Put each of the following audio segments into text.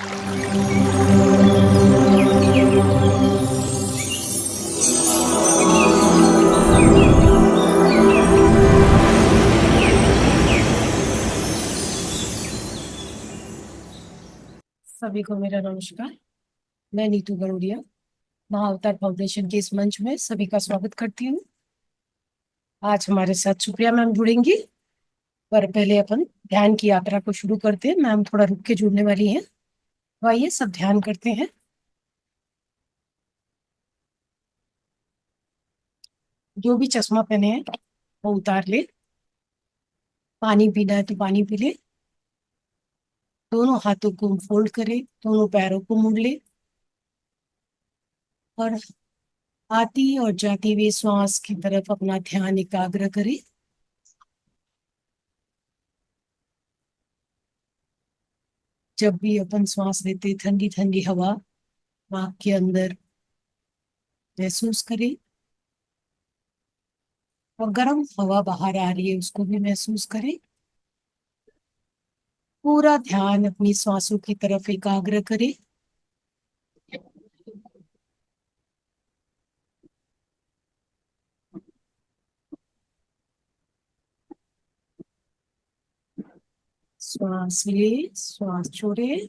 सभी को मेरा नमस्कार। मैं नीतू गरुड़िया महाअवतार फाउंडेशन के इस मंच में सभी का स्वागत करती हूँ। आज हमारे साथ सुप्रिया मैम जुड़ेंगी, पर पहले अपन ध्यान की यात्रा को शुरू करते हैं। मैम थोड़ा रुक के जुड़ने वाली हैं, तो आइए सब ध्यान करते हैं। जो भी चश्मा पहने हैं वो उतार ले। पानी पीना है तो पानी पी ले। दोनों हाथों को फोल्ड करे, दोनों पैरों को मोड़ ले और आती और जाती हुई श्वास की तरफ अपना ध्यान एकाग्र करे। जब भी अपन श्वास लेते, ठंडी ठंडी हवा नाक के अंदर महसूस करें और गर्म हवा बाहर आ रही है उसको भी महसूस करें। पूरा ध्यान अपनी श्वासों की तरफ एकाग्र करें। श्वास ले, श्वास छोड़े।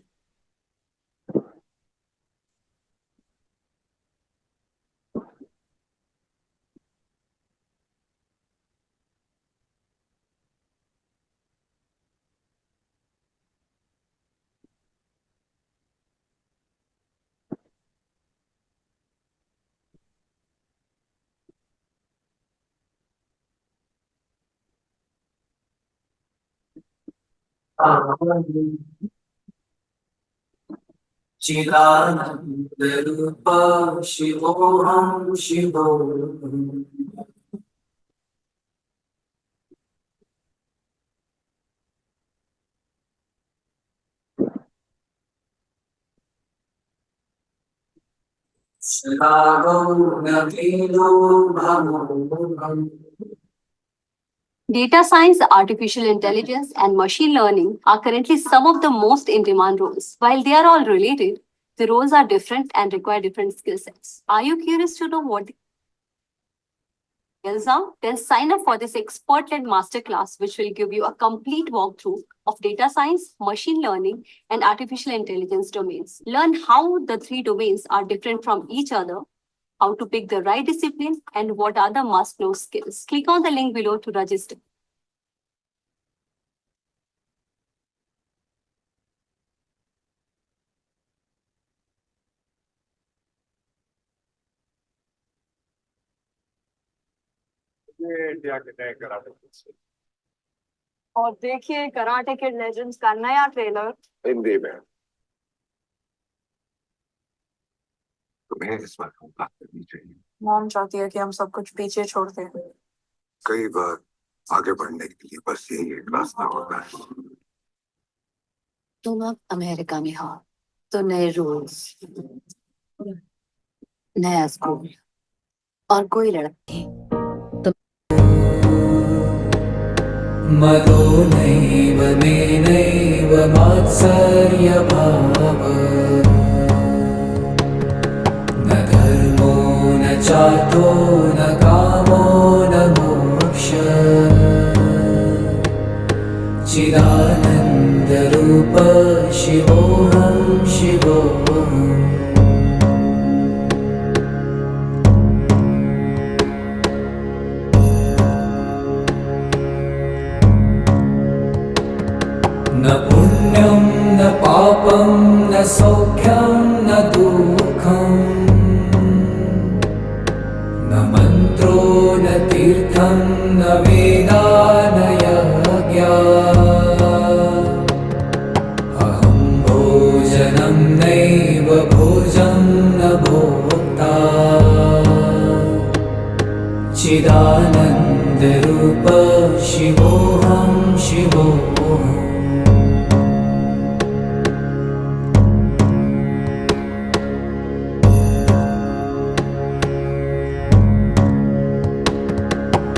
चिदानन्दरूप शिवोऽहं शिवोऽहम्। शिवागो नवीनो भमोऽहम्। Data science, artificial intelligence, and machine learning are currently some of the most in demand roles. While they are all related, the roles are different and require different skill sets. Are you curious to know what the skills are? Then sign up for this expert-led masterclass, which will give you a complete walkthrough of data science, machine learning, and artificial intelligence domains. Learn how the three domains are different from each other, how to pick the right discipline, and what are the must-know skills. Click on the link below to register. और देखिए karate kid legends का नया trailer Hindi में। तुम्हें इस बात को बात करनी चाहिए। मॉम चाहती है कि हम सब कुछ पीछे छोड़ दें। कई बार आगे बढ़ने के लिए बस यही एक रास्ता होता है। तुम अब अमेरिका में हो तो नए रूल्स, नया स्कूल और कोई लड़की मदो नैव मेनैव मात्सर्यभाव न धर्मो न चार्थो न कामो न मोक्ष चिदानन्दरूप शिवोऽहं शिवोऽहम्। न पुण्यं न पापं न सौख्यं न दुःखं न मन्त्रो न तीर्थं न वेदा न यज्ञा अहं भोजनं नैव भोजं न भोक्ता चिदानन्दरूप शिवोऽहं शिवोऽहम्।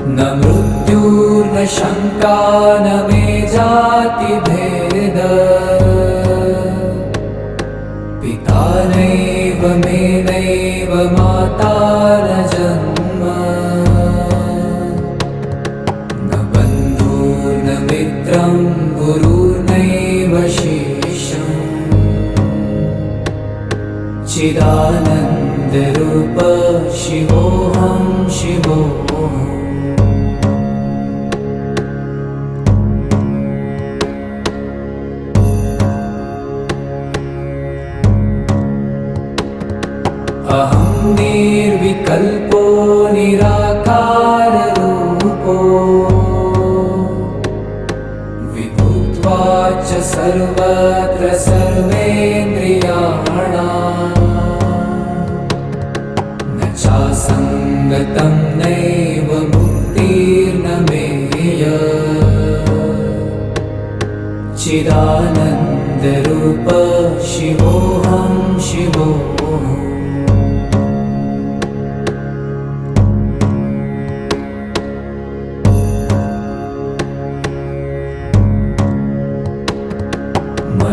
न मृत्युर्न शङ्का न मे जातिभेद पिता नैव मे नैव माता न जन्म न बन्धुर्न मित्रं गुरुर्नैव शिष्यम् चिदानन्दरूप शिवोऽहं शिवोऽहम् अहं निर्विकल्पो निराकाररूपो विभूत्वा च सर्वत्र सर्वेन्द्रियाणाम् न चासङ्गतं नैव मुक्तिर्न मेय चिदानन्दरूप शिवोऽहं शिवोऽहम्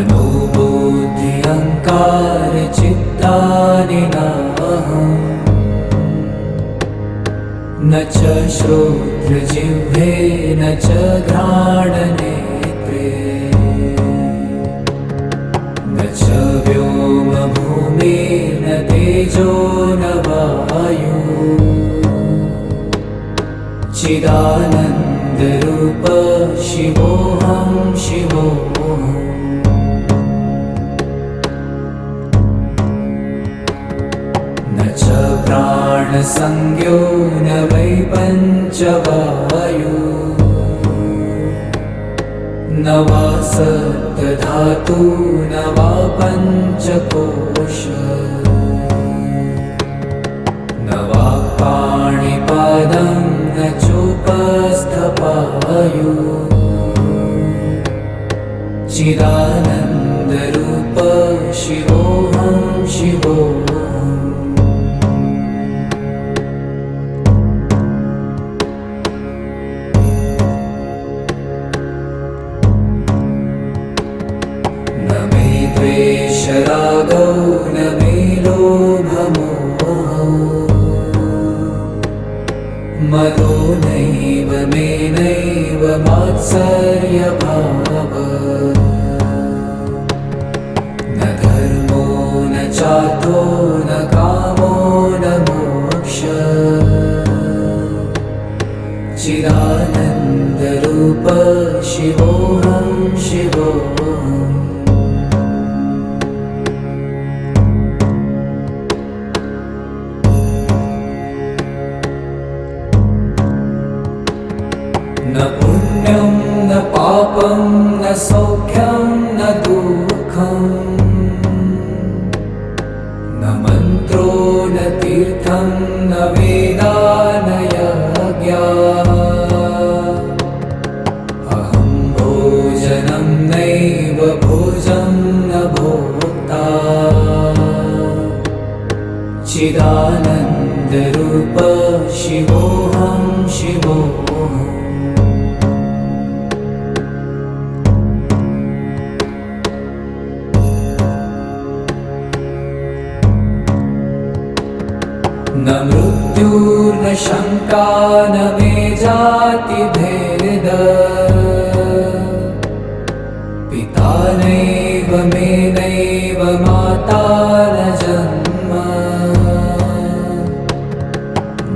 मनोबुद्धि अहङ्कार चित्तानि नाहम् न च श्रोत्रजिह्वे न च घ्राणनेत्रे न च व्योमभूमिर्न तेजो न वायु चिदानन्दरूप शिवोऽहं शिवोऽहम् न च प्राणसंज्ञो न वै पञ्चवायु न वा सप्तधातु न वा पञ्चकोश न वा पाणिपादं न चोपस्थपायु चिदानन्दरूप शिवोऽहं शिवोऽहम् न मे द्वेषरागौ न मे लोभमोहौ मदो नैव मे नैव मात्सर्यभावः न धर्मो न चार्थो न कामो न मोक्षः चिदानन्दरूप शिवोऽहं शिवोऽहम् न पुण्यं न पापं न सौख्यं न दुःखम् न मन्त्रो न तीर्थं न वेदा न यज्ञः अहं भोजनं नैव भोजं न भोक्ता चिदानन्दरूप शिवोऽहं शिवोऽहम् न मृत्युर्न शङ्का न मे जातिभेद पिता नैव मे नैव माता न जन्म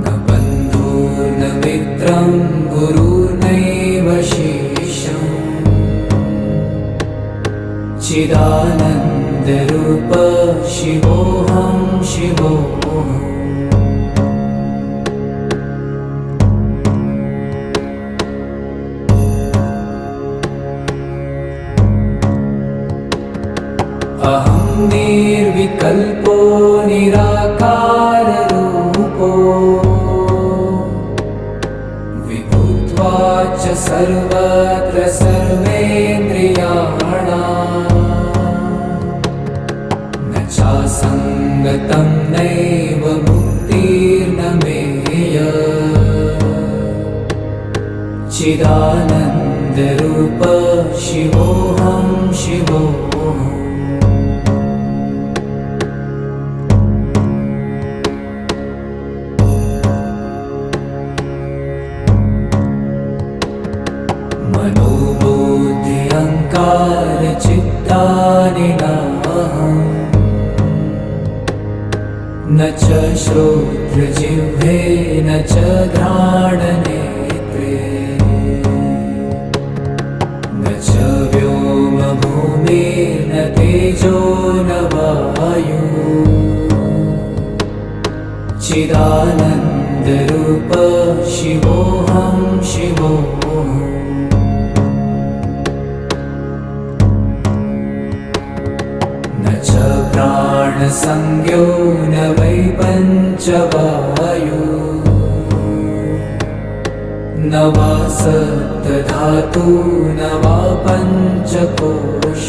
न बन्धुर्न मित्रं गुरुर्नैव शिष्यम् चिदानन्दरूप शिवोऽहं शिवोऽहम् अहं निर्विकल्पो निराकाररूपो विभूत्वा च सर्वत्र सर्वेन्द्रियाणाम् न चासङ्गतं नैव मुक्तिर्न मेय चिदानन्दरूप शिवोऽहं शिवोऽहम् न च श्रोत्रजिह्वे न च घ्राणनेत्रे न च व्योमभूमिर्न तेजो न वायु चिदानन्दरूप शिवोऽहं शिवोऽहम् न च प्राणसंज्ञो न वै पञ्चवायु न वा सप्तधातु न वा पञ्चकोश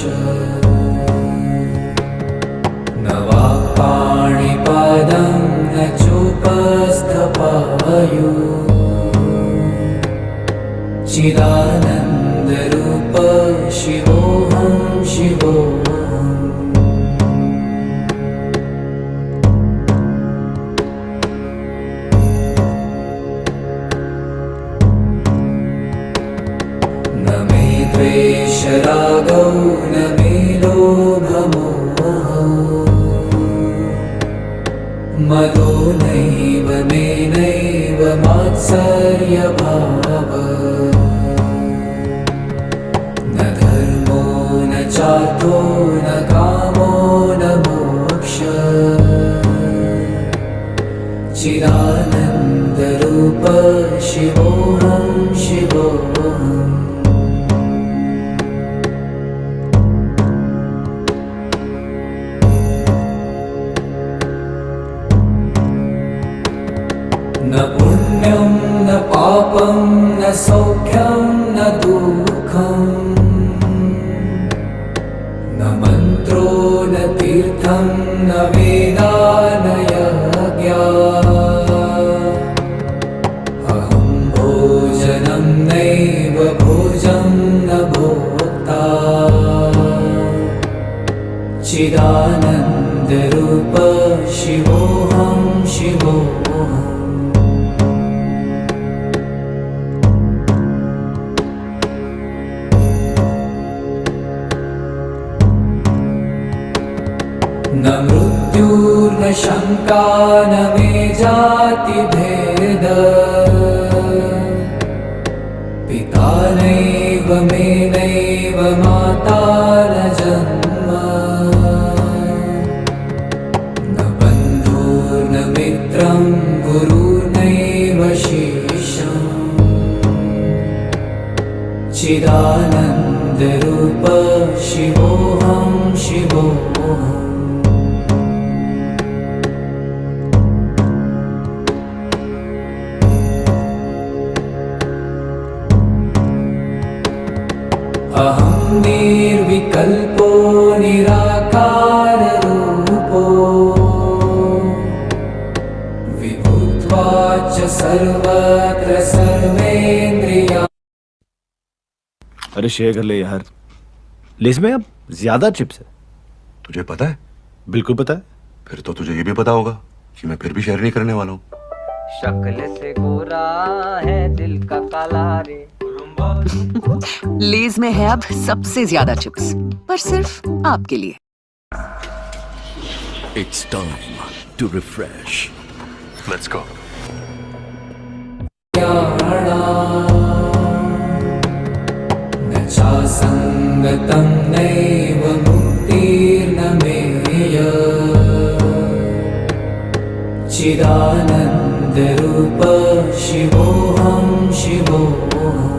न वा पाणिपादं न चोपस्थपायु चिदानन्दरूप शिवोऽहं शिवोऽहम् न मे द्वेषरागौ न मे लोभमोहौ मदो नैव मे नैव मात्सर्यभावः न धर्मो न चार्थो न कामो न मोक्षः चिदानन्दरूप शिवोऽहं शिवोऽहम् न पुण्यं न पापं न सौख्यं न दुःखम् न मन्त्रो न तीर्थं न वेदा न यज्ञा अहं भोजनं नैव भोजं न भोक्ता चिदानन्दरूप शिवोऽहं शिवोऽहम् न मृत्युर्न शङ्का न मे जातिभेद पिता नैव मे नैव माता न जन्म न बन्धुर्न मित्रं गुरुर्नैव शिष्यम् चिदानन्दरूप शिवोऽहं शिवोऽहम् अहं निर्विकल्पो निराकाररूपो विभुत्वाच्च सर्वत्र सर्वेन्द्रिया। अरे शेयर कर ले यार, लेस में अब ज्यादा चिप्स है। तुझे पता है? बिल्कुल पता है। फिर तो तुझे ये भी पता होगा कि मैं फिर भी शेयर नहीं करने वाला हूँ। शक्ल से गोरा है दिल का काला रे। लेज में है अब सबसे ज्यादा चिप्स, पर सिर्फ आपके लिए। It's time to refresh. Let's go. न चासङ्गतं नैव मुक्तिर्न मेय चिदानन्दरूप शिवोऽहं शिवोऽहम्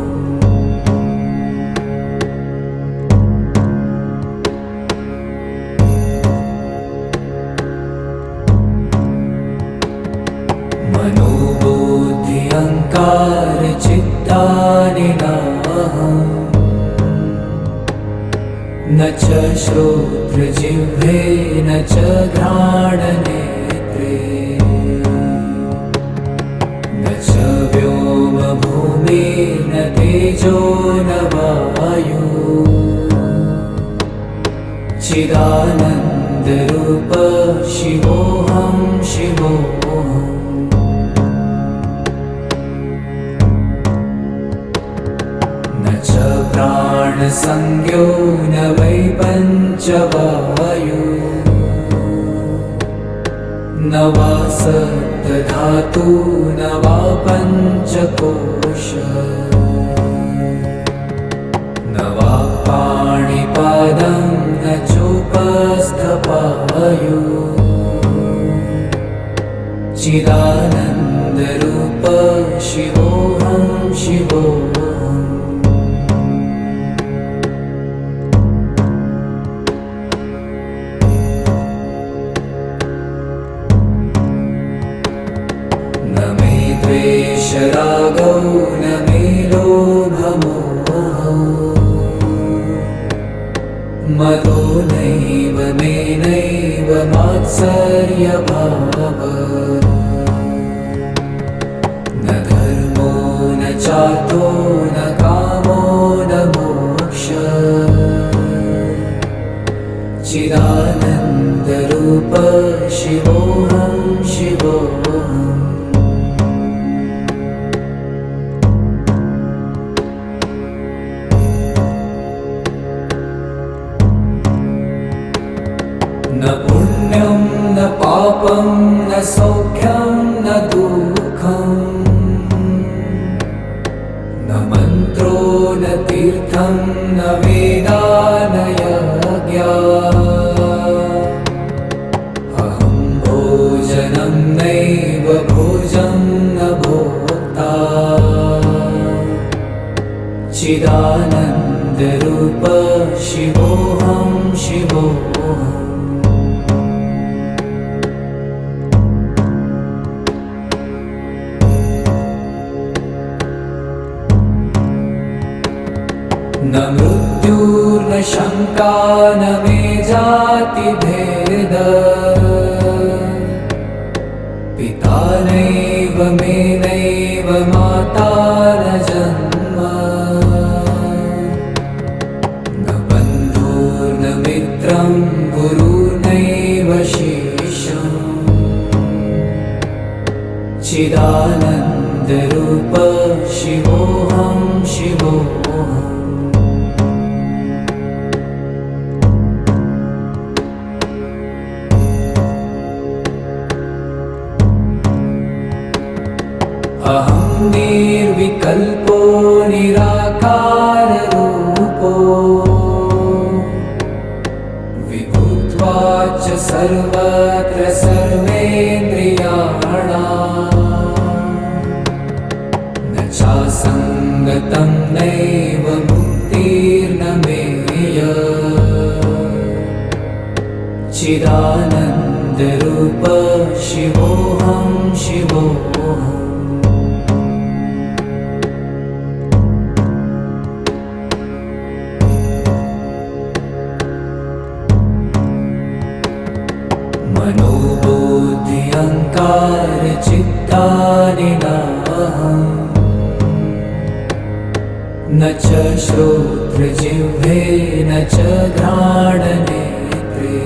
मनोबुद्धि अहङ्कार चित्तानि नाहम् न च श्रोत्रजिह्वे न च घ्राणनेत्रे न च व्योमभूमिर्न तेजो न वायु चिदानन्दरूप शिवोऽहं शिवोऽहम् न च प्राणसंज्ञो न वै पञ्चवायु न न वा सप्तधातु न वा पञ्चकोश न वा पाणिपादं न चोपस्थपायु चिदानन्दरूप शिवोऽहं शिवोऽहम् न मे द्वेषरागौ न मे लोभमोहौ मदो नैव मे नैव मात्सर्यभावः न धर्मो न चार्थो न कामो न मोक्षः चिदानन्दरूप शिवोऽहं शिवोऽहम् न पुण्यं न पापं न सौख्यं न दुःखं न मन्त्रो न तीर्थं न वेदा न यज्ञा अहं भोजनं नैव भोजं न भोक्ता चिदानन्दरूप शिवोऽहं शिवोऽहम् न मृत्युर्न शङ्का न मे जातिभेद पिता नैव मे नैव माता न जन्म न बन्धुर्न मित्रं गुरुर्नैव शिष्यम् चिदानन्दरूप शिवोऽहं शिवोऽहम् अहं निर्विकल्पो निराकाररूपो विभुत्वाच्च सर्वत्र सर्वेन्द्रियाणाम् न चासङ्गतं नैव मुक्तिर्न मेय चिदानन्दरूप शिवोऽहं शिवोऽहम् मनोबुद्धि अहङ्कार चित्तानि नाहम् न च श्रोत्रजिह्वे न च घ्राणनेत्रे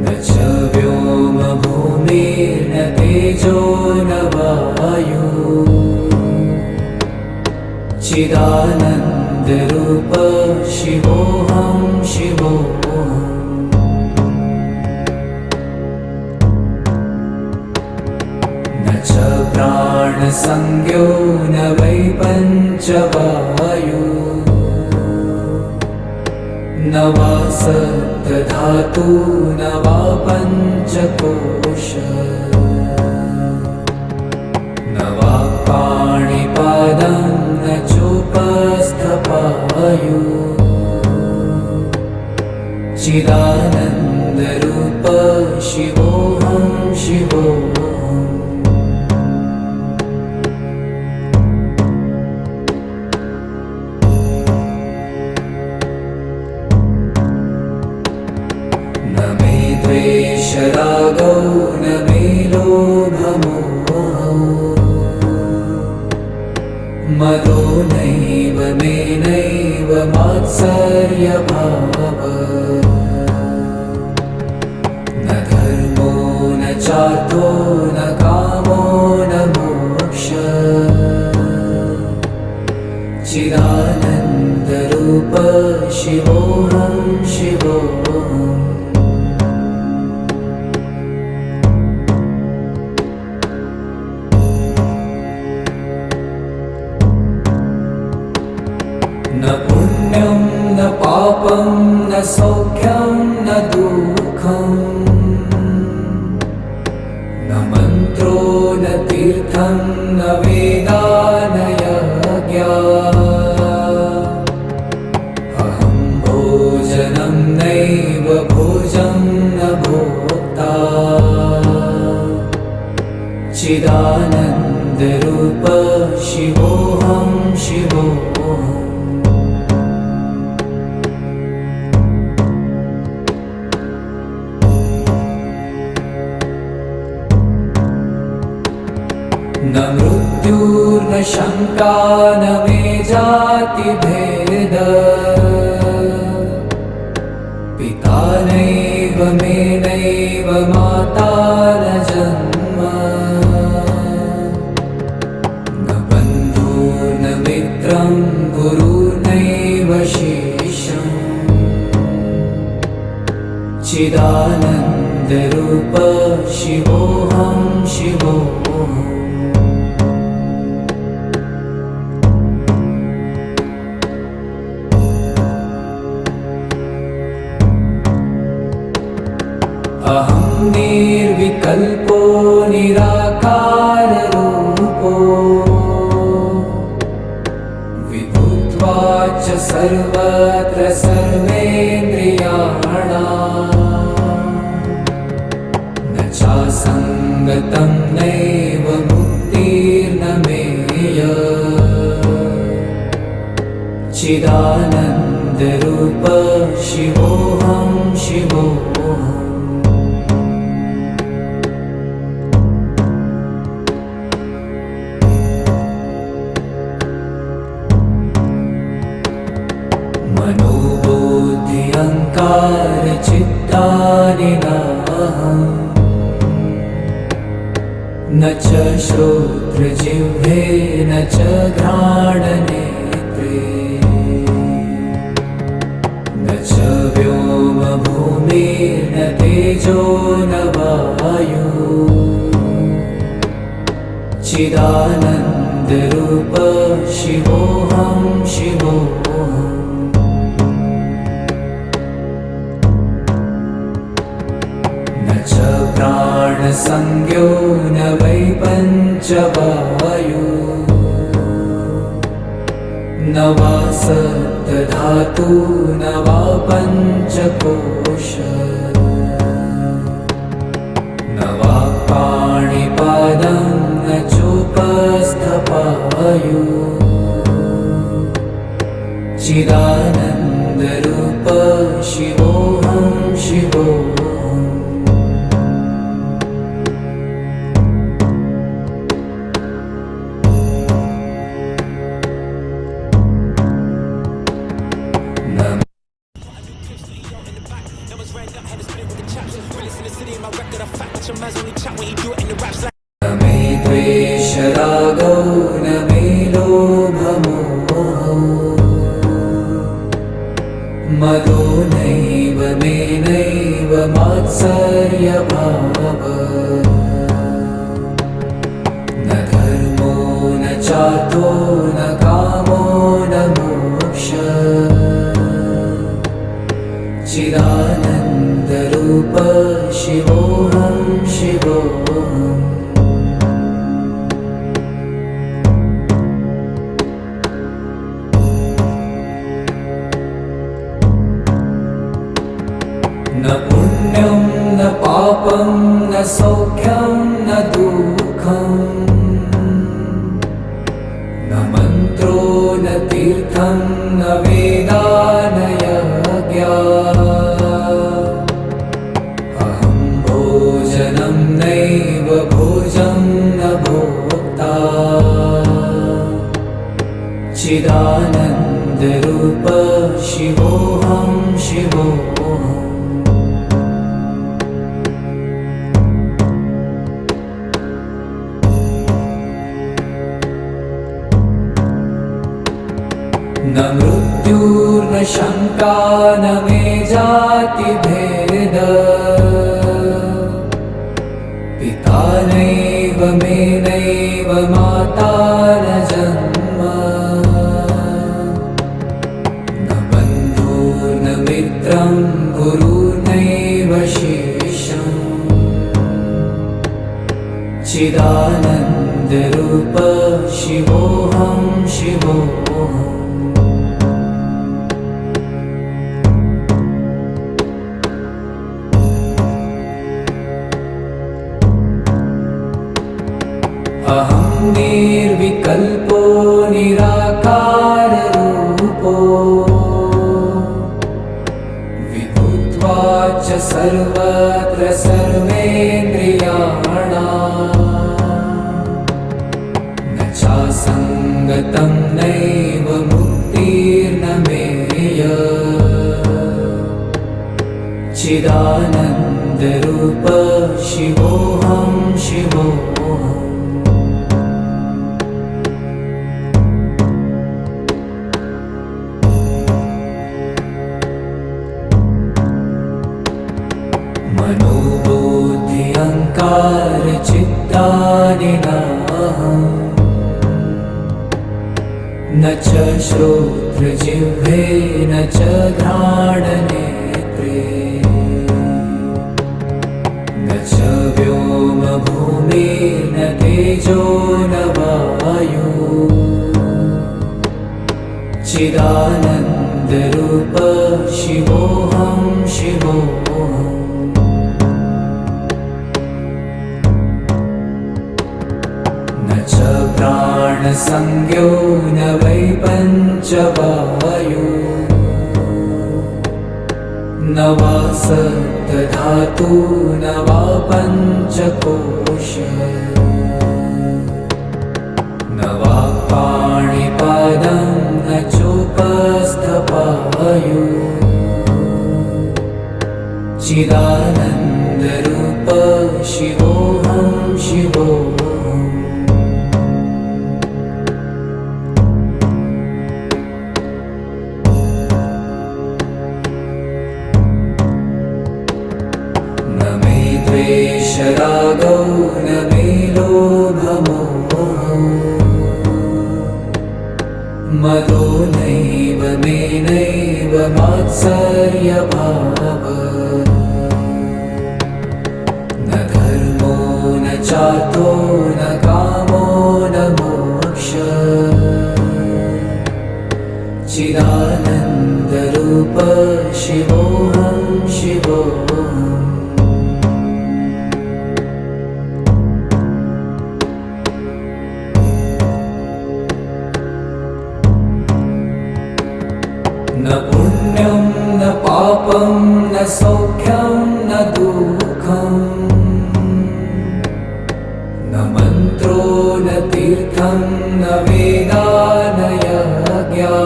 न च व्योमभूमिर्न तेजो न वायु चिदानन्दरूप शिवोऽहं शिवोऽहम् प्राणसंज्ञो न वै पञ्चवायु न वा सप्तधातु न वा पञ्चकोश न वा पाणिपादं न चोपस्थपायु चिदानन्दरूप शिवोऽहं शिवोऽहम् द्वेषरागौ न मे लोभमोहौ मदो नैव मे नैव मात्सर्यभावः न धर्मो न चार्थो न कामो न मोक्षः चिदानन्दरूप शिवोऽहं शिवोऽहम् सौख्यं न दुःखम् न मन्त्रो न तीर्थं न वेदा न यज्ञा अहं भोजनं नैव भोजं न भोक्ता चिदानन्दरूप शिवोऽहं शिवोऽहम् न मृत्युर्न शङ्का न मे जातिभेद पिता नैव मे नैव माता न जन्म न बन्धुर्न मित्रं गुरुर्नैव शिष्यम् चिदानन्दरूप शिवोऽहं शिवोऽहम् अहं निर्विकल्पो निराकाररूपो विभूत्वाच सर्वत्र सर्वेन्द्रियाणाम् न चासङ्गतं नैव मुक्तिर्न मेय चिदानन्दरूप शिवोऽहं शिवोऽहम् मनोबुद्धि अहङ्कार चित्तानि नाहम् न च श्रोत्रजिह्वे न च घ्राणनेत्रे न च व्योमभूमिर्न तेजो न वायु चिदानन्दरूप शिवोऽहं शिवोऽहम् प्राणसंज्ञो न वै पञ्चवायु न वा सप्तधातु न वा पञ्चकोश न वा पाणिपादं न चोपस्थपायु चिदानन्दरूप शिवोऽहं शिवोऽहम् न मे द्वेषरागो न मे लोभमोहो मदो नैव मे नैव मात्सर्यभाव न धर्मो न चातो न कामो न मोक्ष चिदानन्दरूप शिवोऽहं शिवोऽहम् न पुण्यं न पापं न सौख्यं न दुःखम् न मन्त्रो न तीर्थं न वेदा न यज्ञा अहं भोजनं नैव भोजं न भोक्ता चिदानन्दरूप शिवोऽहं शिवोऽहम् न मृत्युर्न शङ्का न मे जातिभेद पिता नैव मे नैव माता न जन्म न बन्धुर्न मित्रं गुरुर्नैव शिष्यम् चिदानन्दरूप शिवोऽहं शिवोऽहम् अहं निर्विकल्पो निराकाररूपो विभूत्वाच सर्वत्र सर्वेन्द्रियाणाम् न चासङ्गतं नैव मुक्तिर्न मेय चिदानन्दरूप शिवोऽहं शिवोऽहम् मनोबुद्धि अहङ्कार चित्तानि नाहम् न च श्रोत्रजिह्वे न च घ्राणनेत्रे न च व्योमभूमिर्न तेजो न वायु चिदानन्दरूप शिवोऽहं शिवोऽहम् न च प्राणसंज्ञो न वै पञ्चवायु न वा सप्तधातु न वा पञ्चकोश न वा पाणिपादं न चोपस्थपायु चिदानन्दरूप शिवोऽहं शिवोऽहम् न मे द्वेषरागौ न मे लोभमोहौ मदो नैव मे नैव मात्सर्यभावः न धर्मो न चार्थो न कामो न मोक्षः चिदानन्दरूप शिवोऽहं शिवोऽहम् न पुण्यं न पापं न सौख्यं न दुःखम् न मन्त्रो न तीर्थं न वेदा न यज्ञा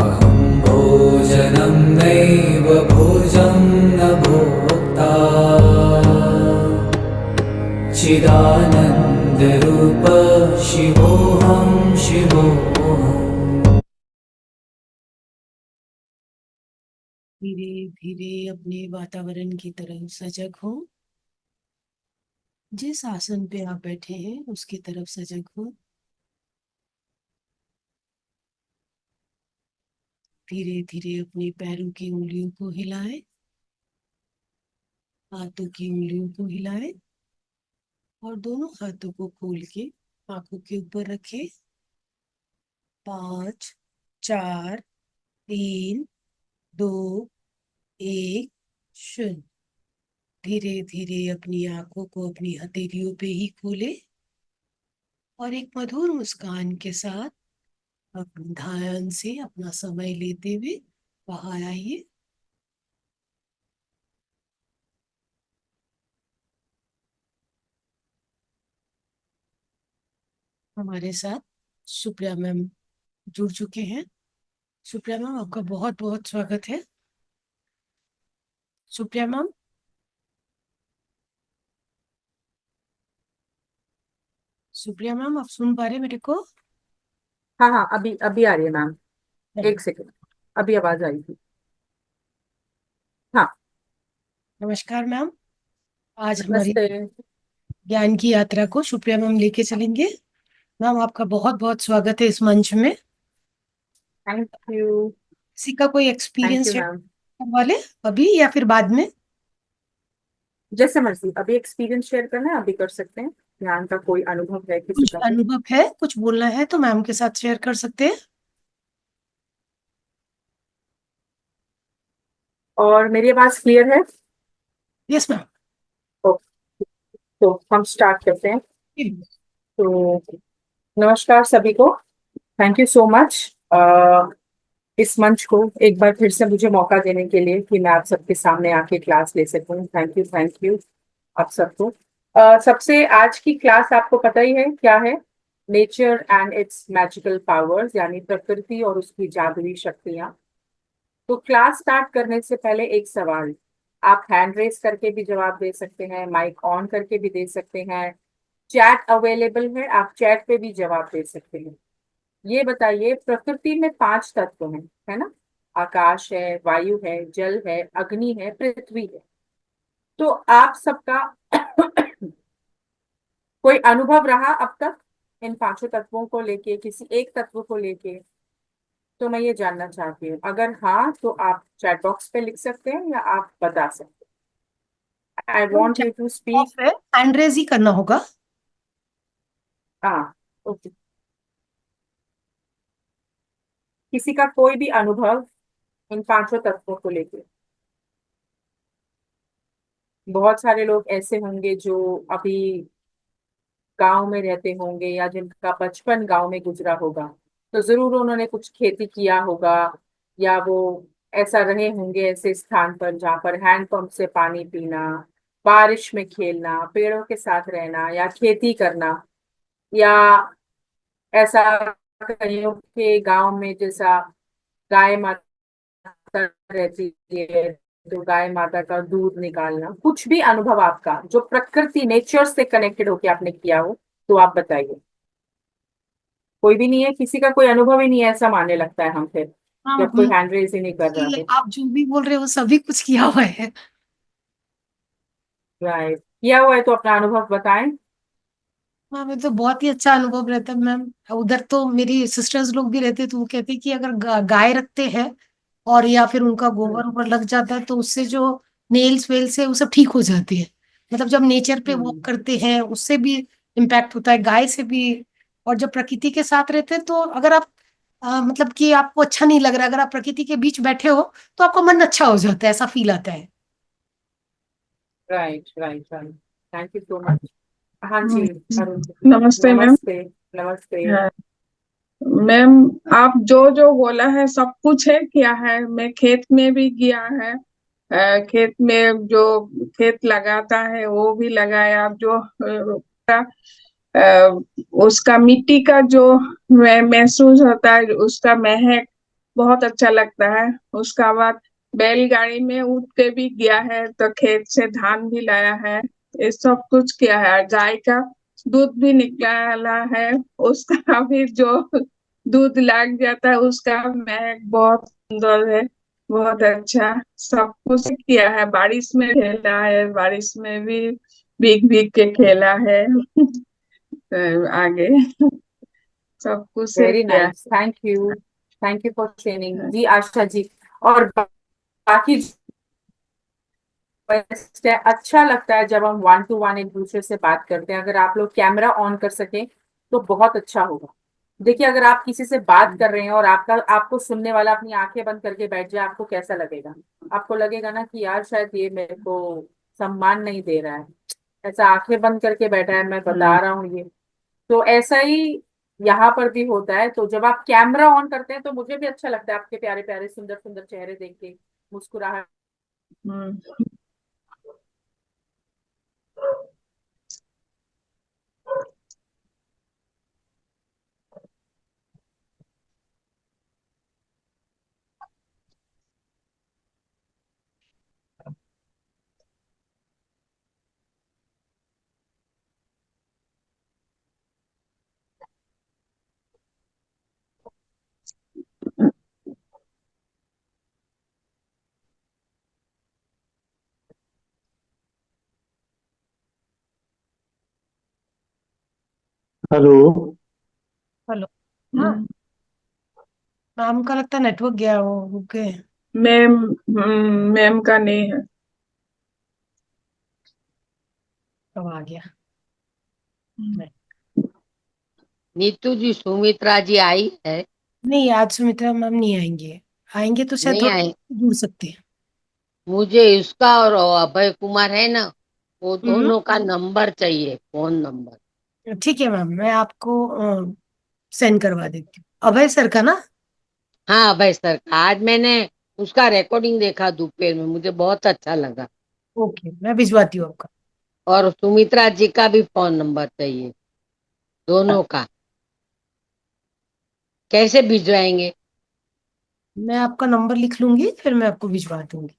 अहं भोजनं नैव भोजं न भोक्ता चिदानन्दरूप शिवोऽहं शिवोऽहम् धीरे धीरे अपने वातावरण की तरफ सजग हो। जिस आसन पे आप बैठे हैं उसकी तरफ सजग हो। धीरे धीरे अपने पैरों की उंगलियों को हिलाएं, हाथों की उंगलियों को हिलाएं और दोनों हाथों को खोल के आंखों के ऊपर रखें। 5 4 3 2 1 0। धीरे धीरे अपनी आंखों को अपनी हथेलियों पे ही खोले और एक मधुर मुस्कान के साथ अपने ध्यान से अपना समय लेते हुए बाहर आइए। हमारे साथ सुप्रिया मैम जुड़ चुके हैं। सुप्रिया मैम, आपका बहुत बहुत स्वागत है। सुप्रिया मैम, सुप्रिया मैम, आप सुन पा रहे हैं मेरे को? हाँ हाँ, अभी अभी आ रही है मैम। एक सेकंड, अभी आवाज आई थी। हाँ, नमस्कार मैम। आज हमारी नमस्ते। ज्ञान की यात्रा को सुप्रिया मैम लेके चलेंगे। मैम, आपका बहुत बहुत स्वागत है इस मंच में। Thank you. किसी का कोई thank experience you share ma'am. करने वाले अभी या फिर बाद में? जैसे मर्जी, अभी एक्सपीरियंस शेयर करना है अभी कर सकते हैं। ध्यान का कोई अनुभव है किसी कुछ का तो? अनुभव है, कुछ बोलना है तो मैम के साथ शेयर कर सकते हैं। और मेरी आवाज क्लियर है? Yes ma'am. ओके, तो हम स्टार्ट करते हैं। तो नमस्कार सभी को। थैंक यू सो मच इस मंच को एक बार फिर से मुझे मौका देने के लिए कि मैं आप सबके सामने आके क्लास ले सकूं। थैंक यू आप सबको। सबसे आज की क्लास आपको पता ही है क्या है? Nature and it's magical powers, यानी प्रकृति और उसकी जादुई शक्तियां। तो क्लास स्टार्ट करने से पहले एक सवाल, आप हैंड रेस करके भी जवाब दे सकते हैं, माइक ऑन करके भी दे सकते हैं, चैट अवेलेबल है, आप चैट पे भी जवाब दे सकते हैं। ये बताइए, प्रकृति में 5 तत्व हैं, है ना? आकाश है, वायु है, जल है, अग्नि है, पृथ्वी है। तो आप सबका कोई अनुभव रहा अब तक इन 5 तत्वों को लेके, किसी एक तत्व को लेके? तो मैं ये जानना चाहती हूँ, अगर हाँ तो आप चैट बॉक्स पे लिख सकते हैं या आप बता सकते हैं। I want you to speak. Off है, हैंड रेज ही करना होगा। हाँ, ओके। किसी का कोई भी अनुभव इन 5 तत्वों को लेके? बहुत सारे लोग ऐसे होंगे जो अभी गांव में रहते होंगे या जिनका बचपन गांव में गुजरा होगा, तो जरूर उन्होंने कुछ खेती किया होगा, या वो ऐसा रहे होंगे ऐसे स्थान पर जहाँ पर हैंडपंप से पानी पीना, बारिश में खेलना, पेड़ों के साथ रहना या खेती करना, या ऐसा कहीं के गांव में जैसा गाय माता रहती है तो गाय माता का दूध निकालना, कुछ भी अनुभव आपका जो प्रकृति नेचर से कनेक्टेड होके आपने किया हो, तो आप बताइए। कोई भी नहीं है? किसी का कोई अनुभव ही नहीं है ऐसा मानने लगता है हम फिर, हाँ, जब कोई हैंड रेज ही नहीं कर रहा है। आप जो भी बोल रहे हो सभी कुछ किया हुआ है। राइट, किया हुआ है तो अपना अनुभव बताएं। हाँ, मैं तो बहुत ही अच्छा अनुभव रहता है मैम। उधर तो मेरी सिस्टर्स लोग भी रहते तो वो कहते कि अगर गाय रखते हैं और या फिर उनका गोबर हम्म। ऊपर लग जाता है तो उससे जो नेल्स वेल्स है वो सब ठीक हो जाती है। मतलब जब नेचर पे वॉक हम्म। करते हैं उससे भी इम्पैक्ट होता है, गाय से भी। और जब प्रकृति के साथ रहते हैं तो अगर आप मतलब कि आपको अच्छा नहीं लग रहा, अगर आप प्रकृति के बीच बैठे हो तो आपका मन अच्छा हो जाता है, ऐसा फील आता है। Right right right, thank you so much. हाँ जी, अरुण जी। नमस्ते मैम। नमस्ते। नमस्ते। हाँ, मैम, आप जो जो बोला है सब कुछ है किया है। मैं खेत में भी गया है। खेत में जो खेत लगाता है वो भी लगाया। जो अ, उसका मिट्टी का जो महसूस होता है, उसका महक बहुत अच्छा लगता है। उसका बाद बैलगाड़ी में उठ के भी गया है, तो खेत से धान भी लाया है। ये सब कुछ किया है। गाय का दूध भी निकाला है। उसका भी जो दूध लग जाता है, उसका महक बहुत सुंदर है, बहुत अच्छा। सब कुछ किया है। बारिश में खेला है, बारिश में भी भीग भीग के खेला है। आगे सब कुछ से वेरी किया nice, thank you for sharing ji. Asha ji और बाकी बेस्ट है। अच्छा लगता है जब हम 1 to 1 एक दूसरे से बात करते हैं। अगर आप लोग कैमरा ऑन कर सके तो बहुत अच्छा होगा। देखिए, अगर आप किसी से बात कर रहे हैं और आपको सुनने वाला अपनी आंखें बंद करके बैठ जाए, आपको कैसा लगेगा? आपको लगेगा ना कि यार शायद ये मेरे को सम्मान नहीं दे रहा है, ऐसा आंखें बंद करके बैठा है, मैं बता रहा हूँ ये। तो ऐसा ही यहाँ पर भी होता है। तो जब आप कैमरा ऑन करते हैं तो मुझे भी अच्छा लगता है आपके प्यारे प्यारे सुंदर सुंदर चेहरे देख के, मुस्कुराहट। हम्म। हेलो। हेलो। हाँ। हम्म। मैम का लगता है नेटवर्क गया हो, ओके। मैम, मैम का नहीं है। अब आ गया। नीतू जी, सुमित्रा जी आई है? नहीं, आज सुमित्रा मैम नहीं आएंगे। आएंगे तो शायद नहीं थोड़ा आई। जुड़ सकते हैं। मुझे इसका और अभय कुमार है ना, वो हम्म। दोनों का नंबर चाहिए, फोन नंबर। ठीक है मैम, मैं आपको सेंड करवा देती हूँ, अभय सर का ना। हाँ, अभय सर का। आज मैंने उसका रिकॉर्डिंग देखा दोपहर में, मुझे बहुत अच्छा लगा। ओके, मैं भिजवाती हूँ आपका। और सुमित्रा जी का भी फोन नंबर चाहिए, दोनों का। कैसे भिजवाएंगे? मैं आपका नंबर लिख लूंगी, फिर मैं आपको भिजवा दूंगी।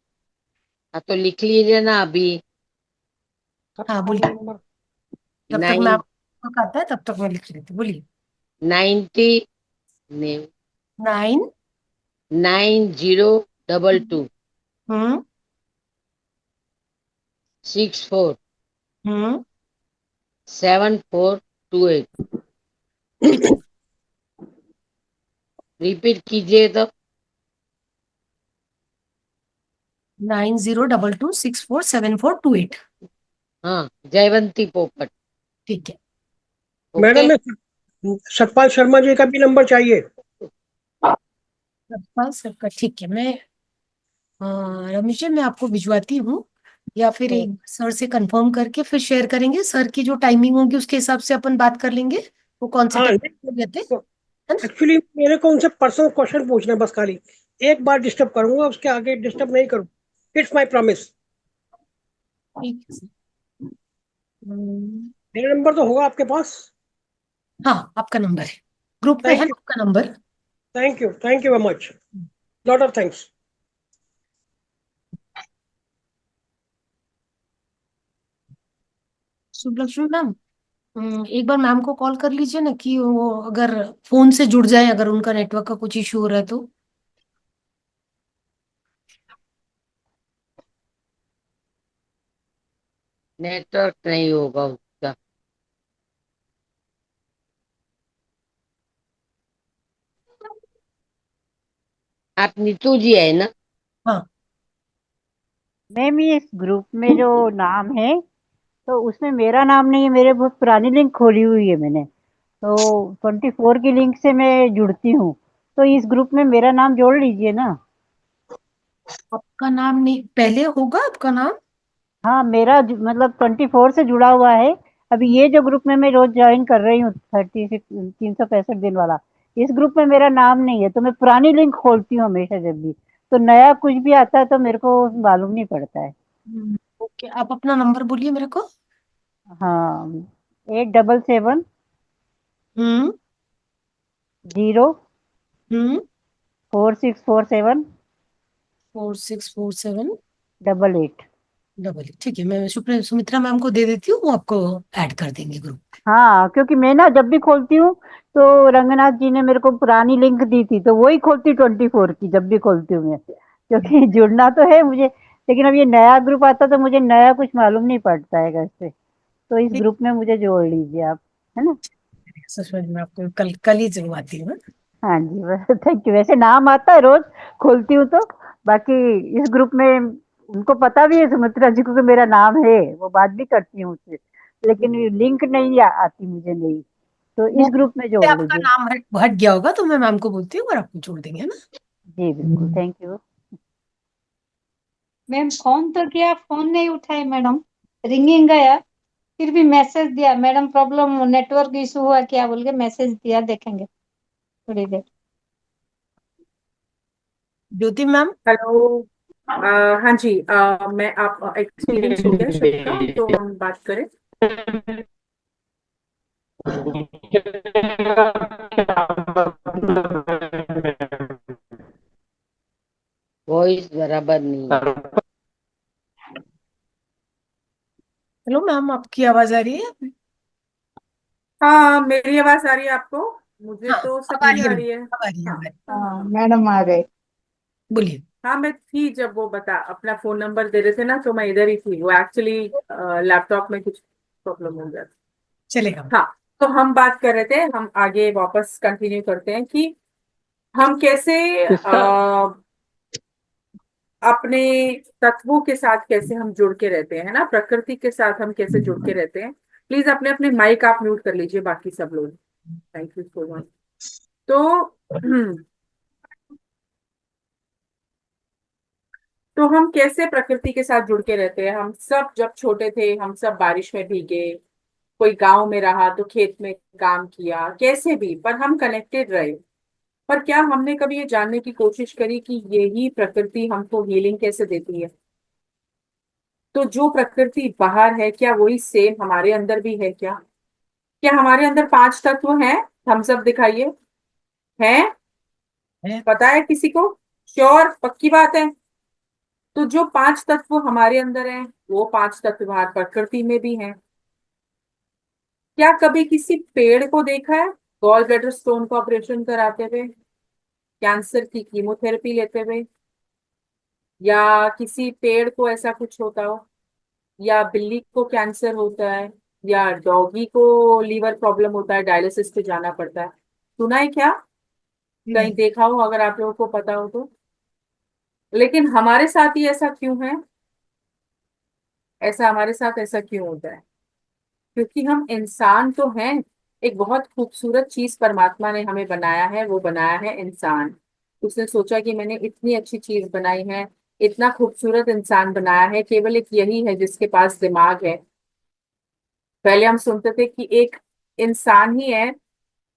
हाँ, तो लिख लीजिए ना अभी। हाँ बोलिए। जब तक मैं नाइन आपको आता है तब तक मैं लिख लेती हूँ, बोलिए। 90 नाइन। 9022 हम्म 64 हम्म 7428। ठीक है। रिपीट कीजिए तो। 9022647428। हाँ, जयवंती पोपट। ठीक है। ओके। मैडम मैं सतपाल शर्मा जी का भी नंबर चाहिए। सतपाल सर का, ठीक है। मैं रमेश जी, मैं आपको भिजवाती हूँ, या फिर एक सर से कंफर्म करके फिर शेयर करेंगे। सर की जो टाइमिंग होगी उसके हिसाब से अपन बात कर लेंगे, वो कौन से हाँ, टाइम देते हैं, है ना। एक्चुअली मेरे को उनसे पर्सनल क्वेश्चन पूछना है बस, खाली एक बार डिस्टर्ब करूंगा, उसके आगे डिस्टर्ब नहीं करूँ। It's my promise. ठीक है सर। मेरा नंबर तो होगा आपके पास। हाँ, आपका नंबर है, ग्रुप में है थैंक ना यू, आपका नंबर। Thank you very much. Lot of thanks. Shubhalakshmi ma'am, एक बार मैम को कॉल कर लीजिए ना, कि वो अगर फोन से जुड़ जाए, अगर उनका नेटवर्क का कुछ इशू हो रहा है तो। नेटवर्क नहीं होगा उसका। आप नीतू जी है ना? हाँ। मैम ये इस ग्रुप में जो नाम है, तो उसमें मेरा नाम नहीं है। मेरे बहुत पुरानी लिंक खोली हुई है मैंने, तो 24 की लिंक से मैं जुड़ती हूँ। तो इस ग्रुप में मेरा नाम जोड़ लीजिए ना। आपका नाम नहीं, पहले होगा आपका नाम। हाँ, मेरा मतलब 24 से जुड़ा हुआ है। अभी ये जो ग्रुप में मैं रोज ज्वाइन कर रही हूँ, 365 दिन वाला, इस ग्रुप में मेरा नाम नहीं है। तो मैं पुरानी लिंक खोलती हूँ हमेशा जब भी, तो नया कुछ भी आता है तो मेरे को मालूम नहीं पड़ता है। ओके, आप अपना नंबर बोलिए मेरे को। हाँ, 8770 हम्म 4647 4647 88। डबल। ठीक है, मैं सुमित्रा मैम को दे देती हूँ, वो आपको ऐड कर देंगे ग्रुप। हाँ, क्योंकि मैं ना जब भी खोलती हूँ तो रंगनाथ जी ने मेरे को पुरानी लिंक दी थी, तो वही खोलती 24 की जब भी खोलती हूँ मैं, क्योंकि जुड़ना तो है मुझे। लेकिन अब ये नया ग्रुप आता तो मुझे नया कुछ मालूम नहीं पड़ता है कैसे। तो इस ठीक ग्रुप में मुझे जोड़ लीजिए आप, है ना। है, सच में मैं आपको कल कल ही जुड़वाती हूँ। हाँ जी, बस थैंक यू। वैसे नाम आता है रोज खोलती हूँ तो, बाकी इस ग्रुप में उनको पता भी है सुमित्रा जी को कि मेरा नाम है, वो बात भी करती हूँ उससे, लेकिन लिंक नहीं आती मुझे नहीं। तो वो इस ग्रुप में जोड़ आपका लीजिए। नाम हट हट गया होगा तो मैं मैम को बोलती हूँ और आपको जोड़ देंगे, है ना। जी बिल्कुल, थैंक यू। मैम फोन तो किया, फोन नहीं उठाए मैडम। रिंगिंग गया, फिर भी मैसेज दिया, मैडम प्रॉब्लम नेटवर्क इशू हुआ क्या बोल के मैसेज दिया, देखेंगे थोड़ी देर। ज्योति मैम। हेलो। हाँ जी, मैं आप एक्सपीरियंस हो गया सबका, तो हम बात करें। वॉइस बराबर नहीं है। हेलो मैम, आपकी आवाज आ रही है। हाँ, मेरी आवाज आ रही है आपको? मुझे हाँ, तो अब आ सबकी रही है आ मैम, रही है। अब आ रही है, हाँ अब आ रही हाँ हाँ। मैडम आ गए। है। बोलिए। हाँ, मैं थी जब वो बता अपना फोन नंबर दे रहे थे ना, तो मैं इधर ही थी। वो एक्चुअली लैपटॉप में कुछ प्रॉब्लम हो गया था। चलेगा। हाँ, तो हम बात कर रहे थे, हम आगे वापस कंटिन्यू करते हैं कि हम कैसे अपने तत्वों के साथ कैसे हम जुड़ के रहते हैं, है ना, प्रकृति के साथ हम कैसे जुड़ के रहते हैं। प्लीज अपने अपने माइक आप म्यूट कर लीजिए, बाकी सब लोग। Thank you so much. तो तो हम कैसे प्रकृति के साथ जुड़ के रहते हैं। हम सब जब छोटे थे हम सब बारिश में भीगे, कोई गांव में रहा तो खेत में काम किया, कैसे भी पर हम कनेक्टेड रहे। पर क्या हमने कभी ये जानने की कोशिश करी कि यही प्रकृति हमको हीलिंग कैसे देती है। तो जो प्रकृति बाहर है क्या वही सेम हमारे अंदर भी है क्या? क्या हमारे अंदर 5 तत्व हैं? थम्स अप दिखाइए। हैं? पता है किसी को? श्योर, पक्की बात है? तो जो 5 तत्व हमारे अंदर हैं वो 5 तत्व बाहर प्रकृति में भी हैं। क्या कभी किसी पेड़ को देखा है गॉल ब्लैडर स्टोन का ऑपरेशन कराते हुए, कैंसर की कीमोथेरेपी लेते हुए, या किसी पेड़ को ऐसा कुछ होता हो, या बिल्ली को कैंसर होता है, या डॉगी को लीवर प्रॉब्लम होता है, डायलिसिस पे जाना पड़ता है? सुना है क्या? कहीं देखा हो अगर आप लोगों को पता हो तो। लेकिन हमारे साथ ही ऐसा क्यों है? ऐसा हमारे साथ ऐसा क्यों होता है? क्योंकि हम इंसान तो हैं। एक बहुत खूबसूरत चीज परमात्मा ने हमें बनाया है, वो बनाया है इंसान। उसने सोचा कि मैंने इतनी अच्छी चीज बनाई है, इतना खूबसूरत इंसान बनाया है, केवल एक यही है जिसके पास दिमाग है। पहले हम सुनते थे कि एक इंसान ही है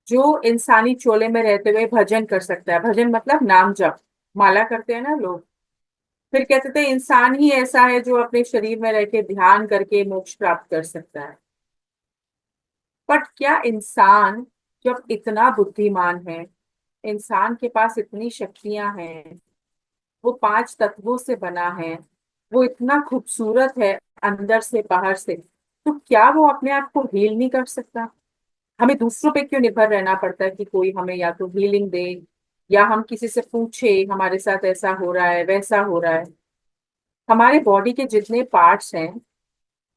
जो इंसानी चोले में रहते हुए भजन कर सकता है। भजन मतलब नाम जप, माला करते हैं ना लोग। फिर कहते थे इंसान ही ऐसा है जो अपने शरीर में रह के ध्यान करके मोक्ष प्राप्त कर सकता है। बट क्या इंसान जब इतना बुद्धिमान है, इंसान के पास इतनी शक्तियां हैं, वो 5 तत्वों से बना है, वो इतना खूबसूरत है अंदर से बाहर से, तो क्या वो अपने आप को हील नहीं कर सकता? हमें दूसरों पे क्यों निर्भर रहना पड़ता है कि कोई हमें या तो हीलिंग दे, या हम किसी से पूछे हमारे साथ ऐसा हो रहा है वैसा हो रहा है। हमारे बॉडी के जितने पार्ट्स हैं,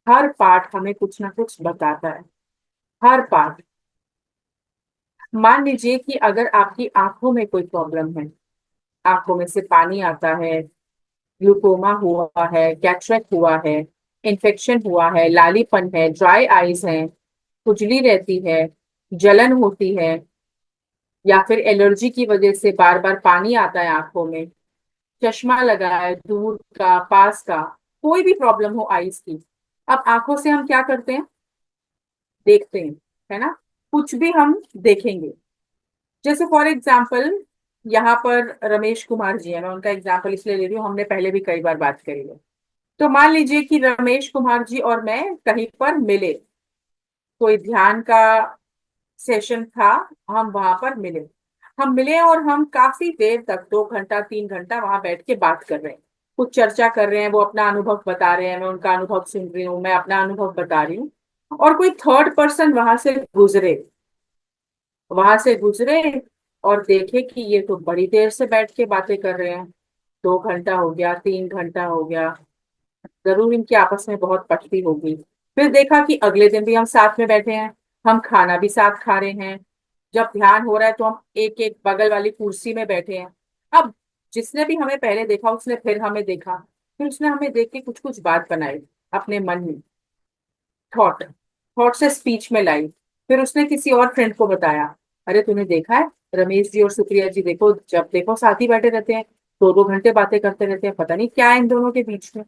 हर पार्ट हमें कुछ ना कुछ बताता है। हर पार्ट। मान लीजिए कि अगर आपकी आंखों में कोई प्रॉब्लम है, आंखों में से पानी आता है, ग्लूकोमा हुआ है, कैटरेक्ट हुआ है, इन्फेक्शन हुआ है, लालीपन है, ड्राई आईज है, खुजली रहती है, जलन होती है, या फिर एलर्जी की वजह से बार बार पानी आता है आंखों में, चश्मा लगा है दूर का पास का, कोई भी प्रॉब्लम हो आईज की। अब आंखों से हम क्या करते हैं? देखते हैं, है ना? कुछ भी हम देखेंगे। जैसे फॉर एग्जाम्पल यहाँ पर रमेश कुमार जी है, मैं उनका एग्जाम्पल इसलिए ले रही हूँ, हमने पहले भी कई बार बात करी है। तो मान लीजिए कि रमेश कुमार जी और मैं कहीं पर मिले, कोई ध्यान का सेशन था, हम वहां पर मिले। हम मिले और हम काफी देर तक 2 घंटा 3 घंटा वहां बैठ के बात कर रहे हैं, कुछ चर्चा कर रहे हैं, वो अपना अनुभव बता रहे हैं, मैं उनका अनुभव सुन रही हूँ, मैं अपना अनुभव बता रही हूँ। और कोई थर्ड पर्सन वहां से गुजरे और देखे कि ये तो बड़ी देर से बैठ के बातें कर रहे हैं, 2 घंटा हो गया 3 घंटा हो गया, जरूर इनकी आपस में बहुत पटती होगी। फिर देखा कि अगले दिन भी हम साथ में बैठे हैं, हम खाना भी साथ खा रहे हैं, जब ध्यान हो रहा है तो हम एक एक बगल वाली कुर्सी में बैठे हैं। अब जिसने भी हमें पहले देखा उसने फिर हमें देखा, फिर उसने हमें देख के कुछ कुछ बात बनाई अपने मन में, थॉट थॉट से स्पीच में लाई। फिर उसने किसी और फ्रेंड को बताया, अरे तूने देखा है रमेश जी और सुप्रिया जी, देखो जब देखो साथ ही बैठे रहते हैं, 2 2 घंटे बातें करते रहते हैं, पता नहीं क्या है इन दोनों के बीच में।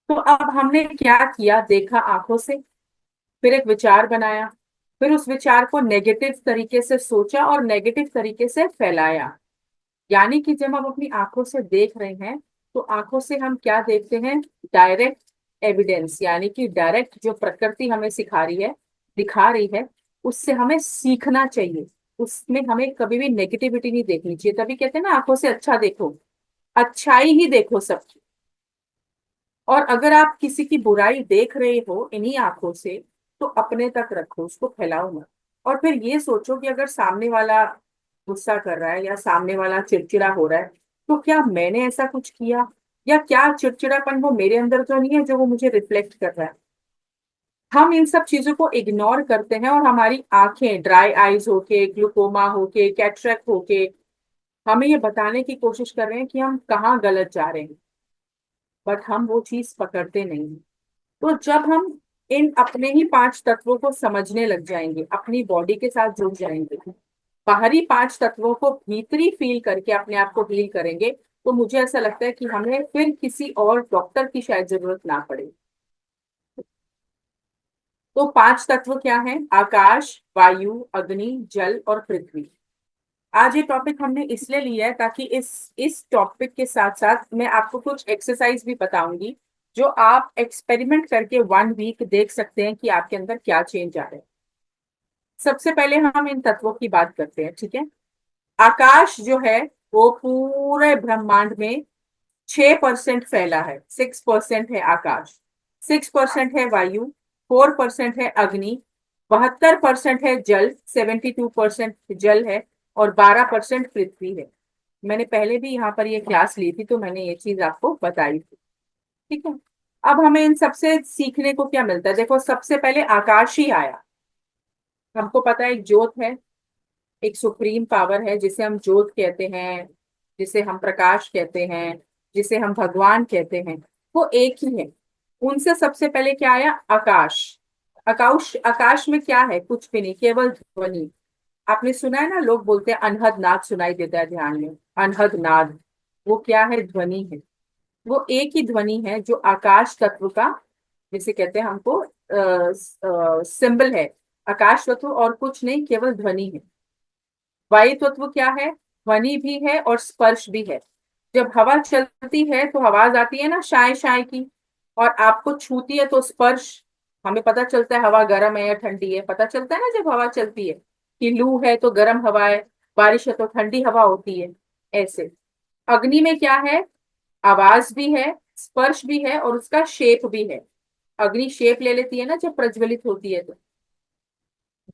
तो अब हमने क्या किया, देखा आंखों से, फिर एक विचार बनाया, फिर उस विचार को नेगेटिव तरीके से सोचा और नेगेटिव तरीके से फैलाया। यानी कि जब हम अपनी आंखों से देख रहे हैं तो आंखों से हम क्या देखते हैं? डायरेक्ट एविडेंस, यानी कि डायरेक्ट जो प्रकृति हमें सिखा रही है, दिखा रही है, उससे हमें सीखना चाहिए। उसमें हमें कभी भी नेगेटिविटी नहीं देखनी चाहिए। तभी कहते हैं ना, आंखों से अच्छा देखो, अच्छाई ही देखो सबकी। और अगर आप किसी की बुराई देख रहे हो इन्हीं आंखों से, तो अपने तक रखो, उसको फैलाओ मत। और फिर ये सोचो कि अगर सामने वाला गुस्सा कर रहा है या सामने वाला चिड़चिड़ा हो रहा है, तो क्या मैंने ऐसा कुछ किया, या क्या चिड़चिड़ापन वो मेरे अंदर तो नहीं है जो वो मुझे रिफ्लेक्ट कर रहा है। हम इन सब चीजों को इग्नोर करते हैं और हमारी आंखें ड्राई आईज होके, ग्लूकोमा होके, कैटरेक्ट होके, हमें ये बताने की कोशिश कर रहे हैं कि हम कहाँ गलत जा रहे हैं, बट हम वो चीज पकड़ते नहीं हैं। तो जब हम इन अपने ही 5 तत्वों को समझने लग जाएंगे, अपनी बॉडी के साथ जुड़ जाएंगे, बाहरी 5 तत्वों को भीतरी फील करके अपने आप को हील करेंगे, तो मुझे ऐसा लगता है कि हमें फिर किसी और डॉक्टर की शायद जरूरत ना पड़े। तो 5 तत्व क्या हैं? आकाश, वायु, अग्नि, जल और पृथ्वी। आज ये टॉपिक हमने इसलिए लिया है ताकि इस टॉपिक के साथ साथ मैं आपको कुछ एक्सरसाइज भी बताऊंगी, जो आप एक्सपेरिमेंट करके 1 वीक देख सकते हैं कि आपके अंदर क्या चेंज आ रहा है। सबसे पहले हम इन तत्वों की बात करते हैं, ठीक है। आकाश जो है वो पूरे ब्रह्मांड में 6% फैला है, 6% है आकाश, 6% है वायु, 4% है अग्नि, 72% है जल, 72% जल है, और 12% पृथ्वी है। मैंने पहले भी यहाँ पर ये क्लास ली थी तो मैंने ये चीज आपको बताई थी, ठीक है। अब हमें इन सबसे सीखने को क्या मिलता है? देखो, सबसे पहले आकाश ही आया। हमको पता है एक ज्योत है, एक सुप्रीम पावर है जिसे हम ज्योत कहते हैं, जिसे हम प्रकाश कहते हैं, जिसे हम भगवान कहते हैं, वो एक ही है। उनसे सबसे पहले क्या आया? आकाश। आकाश, आकाश में क्या है? कुछ भी नहीं, केवल ध्वनि। आपने सुना है ना, लोग बोलते हैं अनहद नाद सुनाई देता है, ध्यान में, अनहद नाद, वो क्या है? ध्वनि है। वो एक ही ध्वनि है जो आकाश तत्व का, जिसे कहते हैं हमको सिंबल है। आकाश तत्व और कुछ नहीं, केवल ध्वनि है। वायु तत्व क्या है? ध्वनि भी है और स्पर्श भी है। जब हवा चलती है तो आवाज आती है ना, शाय शाय की, और आपको छूती है तो स्पर्श, हमें पता चलता है हवा गर्म है या ठंडी है, पता चलता है ना जब हवा चलती है, कि लू है तो गर्म हवा है, बारिश है तो ठंडी हवा होती है, ऐसे। अग्नि में क्या है? आवाज भी है, स्पर्श भी है, और उसका शेप भी है। अग्नि शेप ले लेती है ना जब प्रज्वलित होती है, तो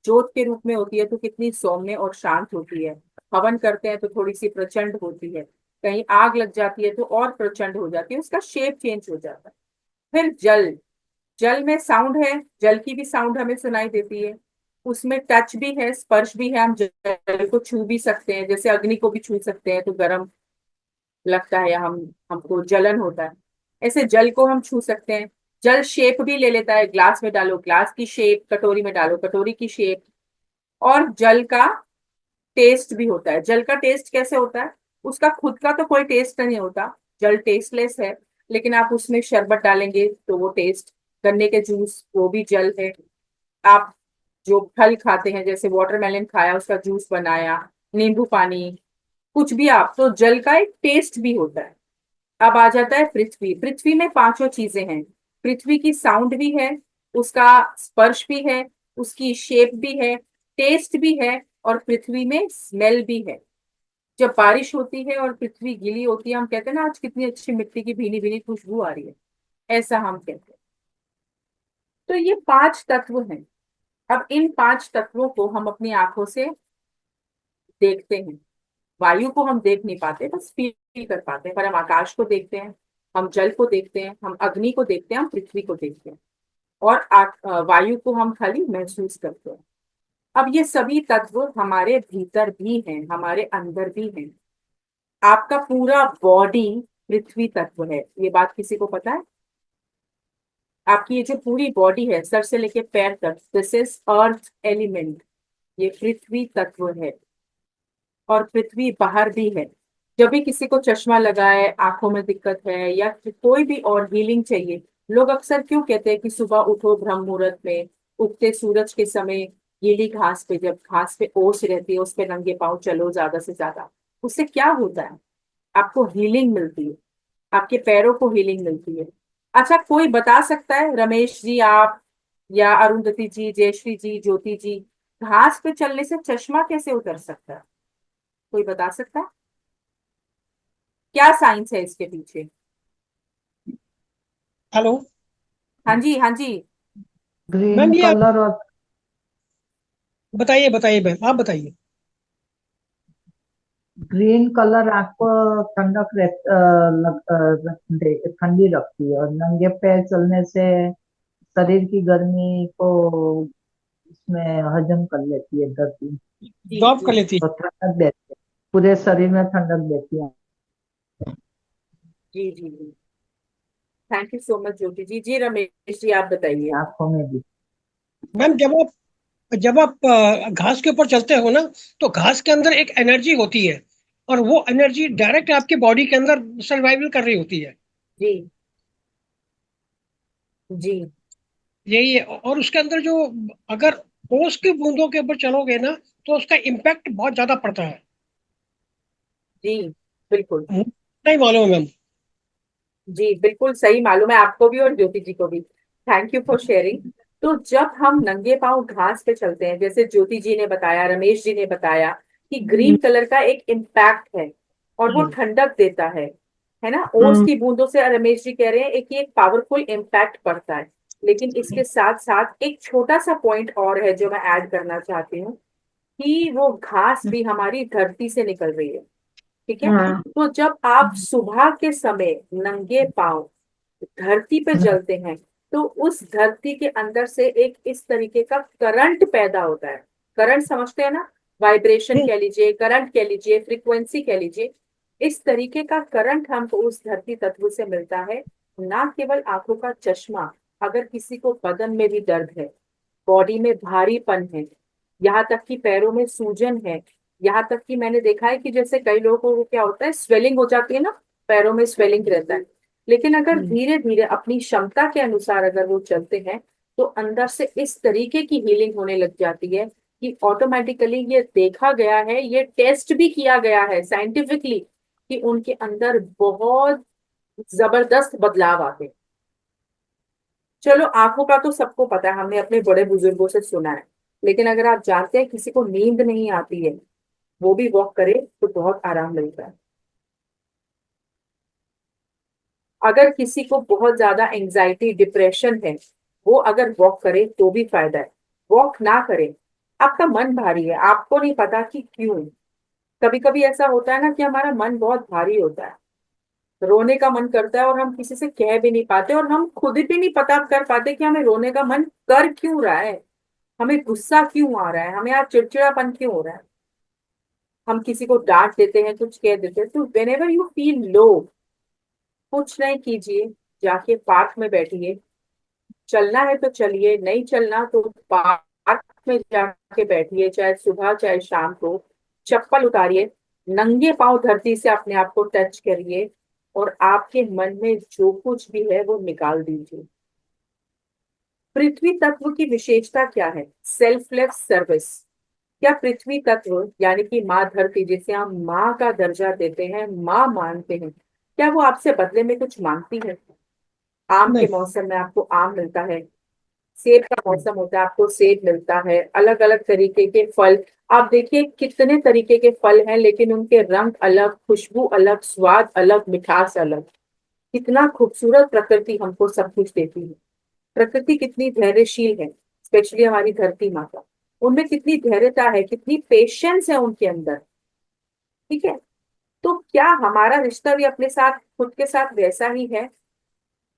ज्योत के रूप में होती है तो कितनी सौम्य और शांत होती है। हवन करते हैं तो थोड़ी सी प्रचंड होती है, कहीं आग लग जाती है तो और प्रचंड हो जाती है, उसका शेप चेंज हो जाता है। फिर जल, जल में साउंड है, जल की भी साउंड हमें सुनाई देती है। उसमें टच भी है, स्पर्श भी है, हम जल को छू भी सकते हैं, जैसे अग्नि को भी छू सकते हैं तो गर्म लगता है या हमको जलन होता है, ऐसे जल को हम छू सकते हैं। जल शेप भी ले लेता है, ग्लास में डालो ग्लास की शेप, कटोरी में डालो कटोरी की शेप। और जल का टेस्ट भी होता है। जल का टेस्ट कैसे होता है? उसका खुद का तो कोई टेस्ट नहीं होता, जल टेस्टलेस है, लेकिन आप उसमें शरबत डालेंगे तो वो टेस्ट, गन्ने के जूस वो भी जल है। आप जो फल खाते हैं, जैसे वाटरमेलन खाया उसका जूस बनाया, नींबू पानी, कुछ भी आप, तो जल का एक टेस्ट भी होता है। अब आ जाता है पृथ्वी। पृथ्वी में 5 चीजें हैं। पृथ्वी की साउंड भी है, उसका स्पर्श भी है, उसकी शेप भी है, टेस्ट भी है, और पृथ्वी में स्मेल भी है। जब बारिश होती है और पृथ्वी गीली होती है, हम कहते हैं ना आज कितनी अच्छी मिट्टी की भीनी भीनी खुशबू आ रही है, ऐसा हम कहते हैं। तो ये 5 तत्व हैं। अब इन 5 तत्वों को हम अपनी आंखों से देखते हैं। वायु को हम देख नहीं पाते, बस फील कर पाते हैं, पर हम आकाश को देखते हैं, हम जल को देखते हैं, हम अग्नि को देखते हैं, हम पृथ्वी को देखते हैं, और वायु को हम खाली महसूस करते हैं। अब ये सभी तत्व हमारे भीतर भी हैं, हमारे अंदर भी हैं। आपका पूरा बॉडी पृथ्वी तत्व है, ये बात किसी को पता है? आपकी ये जो पूरी बॉडी है, सर से लेके पैर तक, दिस इज अर्थ एलिमेंट, ये पृथ्वी तत्व है। और पृथ्वी बाहर भी है। जब भी किसी को चश्मा लगा है, आंखों में दिक्कत है, या कोई भी और हीलिंग चाहिए, लोग अक्सर क्यों कहते हैं कि सुबह उठो ब्रह्म मुहूर्त में, उगते सूरज के समय, गीली घास पे, जब घास पे ओस रहती है उस पे नंगे पांव चलो ज्यादा से ज्यादा। उससे क्या होता है? आपको हीलिंग मिलती है, आपके पैरों को हीलिंग मिलती है। अच्छा, कोई बता सकता है, रमेश जी आप, या अरुंधति जी, जयश्री जी, ज्योति जी, घास पे चलने से चश्मा कैसे उतर सकता है? कोई बता सकता है? क्या साइंस है इसके पीछे? हेलो हाँ जी, हाँ जी। मैम, ये बताइए बताइए मैम, आप बताइए। ग्रीन कलर आपको ठंडक ठंडी रखती है, और नंगे पैर चलने से शरीर की गर्मी को इसमें हजम कर लेती है, धरती ड्रॉप कर लेती है। तो ठंडक देती है। पूरे शरीर में ठंडक देती है। जी जी जी, थैंक यू सो मच ज्योति जी। जी रमेश जी, आप बताइए। आंखों में भी। मैम जब आप घास के ऊपर चलते हो ना, तो घास के अंदर एक एनर्जी होती है, और वो एनर्जी डायरेक्ट आपके बॉडी के अंदर सर्वाइवल कर रही होती है। जी जी यही है। और उसके अंदर जो, अगर ओस की बूंदों के ऊपर चलोगे ना, तो उसका इम्पैक्ट बहुत ज्यादा पड़ता है। जी बिल्कुल। नहीं मालूम है मैम। जी बिल्कुल सही मालूम है आपको भी और ज्योति जी को भी। Thank you for sharing. तो जब हम नंगे पांव घास पे चलते हैं, जैसे ज्योति जी ने बताया, रमेश जी ने बताया कि ग्रीन कलर का एक इम्पैक्ट है और वो ठंडक देता है ना। ओस की बूंदों से रमेश जी कह रहे हैं एक पावरफुल इम्पैक्ट पड़ता है। लेकिन इसके साथ साथ एक छोटा सा पॉइंट और है जो मैं ऐड करना चाहती हूँ, कि वो घास भी हमारी धरती से निकल रही है। ठीक है। हाँ। तो जब आप सुबह के समय नंगे पांव धरती पे चलते हैं, तो उस धरती के अंदर से एक इस तरीके का करंट पैदा होता है। करंट समझते हैं ना, वाइब्रेशन कह लीजिए, करंट कह लीजिए, फ्रीक्वेंसी कह लीजिए। इस तरीके का करंट हमको उस धरती तत्व से मिलता है। ना केवल आंखों का चश्मा, अगर किसी को बदन में भी दर्द है, बॉडी में भारीपन है, यहाँ तक कि पैरों में सूजन है, यहाँ तक कि मैंने देखा है कि जैसे कई लोगों को क्या होता है, स्वेलिंग हो जाती है ना, पैरों में स्वेलिंग रहता है। लेकिन अगर धीरे धीरे अपनी क्षमता के अनुसार अगर वो चलते हैं, तो अंदर से इस तरीके की हीलिंग होने लग जाती है कि ऑटोमेटिकली ये देखा गया है, ये टेस्ट भी किया गया है साइंटिफिकली, कि उनके अंदर बहुत जबरदस्त बदलाव आते हैं। चलो आंखों का तो सबको पता है, हमने अपने बड़े बुजुर्गों से सुना है। लेकिन अगर आप जानते हैं किसी को नींद नहीं आती है, वो भी वॉक करे तो बहुत आराम मिलता है। अगर किसी को बहुत ज्यादा एंजाइटी डिप्रेशन है, वो अगर वॉक करे तो भी फायदा है। वॉक ना करे, आपका मन भारी है, आपको नहीं पता कि क्यों। कभी कभी ऐसा होता है ना कि हमारा मन बहुत भारी होता है, रोने का मन करता है और हम किसी से कह भी नहीं पाते, और हम खुद भी नहीं पता कर पाते कि हमें रोने का मन कर क्यों रहा है, हमें गुस्सा क्यों आ रहा है, हमें आज चिड़चिड़ापन क्यों हो रहा है। हम किसी को डांट देते हैं, कुछ कह देते हैं। तो when ever you feel low, कुछ नहीं कीजिए, जाके पार्क में बैठिए। चलना है तो चलिए, नहीं चलना तो पार्क में जाके बैठिए, चाहे सुबह चाहे शाम को। चप्पल उतारिए, नंगे पांव धरती से अपने आप को टच करिए, और आपके मन में जो कुछ भी है वो निकाल दीजिए। पृथ्वी तत्व की विशेषता क्या है? Selfless service. क्या पृथ्वी तत्व यानी कि माँ धरती, जिसे हम माँ का दर्जा देते हैं, माँ मानते हैं, क्या वो आपसे बदले में कुछ मांगती है? आम के नहीं। मौसम में आपको आम मिलता है, सेब का मौसम होता है आपको सेब मिलता है, अलग अलग तरीके के फल। आप देखिए कितने तरीके के फल हैं, लेकिन उनके रंग अलग, खुशबू अलग, स्वाद अलग, मिठास अलग। कितना खूबसूरत प्रकृति हमको सब कुछ देती है। प्रकृति कितनी धैर्यशील है, स्पेशली हमारी धरती माता। उनमें कितनी धैर्यता है, कितनी पेशेंस है उनके अंदर। ठीक है। तो क्या हमारा रिश्ता भी अपने साथ, खुद के साथ वैसा ही है?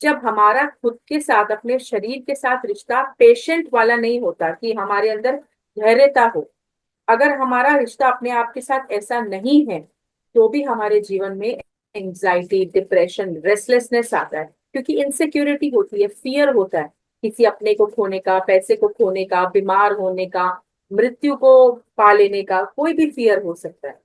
जब हमारा खुद के साथ, अपने शरीर के साथ रिश्ता पेशेंट वाला नहीं होता, कि हमारे अंदर धैर्यता हो, अगर हमारा रिश्ता अपने आप के साथ ऐसा नहीं है, तो भी हमारे जीवन में एंजाइटी, डिप्रेशन, रेस्टलेसनेस आता है। क्योंकि इनसिक्योरिटी होती है, फियर होता है, किसी अपने को खोने का, पैसे को खोने का, बीमार होने का, मृत्यु को पा लेने का, कोई भी फियर हो सकता है।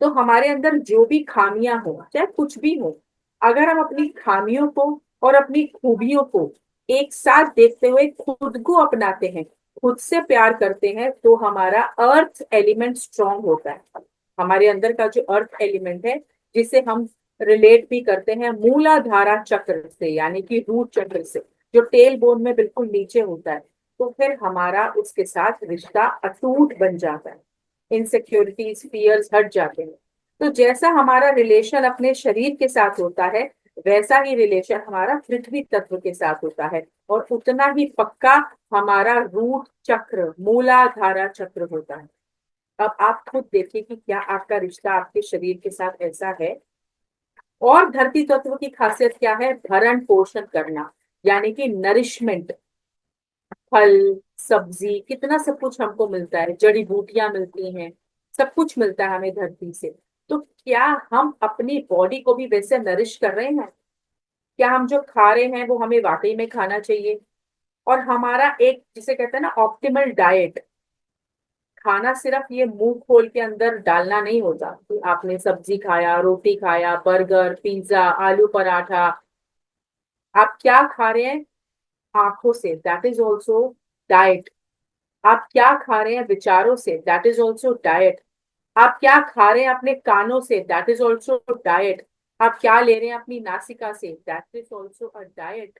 तो हमारे अंदर जो भी खामियां हो, चाहे कुछ भी हो, अगर हम अपनी खामियों को और अपनी खूबियों को एक साथ देखते हुए खुद को अपनाते हैं, खुद से प्यार करते हैं, तो हमारा अर्थ एलिमेंट स्ट्रांग होता है। हमारे अंदर का जो अर्थ एलिमेंट है, जिसे हम रिलेट भी करते हैं मूलाधारा चक्र से, यानी कि रूट चक्र से, जो टेल बोन में बिल्कुल नीचे होता है, तो फिर हमारा उसके साथ रिश्ता अटूट बन जाता है। इनसिक्योरिटीज, फियर्स हट जाते हैं। तो जैसा हमारा रिलेशन अपने शरीर के साथ होता है, वैसा ही रिलेशन हमारा पृथ्वी तत्व के साथ होता है, और उतना ही पक्का हमारा रूट चक्र, मूलाधारा चक्र होता है। अब आप खुद देखिए कि क्या आपका रिश्ता आपके शरीर के साथ ऐसा है। और धरती तत्व की खासियत क्या है? भरण पोषण करना, यानी कि नरिशमेंट। फल, सब्जी, कितना सब कुछ हमको मिलता है, जड़ी बूटियां मिलती हैं, सब कुछ मिलता है हमें धरती से। तो क्या हम अपनी बॉडी को भी वैसे नरिश कर रहे हैं? क्या हम जो खा रहे हैं वो हमें वाकई में खाना चाहिए? और हमारा एक जिसे कहते हैं ना ऑप्टिमल डाइट, खाना सिर्फ ये मुंह खोल के अंदर डालना नहीं होता कि आपने सब्जी खाया, रोटी खाया, बर्गर, पिज्जा, आलू पराठा। आप क्या खा रहे हैं आंखों से, दैट इज ऑल्सो डाइट। आप क्या खा रहे हैं विचारों से, दैट इज ऑल्सो डाइट। आप क्या खा रहे हैं अपने कानों से, दैट इज ऑल्सो डाइट। आप क्या ले रहे हैं अपनी नासिका से, that is also a diet.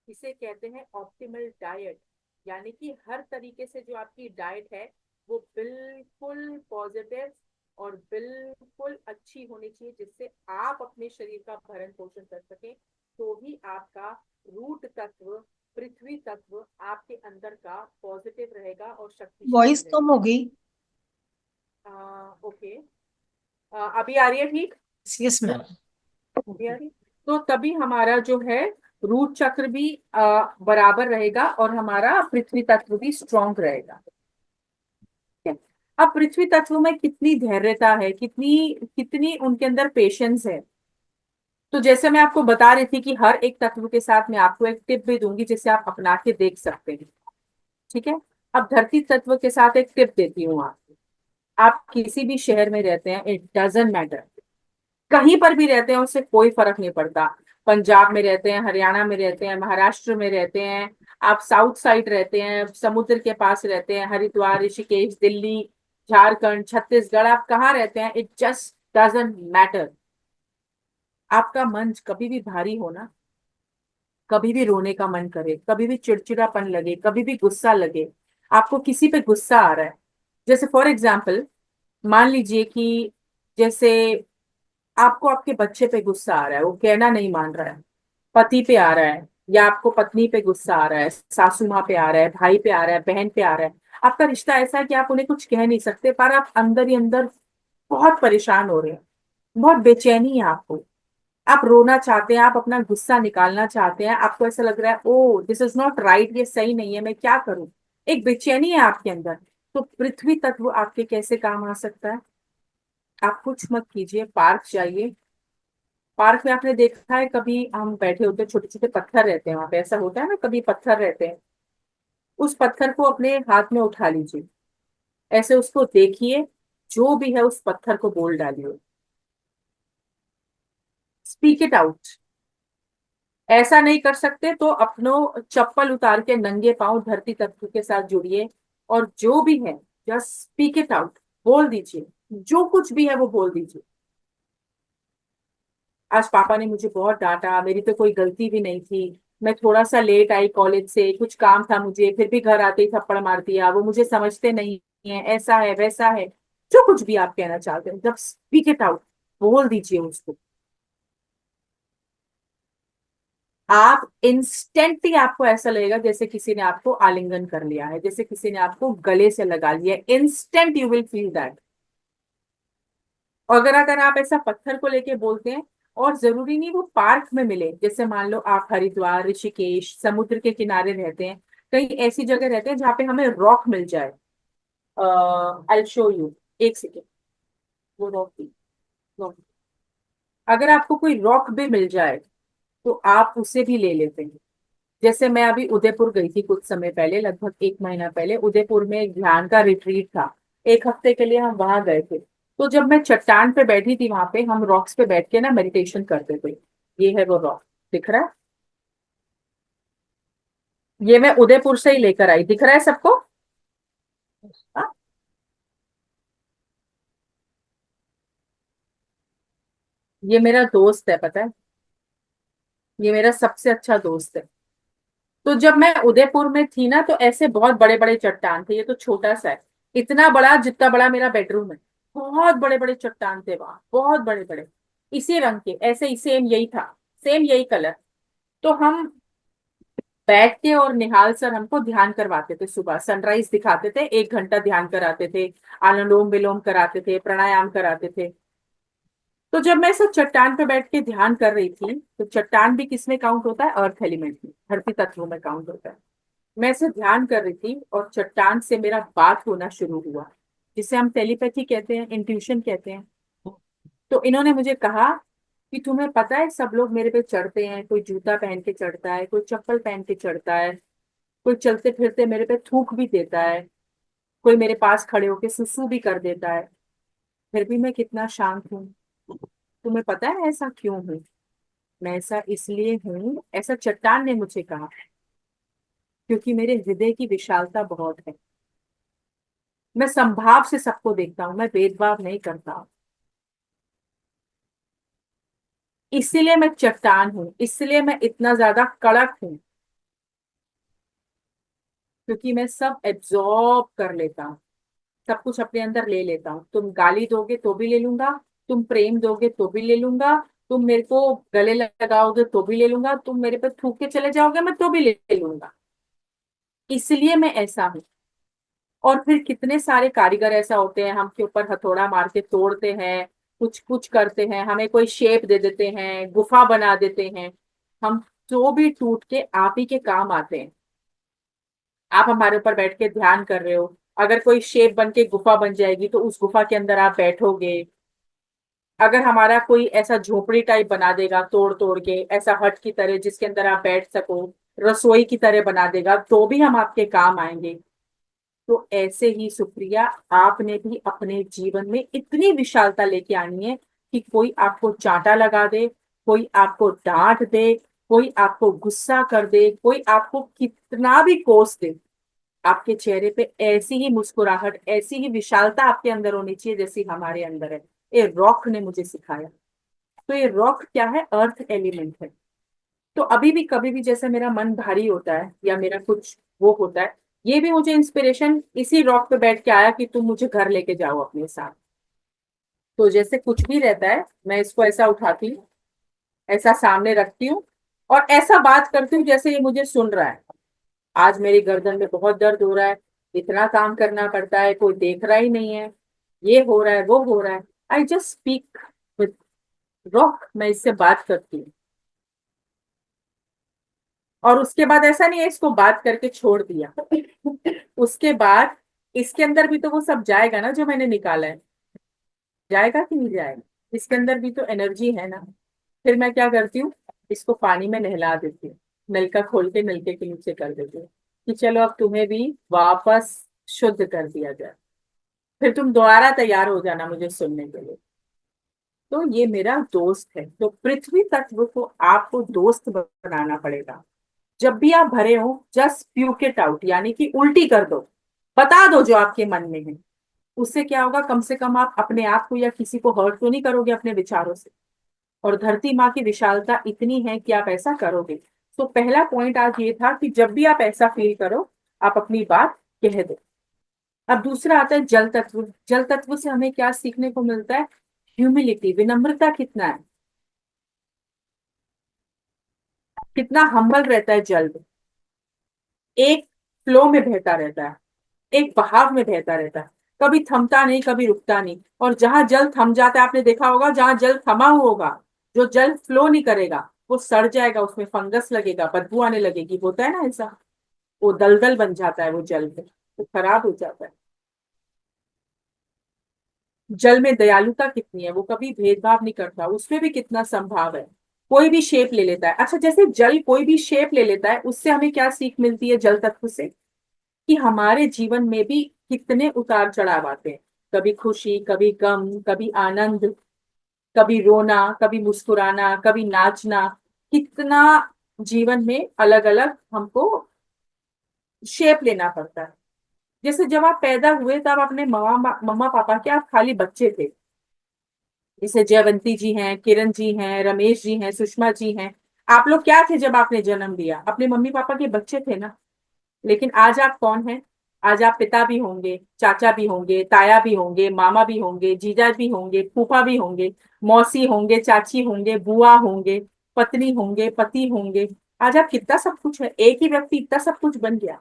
इसे कहते हैं ऑप्टिमल डाइट। यानी कि हर तरीके से जो आपकी डाइट है वो बिल्कुल पॉजिटिव और बिल्कुल अच्छी होनी चाहिए, जिससे आप अपने शरीर का भरण पोषण कर सकें। तो ही आपका रूट तत्व, पृथ्वी तत्व आपके अंदर का पॉजिटिव रहेगा और शक्तिशाली वॉइस रहेगा। कम हो गई। ओके, अभी आ रही है ठीक? Yes ma'am. अभी आ रही है? तो तभी हमारा जो है रूट चक्र भी बराबर रहेगा और हमारा पृथ्वी तत्व भी स्ट्रांग रहेगा। ठीक है? अब पृथ्वी तत्व में कितनी धैर्यता है, कितनी कितनी उनके अंदर पेशेंस है। तो जैसे मैं आपको बता रही थी कि हर एक तत्व के साथ मैं आपको एक टिप भी दूंगी जिसे आप अपना के देख सकते हैं। ठीक है? अब धरती तत्व के साथ एक टिप देती हूँ आपको। आप किसी भी शहर में रहते हैं, इट डजेंट मैटर, कहीं पर भी रहते हैं उससे कोई फर्क नहीं पड़ता। पंजाब में रहते हैं, हरियाणा में रहते हैं, महाराष्ट्र में रहते हैं, आप साउथ साइड रहते हैं, समुद्र के पास रहते हैं, हरिद्वार, ऋषिकेश, दिल्ली, झारखंड, छत्तीसगढ़, आप कहाँ रहते हैं, इट जस्ट डजेंट मैटर। आपका मन कभी भी भारी हो ना, कभी भी रोने का मन करे, कभी भी चिड़चिड़ापन लगे, कभी भी गुस्सा लगे, आपको किसी पे गुस्सा आ रहा है, जैसे फॉर एग्जाम्पल मान लीजिए कि जैसे आपको आपके बच्चे पे गुस्सा आ रहा है, वो कहना नहीं मान रहा है, पति पे आ रहा है, या आपको पत्नी पे गुस्सा आ रहा है, सासू माँ पे आ रहा है, भाई पे आ रहा है, बहन पे आ रहा है। आपका रिश्ता ऐसा है कि आप उन्हें कुछ कह नहीं सकते, पर आप अंदर ही अंदर बहुत परेशान हो रहे हैं, बहुत बेचैनी है आपको, आप रोना चाहते हैं, आप अपना गुस्सा निकालना चाहते हैं, आपको ऐसा लग रहा है ओ दिस इज नॉट राइट, ये सही नहीं है, मैं क्या करूं, एक बेचैनी है आपके अंदर। तो पृथ्वी तत्व आपके कैसे काम आ सकता है? आप कुछ मत कीजिए, पार्क जाइए। पार्क में आपने देखा है कभी हम बैठे होते हैं, छोटे छोटे पत्थर रहते हैं वहां पे, ऐसा होता है ना, कभी पत्थर रहते हैं, उस पत्थर को अपने हाथ में उठा लीजिए, ऐसे उसको देखिए, जो भी है उस पत्थर को बोल डालिए, स्पीक इट आउट। ऐसा नहीं कर सकते तो अपनों चप्पल उतार के नंगे पांव धरती तत्व के साथ जुड़िए, और जो भी है जस्ट स्पीक इट आउट, बोल दीजिए, जो कुछ भी है वो बोल दीजिए। आज पापा ने मुझे बहुत डांटा, मेरी तो कोई गलती भी नहीं थी, मैं थोड़ा सा लेट आई कॉलेज से, कुछ काम था मुझे, फिर भी घर आते ही थप्पड़ मार दिया, वो मुझे समझते नहीं है, ऐसा है वैसा है, जो कुछ भी आप कहना चाहते हैं जब स्पीक इट आउट, बोल दीजिए उसको। आप इंस्टेंटली आपको ऐसा लगेगा जैसे किसी ने आपको आलिंगन कर लिया है, जैसे किसी ने आपको गले से लगा लिया है, instant you will feel that. और अगर अगर आप ऐसा पत्थर को लेके बोलते हैं, और जरूरी नहीं वो पार्क में मिले, जैसे मान लो आप हरिद्वार, ऋषिकेश, समुद्र के किनारे रहते हैं, कहीं ऐसी जगह रहते हैं जहाँ पे हमें रॉक मिल जाए, आई शो यू, एक सेकेंड, वो रॉक, अगर आपको कोई रॉक भी मिल जाए तो आप उसे भी ले लेते हैं। जैसे मैं अभी उदयपुर गई थी कुछ समय पहले, लगभग 1 महीना पहले, उदयपुर में एक ध्यान का रिट्रीट था, 1 हफ्ते के लिए हम वहां गए थे। तो जब मैं चट्टान पे बैठी थी वहां पे, हम रॉक्स पे बैठ के ना मेडिटेशन करते थे। ये है वो रॉक, दिख रहा है? ये मैं उदयपुर से ही लेकर आई, दिख रहा है सबको? हाँ? ये मेरा दोस्त है, पता है, ये मेरा सबसे अच्छा दोस्त है। तो जब मैं उदयपुर में थी ना, तो ऐसे बहुत बड़े बड़े चट्टान थे, ये तो छोटा सा है, इतना बड़ा जितना बड़ा मेरा बेडरूम है, बहुत बड़े बड़े चट्टान थे वहां, बहुत बड़े बड़े, इसी रंग के, ऐसे ही सेम यही था, सेम यही कलर। तो हम बैठ के, और निहाल सर हमको ध्यान करवाते थे, सुबह सनराइज दिखाते थे, 1 घंटा ध्यान कराते थे, अनुलोम विलोम कराते थे, प्राणायाम कराते थे। तो जब मैं सब चट्टान पे बैठ के ध्यान कर रही थी, तो चट्टान भी किस में काउंट होता है? अर्थ एलिमेंट में, धरती तत्वों में काउंट होता है। मैं ऐसे ध्यान कर रही थी और चट्टान से मेरा बात होना शुरू हुआ, जिसे हम टेलीपैथी कहते हैं, इंट्यूशन कहते हैं। तो इन्होंने मुझे कहा कि तुम्हें पता है सब लोग मेरे पे चढ़ते हैं, कोई जूता पहन के चढ़ता है, कोई चप्पल पहन के चढ़ता है, कोई चलते फिरते मेरे पे थूक भी देता है, कोई मेरे पास खड़े होके सुसु भी कर देता है, फिर भी मैं कितना शांत हूँ। तुम्हें पता है ऐसा क्यों हूँ? मैं ऐसा इसलिए हूँ, ऐसा चट्टान ने मुझे कहा, क्योंकि मेरे हृदय की विशालता बहुत है। मैं संभाव से सबको देखता हूँ, मैं भेदभाव नहीं करता। इसलिए मैं चट्टान हूँ, इसलिए मैं इतना ज्यादा कड़क हूँ, क्योंकि मैं सब एब्जॉर्ब कर लेता हूँ, सब कुछ अपने अंदर ले लेता हूँ। तुम गाली दोगे तो भी ले लूंगा, तुम प्रेम दोगे तो भी ले लूंगा, तुम मेरे को गले लगाओगे तो भी ले लूंगा, तुम मेरे पे थूक के चले जाओगे मैं तो भी ले लूंगा। इसलिए मैं ऐसा हूँ। और फिर कितने सारे कारीगर ऐसा होते हैं, हमके ऊपर हथौड़ा मार के तोड़ते हैं, कुछ कुछ करते हैं, हमें कोई शेप दे देते हैं, गुफा बना देते हैं, हम तो भी टूट के आप ही के काम आते हैं। आप हमारे ऊपर बैठ के ध्यान कर रहे हो, अगर कोई शेप बन के गुफा बन जाएगी तो उस गुफा के अंदर आप बैठोगे। अगर हमारा कोई ऐसा झोपड़ी टाइप बना देगा तोड़ तोड़ के, ऐसा हट की तरह जिसके अंदर आप बैठ सको, रसोई की तरह बना देगा, तो भी हम आपके काम आएंगे। तो ऐसे ही सुप्रिया, आपने भी अपने जीवन में इतनी विशालता लेके आनी है कि कोई आपको चांटा लगा दे, कोई आपको डांट दे, कोई आपको गुस्सा कर दे, कोई आपको कितना भी कोस दे, आपके चेहरे पे ऐसी ही मुस्कुराहट, ऐसी ही विशालता आपके अंदर होनी चाहिए जैसी हमारे अंदर है। ये रॉक ने मुझे सिखाया। तो ये रॉक क्या है? अर्थ एलिमेंट है। तो अभी भी कभी भी जैसे मेरा मन भारी होता है या मेरा कुछ वो होता है, ये भी मुझे इंस्पिरेशन इसी रॉक पे बैठ के आया कि तुम मुझे घर लेके जाओ अपने साथ। तो जैसे कुछ भी रहता है, मैं इसको ऐसा उठाती हूँ, ऐसा सामने रखती हूँ और ऐसा बात करती हूँ जैसे ये मुझे सुन रहा है। आज मेरी गर्दन में बहुत दर्द हो रहा है, इतना काम करना पड़ता है, कोई देख रहा ही नहीं है, ये हो रहा है, वो हो रहा है। I just speak with rock, मैं इससे बात करती हूँ। और उसके बाद ऐसा नहीं है इसको बात करके छोड़ दिया उसके बाद इसके अंदर भी तो वो सब जाएगा ना जो मैंने निकाला है, जाएगा कि नहीं जाएगा? इसके अंदर भी तो एनर्जी है ना। फिर मैं क्या करती हूँ, इसको पानी में नहला देती हूँ, नलका खोल के नलके के नीचे कर देती हूँ कि चलो अब तुम्हें भी वापस शुद्ध कर दिया जाए, फिर तुम दोबारा तैयार हो जाना मुझे सुनने के लिए। तो ये मेरा दोस्त है। तो पृथ्वी तत्व को आपको दोस्त बनाना पड़ेगा। जब भी आप भरे हो, जस्ट प्यूक इट आउट, यानी कि उल्टी कर दो, बता दो जो आपके मन में है। उससे क्या होगा, कम से कम आप अपने आप को या किसी को हर्ट तो नहीं करोगे अपने विचारों से। और धरती माँ की विशालता इतनी है कि आप ऐसा करोगे। तो पहला पॉइंट आज ये था कि जब भी आप ऐसा फील करो, आप अपनी बात कह दो। अब दूसरा आता है जल तत्व। जल तत्व से हमें क्या सीखने को मिलता है? ह्यूमिलिटी, विनम्रता कितना है, कितना हम्बल रहता है जल। एक फ्लो में बहता रहता है, एक बहाव में बहता रहता है, कभी थमता नहीं, कभी रुकता नहीं। और जहां जल थम जाता है, आपने देखा होगा, जहां जल थमा हुआ होगा, जो जल फ्लो नहीं करेगा वो सड़ जाएगा, उसमें फंगस लगेगा, बदबू आने लगेगी, होता है ना ऐसा। वो दलदल बन जाता है, वो जल में वो खराब हो जाता है। जल में दयालुता कितनी है, वो कभी भेदभाव नहीं करता, उसमें भी कितना संभाव है, कोई भी शेप ले लेता है। अच्छा, जैसे जल कोई भी शेप ले लेता है, उससे हमें क्या सीख मिलती है जल तत्व से? कि हमारे जीवन में भी कितने उतार चढ़ाव आते हैं, कभी खुशी, कभी गम, कभी आनंद, कभी रोना, कभी मुस्कुराना, कभी नाचना। कितना जीवन में अलग अलग हमको शेप लेना पड़ता है। जैसे जब आप पैदा हुए तब अपने मम्मा पापा के आप खाली बच्चे थे। जैसे जयवंती जी हैं, किरण जी हैं, रमेश जी हैं, सुषमा जी हैं, आप लोग क्या थे जब आपने जन्म दिया? अपने मम्मी पापा के बच्चे थे ना। लेकिन आज आप कौन हैं? आज आप पिता भी होंगे, चाचा भी होंगे, ताया भी होंगे, मामा भी होंगे, जीजा भी होंगे, फूफा भी होंगे, मौसी होंगे, चाची होंगे, बुआ होंगे, पत्नी होंगे, पति होंगे। आज आप कितना सब कुछ है, एक ही व्यक्ति इतना सब कुछ बन गया।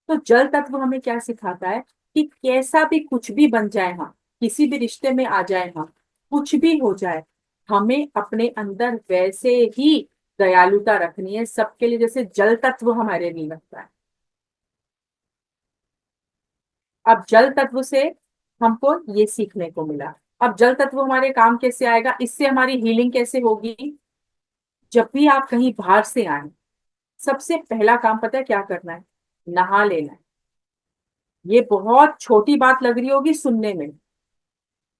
तो जल तत्व हमें क्या सिखाता है कि कैसा भी कुछ भी बन जाए, हम किसी भी रिश्ते में आ जाए, हम कुछ भी हो जाए, हमें अपने अंदर वैसे ही दयालुता रखनी है सबके लिए, जैसे जल तत्व हमारे लिए रखता है। अब जल तत्व से हमको ये सीखने को मिला। अब जल तत्व हमारे काम कैसे आएगा, इससे हमारी हीलिंग कैसे होगी। जब भी आप कहीं बाहर से आए, सबसे पहला काम पता है क्या करना है, नहा लेना है। ये बहुत छोटी बात लग रही होगी सुनने में।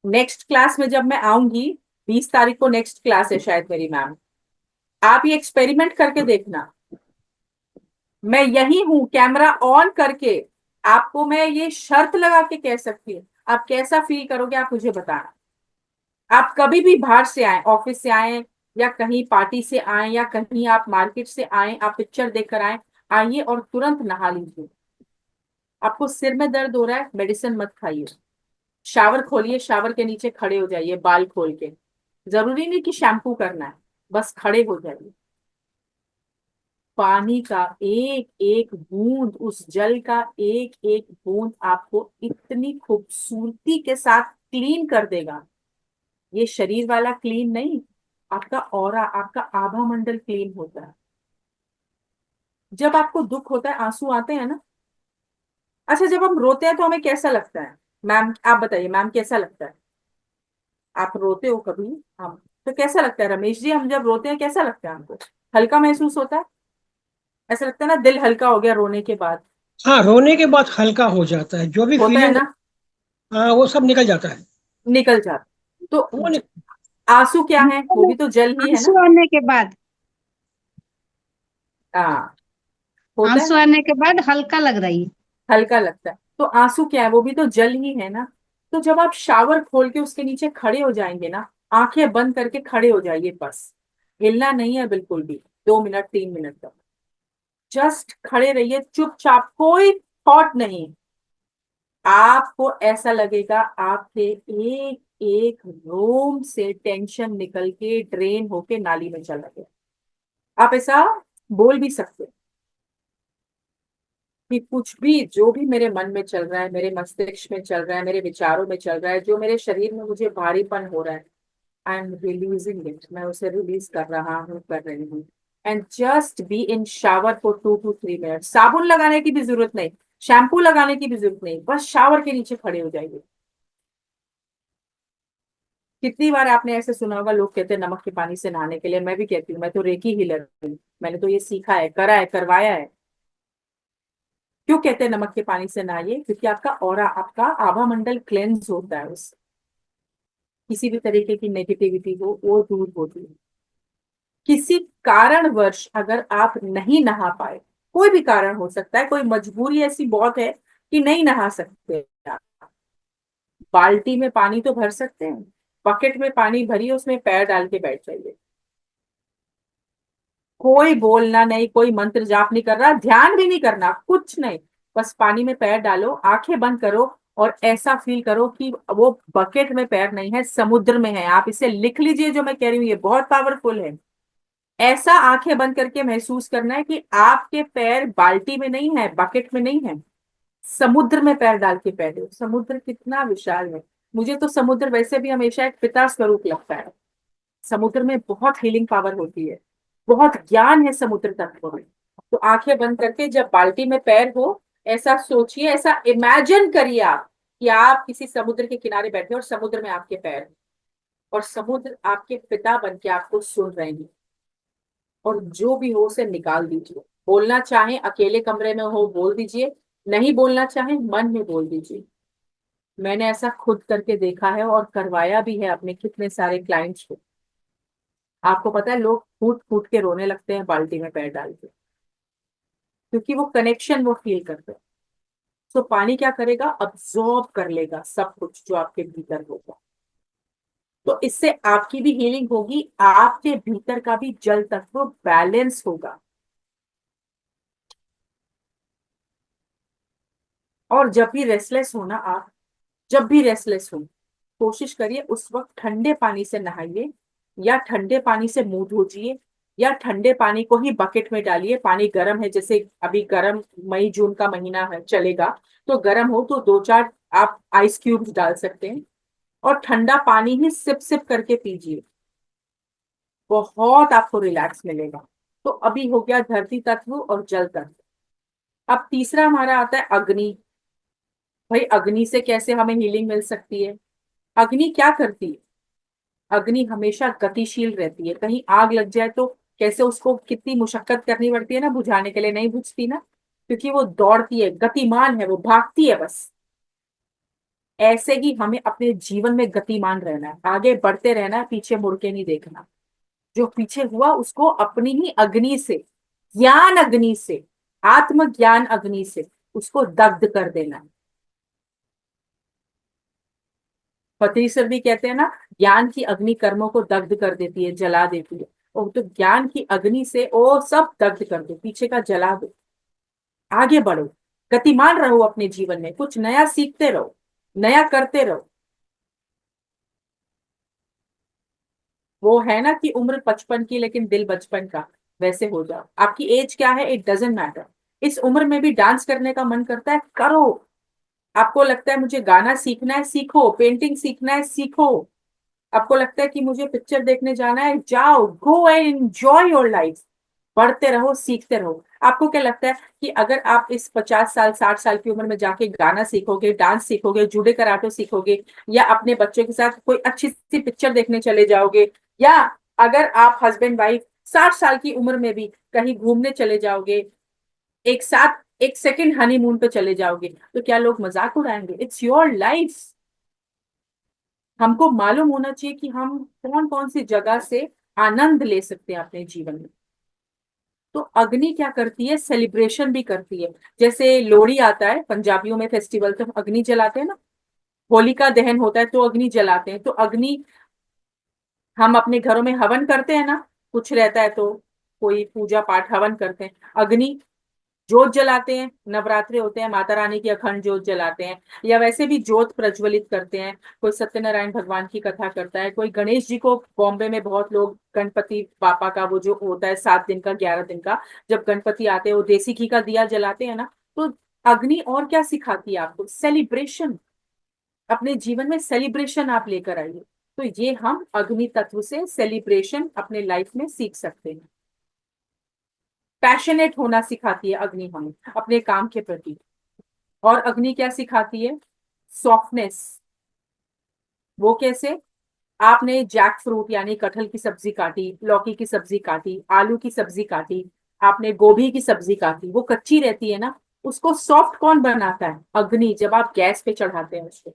नेक्स्ट क्लास में जब मैं आऊंगी, 20 तारीख को नेक्स्ट क्लास है शायद मेरी मैम, आप ये एक्सपेरिमेंट करके देखना। मैं यही हूं कैमरा ऑन करके, आपको मैं ये शर्त लगा के कह सकती हूँ, आप कैसा फील करोगे आप मुझे बताना। आप कभी भी बाहर से आए, ऑफिस से आए या कहीं पार्टी से आए या कहीं आप मार्केट से आए, आप पिक्चर देखकर आए, आइए और तुरंत नहा लीजिए। आपको सिर में दर्द हो रहा है, मेडिसिन मत खाइए, शावर खोलिए, शावर के नीचे खड़े हो जाइए बाल खोल के, जरूरी नहीं कि शैम्पू करना है, बस खड़े हो जाइए। पानी का एक एक बूंद, उस जल का एक एक बूंद आपको इतनी खूबसूरती के साथ क्लीन कर देगा। ये शरीर वाला क्लीन नहीं, आपका ऑरा, आपका आभा मंडल क्लीन होता है। जब आपको दुख होता है, आंसू आते हैं ना, अच्छा जब हम रोते हैं तो हमें कैसा लगता है मैम, आप बताइए मैम कैसा लगता है। आप रोते हो कभी, हम तो कैसा लगता है रमेश जी, हम जब रोते हैं कैसा लगता है हमको, हल्का महसूस होता है, ऐसा लगता है ना दिल हल्का हो गया रोने के बाद। हाँ, रोने के बाद हल्का हो जाता है, जो भी होता है फीलिंग, ना, हाँ वो सब निकल जाता है। निकल जाता। तो वो नि- आंसू क्या है, वो भी तो जल ही है आंसू ना। आने के बाद, हाँ, होता है आंसू ना, आने के बाद हल्का लग रही है। हल्का लगता है। तो आंसू क्या है, वो भी तो जल ही है ना। तो जब आप शावर खोल के उसके नीचे खड़े हो जाएंगे ना, आंखें बंद करके खड़े हो जाइए, बस हिलना नहीं है बिल्कुल भी, 2 मिनट 3 मिनट तक जस्ट खड़े रहिए चुपचाप, कोई थॉट नहीं। आपको ऐसा लगेगा आपके एक एक रोम से टेंशन निकल के ड्रेन होके नाली में चला गया। आप ऐसा बोल भी सकते हैं कि कुछ भी, जो भी मेरे मन में चल रहा है, मेरे मस्तिष्क में चल रहा है, मेरे विचारों में चल रहा है, जो मेरे शरीर में मुझे भारीपन हो रहा है, आई एम रिलीजिंग इट, मैं उसे रिलीज कर रहा हूँ, कर रही हूँ। And just be in shower for 2 to 3 minute. साबुन लगाने की भी जरूरत नहीं, शैम्पू लगाने की भी जरूरत नहीं, बस शावर के नीचे खड़े हो जाइए। कितनी बार आपने ऐसे सुना होगा, लोग कहते हैं नमक के पानी से नहाने के लिए, मैं भी कहती हूँ मैं तो रेकी हीलर हूँ, मैंने तो ये सीखा है, करा है, करवाया है। क्यों कहते हैं नमक के पानी से नहाइए, क्योंकि आपका ऑरा, आपका आभा मंडल क्लेंस होता है, उससे किसी भी तरीके की नेगेटिविटी हो वो दूर होती है। किसी कारणवश अगर आप नहीं नहा पाए, कोई भी कारण हो सकता है, कोई मजबूरी ऐसी बहुत है कि नहीं नहा सकते आप, बाल्टी में पानी तो भर सकते हैं, बकेट में पानी भरिए, उसमें पैर डाल के बैठ जाइए। कोई बोलना नहीं, कोई मंत्र जाप नहीं कर रहा, ध्यान भी नहीं करना, कुछ नहीं, बस पानी में पैर डालो, आंखें बंद करो और ऐसा फील करो कि वो बकेट में पैर नहीं है, समुद्र में है। आप इसे लिख लीजिए, जो मैं कह रही हूँ ये बहुत पावरफुल है। ऐसा आंखें बंद करके महसूस करना है कि आपके पैर बाल्टी में नहीं है, बकेट में नहीं है, समुद्र में पैर डाल के पैर दो। समुद्र कितना विशाल है। मुझे तो समुद्र वैसे भी हमेशा एक पिता स्वरूप लगता है। समुद्र में बहुत हीलिंग पावर होती है, बहुत ज्ञान है समुद्र तत्व में। तो आंखें बंद करके जब बाल्टी में पैर हो, ऐसा सोचिए, ऐसा इमेजिन करिए आप कि आप किसी समुद्र के किनारे बैठे और समुद्र में आपके पैर हैं, और समुद्र आपके पिता बन के आपको सुन रहे हैं, और जो भी हो उसे निकाल दीजिए। बोलना चाहे अकेले कमरे में हो बोल दीजिए, नहीं बोलना चाहे मन में बोल दीजिए। मैंने ऐसा खुद करके देखा है और करवाया भी है अपने कितने सारे क्लाइंट्स को। आपको पता है लोग फूट फूट के रोने लगते हैं बाल्टी में पैर डाल के, क्योंकि वो कनेक्शन वो फील करते हैं। तो पानी क्या करेगा, अब्सॉर्ब कर लेगा सब कुछ जो आपके भीतर होगा। तो इससे आपकी भी हीलिंग होगी, आपके भीतर का भी जल तत्व बैलेंस होगा। और जब भी रेस्टलेस हो ना आप, जब भी रेस्टलेस हो, कोशिश करिए उस वक्त ठंडे पानी से नहाइए, या ठंडे पानी से मुंह धोजिए, या ठंडे पानी को ही बकेट में डालिए। पानी गर्म है, जैसे अभी गर्म मई जून का महीना है चलेगा, तो गर्म हो तो 2-4 आप आइस क्यूब्स डाल सकते हैं, और ठंडा पानी ही सिप सिप करके पीजिए, बहुत आपको रिलैक्स मिलेगा। तो अभी हो गया धरती तत्व और जल तत्व। अब तीसरा हमारा आता है अग्नि। भाई अग्नि से कैसे हमें हीलिंग मिल सकती है? अग्नि क्या करती है? अग्नि हमेशा गतिशील रहती है। कहीं आग लग जाए तो कैसे उसको कितनी मुशक्कत करनी पड़ती है ना बुझाने के लिए, नहीं बुझती ना, क्योंकि वो दौड़ती है, गतिमान है, वो भागती है बस। ऐसे ही हमें अपने जीवन में गतिमान रहना है, आगे बढ़ते रहना है, पीछे मुड़ के नहीं देखना। जो पीछे हुआ उसको अपनी ही अग्नि से, ज्ञान अग्नि से, आत्मज्ञान अग्नि से उसको दग्ध कर देना है। पत्री सर भी कहते हैं ना, ज्ञान की अग्नि कर्मों को दग्ध कर देती है, जला देती है। और तो ज्ञान की अग्नि से ओ सब दग्ध कर दो, पीछे का जला दो, आगे बढ़ो, गतिमान रहो, अपने जीवन में कुछ नया सीखते रहो, नया करते रहो। वो है ना कि उम्र 55 की लेकिन दिल बचपन का, वैसे हो जाओ। आपकी एज क्या है, इट डजेंट मैटर। इस उम्र में भी डांस करने का मन करता है, करो। आपको लगता है मुझे गाना सीखना है, सीखो। पेंटिंग सीखना है, सीखो। आपको लगता है कि मुझे पिक्चर देखने जाना है, जाओ, go and enjoy your life. पढ़ते रहो, सीखते रहो। आपको क्या लगता है कि अगर आप इस 50 साल 60 साल की उम्र में जाके गाना सीखोगे, डांस सीखोगे, जूडे कराटे सीखोगे, या अपने बच्चों के साथ कोई अच्छी सी पिक्चर देखने चले जाओगे, या अगर आप हस्बैंड वाइफ 60 साल की उम्र में भी कहीं घूमने चले जाओगे, एक साथ एक सेकंड हनीमून पे चले जाओगे, तो क्या लोग मजाक उड़ाएंगे? It's your life. हमको मालूम होना चाहिए कि हम कौन कौन सी जगह से आनंद ले सकते हैं अपने जीवन में। तो अग्नि क्या करती है, सेलिब्रेशन भी करती है। जैसे लोहड़ी आता है पंजाबियों में फेस्टिवल, तो हम अग्नि जलाते हैं ना। होलिका दहन होता है तो अग्नि जलाते हैं। तो अग्नि, हम अपने घरों में हवन करते हैं ना, कुछ रहता है तो कोई पूजा पाठ हवन करते हैं, अग्नि जोत जलाते हैं। नवरात्रे होते हैं, माता रानी की अखंड जोत जलाते हैं, या वैसे भी जोत प्रज्वलित करते हैं। कोई सत्यनारायण भगवान की कथा करता है, कोई गणेश जी को, बॉम्बे में बहुत लोग गणपति पापा का वो जो होता है 7 दिन का 11 दिन का, जब गणपति आते हैं वो देसी घी का दिया जलाते हैं ना। तो अग्नि और क्या सिखाती है आपको, सेलिब्रेशन। अपने जीवन में सेलिब्रेशन आप लेकर आइए। तो ये हम अग्नि तत्व से सेलिब्रेशन अपने लाइफ में सीख सकते हैं। पैशनेट होना सिखाती है अग्नि हमें अपने काम के प्रति। और अग्नि क्या सिखाती है, सॉफ्टनेस। वो कैसे? आपने जैक फ्रूट यानी कटहल की सब्जी काटी, लौकी की सब्जी काटी, आलू की सब्जी काटी, आपने गोभी की सब्जी काटी, वो कच्ची रहती है ना, उसको सॉफ्ट कौन बनाता है? अग्नि। जब आप गैस पे चढ़ाते हैं उसको,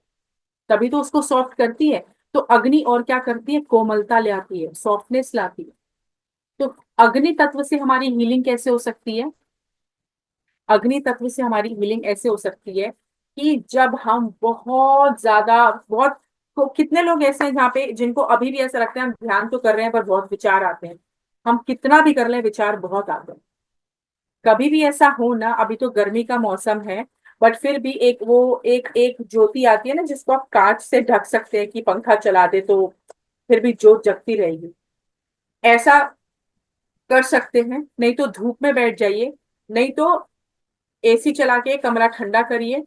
तभी तो उसको सॉफ्ट करती है। तो अग्नि और क्या करती है, कोमलता ले आती है, सॉफ्टनेस लाती है। तो अग्नि तत्व से हमारी हीलिंग कैसे हो सकती है? अग्नि तत्व से हमारी हीलिंग ऐसे हो सकती है कि जब हम बहुत ज्यादा, बहुत, तो कितने लोग ऐसे हैं जहाँ पे जिनको अभी भी ऐसा लगता है हम ध्यान तो कर रहे हैं पर बहुत विचार आते हैं। हम कितना भी कर लें, विचार बहुत आते हैं। कभी भी ऐसा हो ना, अभी तो गर्मी का मौसम है, बट फिर भी एक वो एक एक ज्योति आती है ना जिसको आप कांच से ढक सकते हैं कि पंखा चला दे तो फिर भी ज्योत जगती रहेगी। ऐसा कर सकते हैं। नहीं तो धूप में बैठ जाइए, नहीं तो एसी चला के कमरा ठंडा करिए,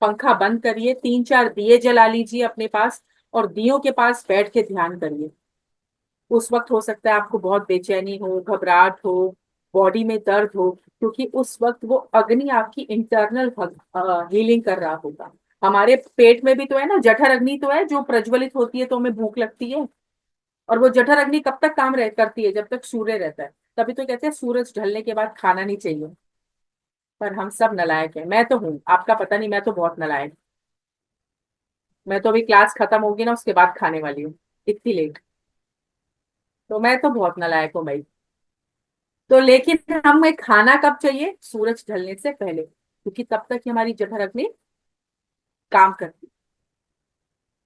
पंखा बंद करिए, 3 4 दिए जला लीजिए अपने पास, और दियों के पास बैठ के ध्यान करिए। उस वक्त हो सकता है आपको बहुत बेचैनी हो, घबराहट हो, बॉडी में दर्द हो, क्योंकि उस वक्त वो अग्नि आपकी इंटरनल हीलिंग कर रहा होगा। हमारे पेट में भी तो है ना जठर अग्नि, तो है जो प्रज्वलित होती है तो हमें भूख लगती है। और वो जठर अग्नि कब तक काम करती है, जब तक सूर्य रहता है। तभी तो कहते हैं सूरज ढलने के बाद खाना नहीं चाहिए। पर हम सब नालायक हैं, मैं तो हूँ, आपका पता नहीं, मैं तो बहुत नालायक। मैं तो अभी क्लास खत्म होगी ना उसके बाद खाने वाली हूँ, इतनी लेट। तो मैं तो बहुत नालायक हूँ भाई। तो लेकिन हमें खाना कब चाहिए, सूरज ढलने से पहले, क्योंकि तब तक ही हमारी जठर अग्नि काम करती।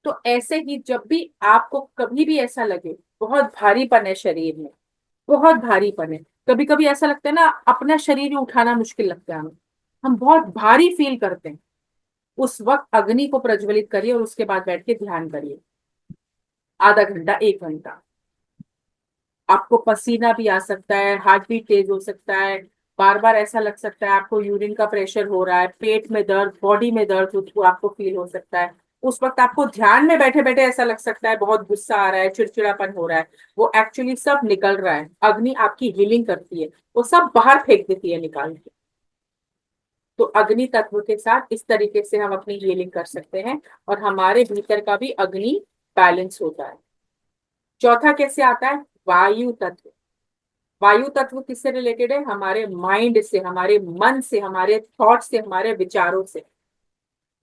तो ऐसे ही जब भी आपको कभी भी ऐसा लगे बहुत भारीपन है शरीर में, बहुत भारीपन है, कभी कभी ऐसा लगता है ना अपना शरीर ही उठाना मुश्किल लगता है हमें, हम बहुत भारी फील करते हैं, उस वक्त अग्नि को प्रज्वलित करिए और उसके बाद बैठ के ध्यान करिए, आधा घंटा 1 घंटा। आपको पसीना भी आ सकता है, हार्ट बीट तेज हो सकता है, बार बार ऐसा लग सकता है आपको यूरिन का प्रेशर हो रहा है, पेट में दर्द, बॉडी में दर्द आपको फील हो सकता है। उस वक्त आपको ध्यान में बैठे बैठे ऐसा लग सकता है बहुत गुस्सा आ रहा है, चिड़चिड़ापन हो रहा है। वो एक्चुअली सब निकल रहा है, अग्नि आपकी हीलिंग करती है, वो सब बाहर फेंक देती है निकाल के। तो अग्नि तत्व के साथ इस तरीके से हम अपनी हीलिंग कर सकते हैं और हमारे भीतर का भी अग्नि बैलेंस होता है। चौथा कैसे आता है? वायु तत्व। वायु तत्व किससे रिलेटेड है? हमारे माइंड से, हमारे मन से, हमारे थॉट से, हमारे विचारों से।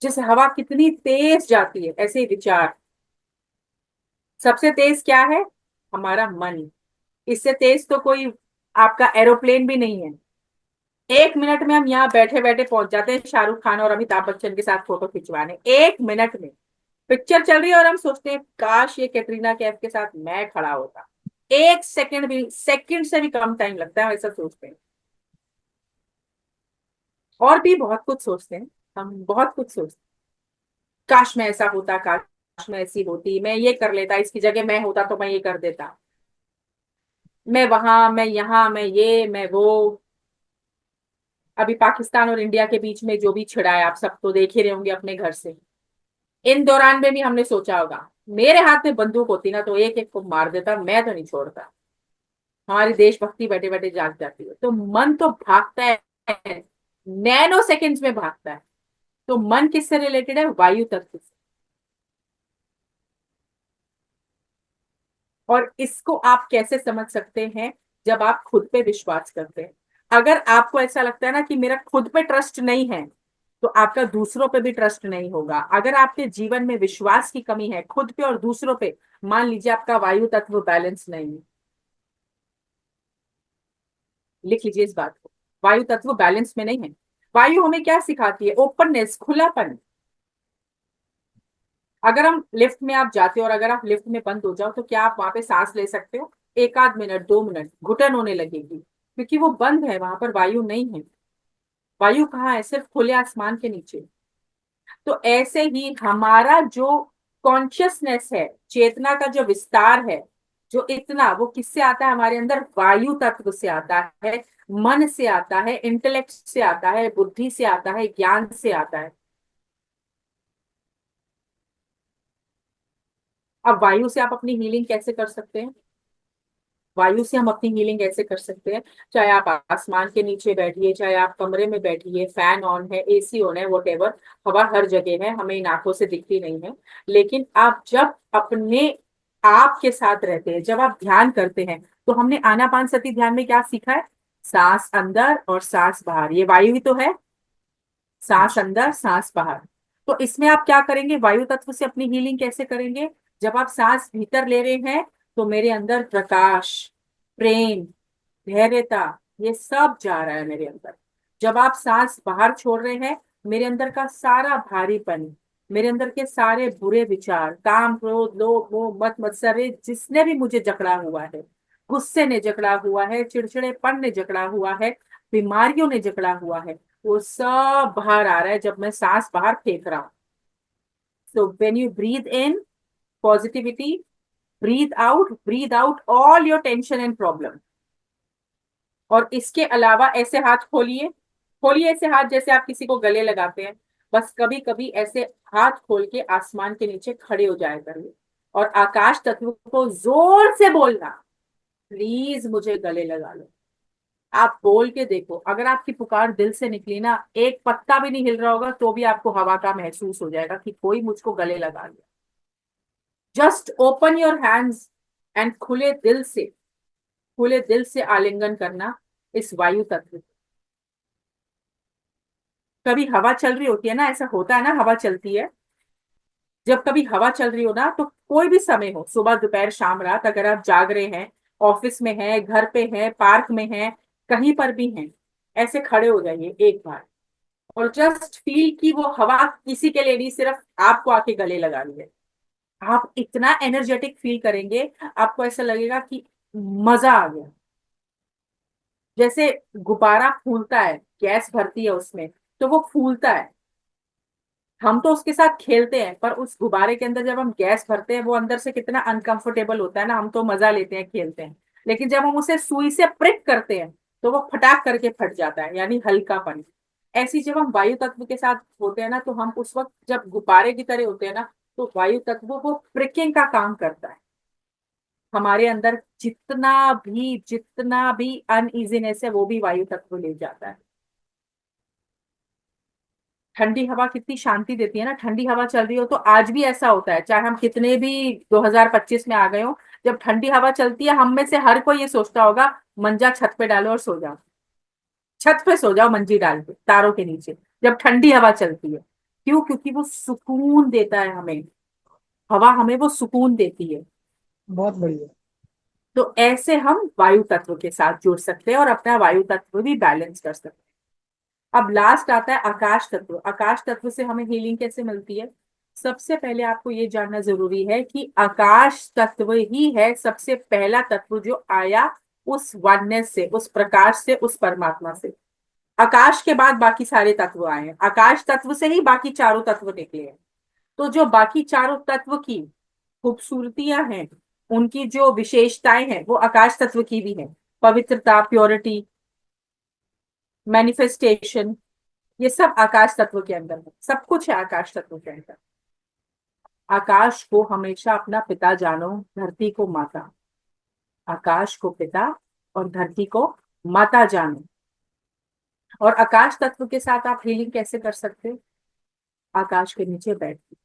जैसे हवा कितनी तेज जाती है, ऐसे ही विचार। सबसे तेज क्या है? हमारा मन। इससे तेज तो कोई आपका एरोप्लेन भी नहीं है। 1 मिनट में हम यहाँ बैठे बैठे पहुंच जाते हैं शाहरुख खान और अमिताभ बच्चन के साथ फोटो खिंचवाने। 1 मिनट में पिक्चर चल रही है और हम सोचते हैं काश ये कैटरीना कैफ के साथ मैं खड़ा होता। 1 सेकंड भी, सेकंड से भी कम टाइम लगता है, ऐसा सोचते हैं। और भी बहुत कुछ सोचते हैं, हम बहुत कुछ सोचते हैं। काश मैं ऐसा होता, काश मैं ऐसी होती, मैं ये कर लेता, इसकी जगह मैं होता तो मैं ये कर देता, मैं वहां, मैं यहाँ, मैं ये, मैं वो। अभी पाकिस्तान और इंडिया के बीच में जो भी छिड़ा है, आप सब तो देख ही रहे होंगे अपने घर से। इन दौरान में भी हमने सोचा होगा मेरे हाथ में बंदूक होती ना तो एक एक को मार देता, मैं तो नहीं छोड़ता। हमारी देशभक्ति बैठे बैठे जाग जाती है। तो मन तो भागता है, नैनो सेकंड्स में भागता है। तो मन किससे रिलेटेड है? वायु तत्व से। और इसको आप कैसे समझ सकते हैं? जब आप खुद पे विश्वास करते हैं। अगर आपको ऐसा लगता है ना कि मेरा खुद पे ट्रस्ट नहीं है, तो आपका दूसरों पे भी ट्रस्ट नहीं होगा। अगर आपके जीवन में विश्वास की कमी है खुद पे और दूसरों पे, मान लीजिए आपका वायु तत्व बैलेंस नहीं है। लिख लीजिए इस बात को, वायु तत्व बैलेंस में नहीं है। वायु हमें क्या सिखाती है? ओपननेस, खुलापन। अगर हम लिफ्ट में आप जाते हो और अगर आप लिफ्ट में बंद हो जाओ तो क्या आप वहां पे सांस ले सकते हो? 1 आध मिनट, 2 मिनट घुटन होने लगेगी, क्योंकि वो बंद है, वहां पर वायु नहीं है। वायु कहाँ है? सिर्फ खुले आसमान के नीचे। तो ऐसे ही हमारा जो कॉन्शियसनेस है, चेतना का जो विस्तार है, जो इतना, वो किससे आता है? हमारे अंदर वायु तत्व से आता है, मन से आता है, इंटेलेक्ट से आता है, बुद्धि से आता है, ज्ञान से आता है। अब वायु से आप अपनी हीलिंग कैसे कर सकते हैं? वायु से हम अपनी हीलिंग ऐसे कर सकते हैं, चाहे आप आसमान के नीचे बैठिए, चाहे आप कमरे में बैठिए, फैन ऑन है, एसी ऑन है, वॉटेवर, हवा हर जगह है, हमें इन आंखों से दिखती नहीं है। लेकिन आप जब अपने आप के साथ रहते हैं, जब आप ध्यान करते हैं, तो हमने आनापानसती ध्यान में क्या सीखा है? सांस अंदर और सांस बाहर, ये वायु ही तो है। सांस अंदर, सांस बाहर। तो इसमें आप क्या करेंगे? वायु तत्व से अपनी हीलिंग कैसे करेंगे? जब आप सांस भीतर ले रहे हैं तो मेरे अंदर प्रकाश, प्रेम, धैर्यता, ये सब जा रहा है मेरे अंदर। जब आप सांस बाहर छोड़ रहे हैं, मेरे अंदर का सारा भारीपन, मेरे अंदर के सारे बुरे विचार, काम, क्रोध, लोभ, मोह, मत मत्सर, जिसने भी मुझे जकड़ा हुआ है, गुस्से ने जकड़ा हुआ है, चिड़चिड़ेपन ने जकड़ा हुआ है, बीमारियों ने जकड़ा हुआ है, वो सब बाहर आ रहा है जब मैं सांस बाहर फेंक रहा हूं। So when you breathe in positivity, breathe out all your tension and problem। और इसके अलावा ऐसे हाथ खोलिए, खोलिए ऐसे हाथ जैसे आप किसी को गले लगाते हैं। बस कभी कभी ऐसे हाथ खोल के आसमान के नीचे खड़े हो जाया करिए और आकाश तत्व को जोर से बोलना, प्लीज मुझे गले लगा लो। आप बोल के देखो, अगर आपकी पुकार दिल से निकली ना, एक पत्ता भी नहीं हिल रहा होगा तो भी आपको हवा का महसूस हो जाएगा कि कोई मुझको गले लगा लिया। Just open your hands and खुले दिल से आलिंगन करना इस वायु तत्व को। कभी हवा चल रही होती है ना, ऐसा होता है ना, हवा चलती है। जब कभी हवा चल रही हो ना, तो कोई भी समय हो, सुबह दोपहर शाम रात, अगर आप जाग रहे हैं, ऑफिस में हैं, घर पे हैं, पार्क में हैं, कहीं पर भी हैं, ऐसे खड़े हो जाइए एक बार और जस्ट फील कि वो हवा किसी के लिए नहीं, सिर्फ आपको आके गले लगा रही है। आप इतना एनर्जेटिक फील करेंगे, आपको ऐसा लगेगा कि मजा आ गया। जैसे गुब्बारा फूलता है, गैस भरती है उसमें तो वो फूलता है, हम तो उसके साथ खेलते हैं, पर उस गुब्बारे के अंदर जब हम गैस भरते हैं वो अंदर से कितना अनकंफर्टेबल होता है ना। हम तो मजा लेते हैं, खेलते हैं, लेकिन जब हम उसे सुई से प्रिक करते हैं तो वो फटाक करके फट जाता है, यानी हल्कापन। ऐसी जब हम वायु तत्व के साथ होते हैं ना, तो हम उस वक्त जब गुब्बारे की तरह होते हैं ना, तो वायु तत्व वो प्रिकिंग का काम करता है। हमारे अंदर जितना भी अनइजीनेस है वो भी वायु तत्व ले जाता है। ठंडी हवा कितनी शांति देती है ना, ठंडी हवा चल रही हो तो आज भी ऐसा होता है, चाहे हम कितने भी 2025 में आ गए हो, जब ठंडी हवा चलती है हम में से हर कोई ये सोचता होगा मंजा छत पे डालो और सो जाओ, छत पे सो जाओ मंजी डाल के तारों के नीचे, जब ठंडी हवा चलती है। क्यों? क्योंकि वो सुकून देता है हमें, हवा हमें वो सुकून देती है। बहुत बढ़िया। तो ऐसे हम वायु तत्व के साथ जुड़ सकते हैं और अपना वायु तत्व भी बैलेंस कर सकते हैं। अब लास्ट आता है आकाश तत्व। आकाश तत्व से हमें हीलिंग कैसे मिलती है? सबसे पहले आपको ये जानना जरूरी है कि आकाश तत्व ही है सबसे पहला तत्व जो आया उस वननेस से, उस प्रकाश से, उस परमात्मा से। आकाश के बाद बाकी सारे तत्व आए हैं, आकाश तत्व से ही बाकी चारों तत्व निकले हैं। तो जो बाकी चारों तत्व की खूबसूरतियां हैं, उनकी जो विशेषताएं हैं, वो आकाश तत्व की भी है। पवित्रता, प्योरिटी, मैनिफेस्टेशन, ये सब आकाश तत्व के अंदर है, सब कुछ है आकाश तत्व के अंदर। आकाश को हमेशा अपना पिता जानो, धरती को माता। आकाश को पिता और धरती को माता जानो। और आकाश तत्व के साथ आप हीलिंग कैसे कर सकते हो? आकाश के नीचे बैठ के,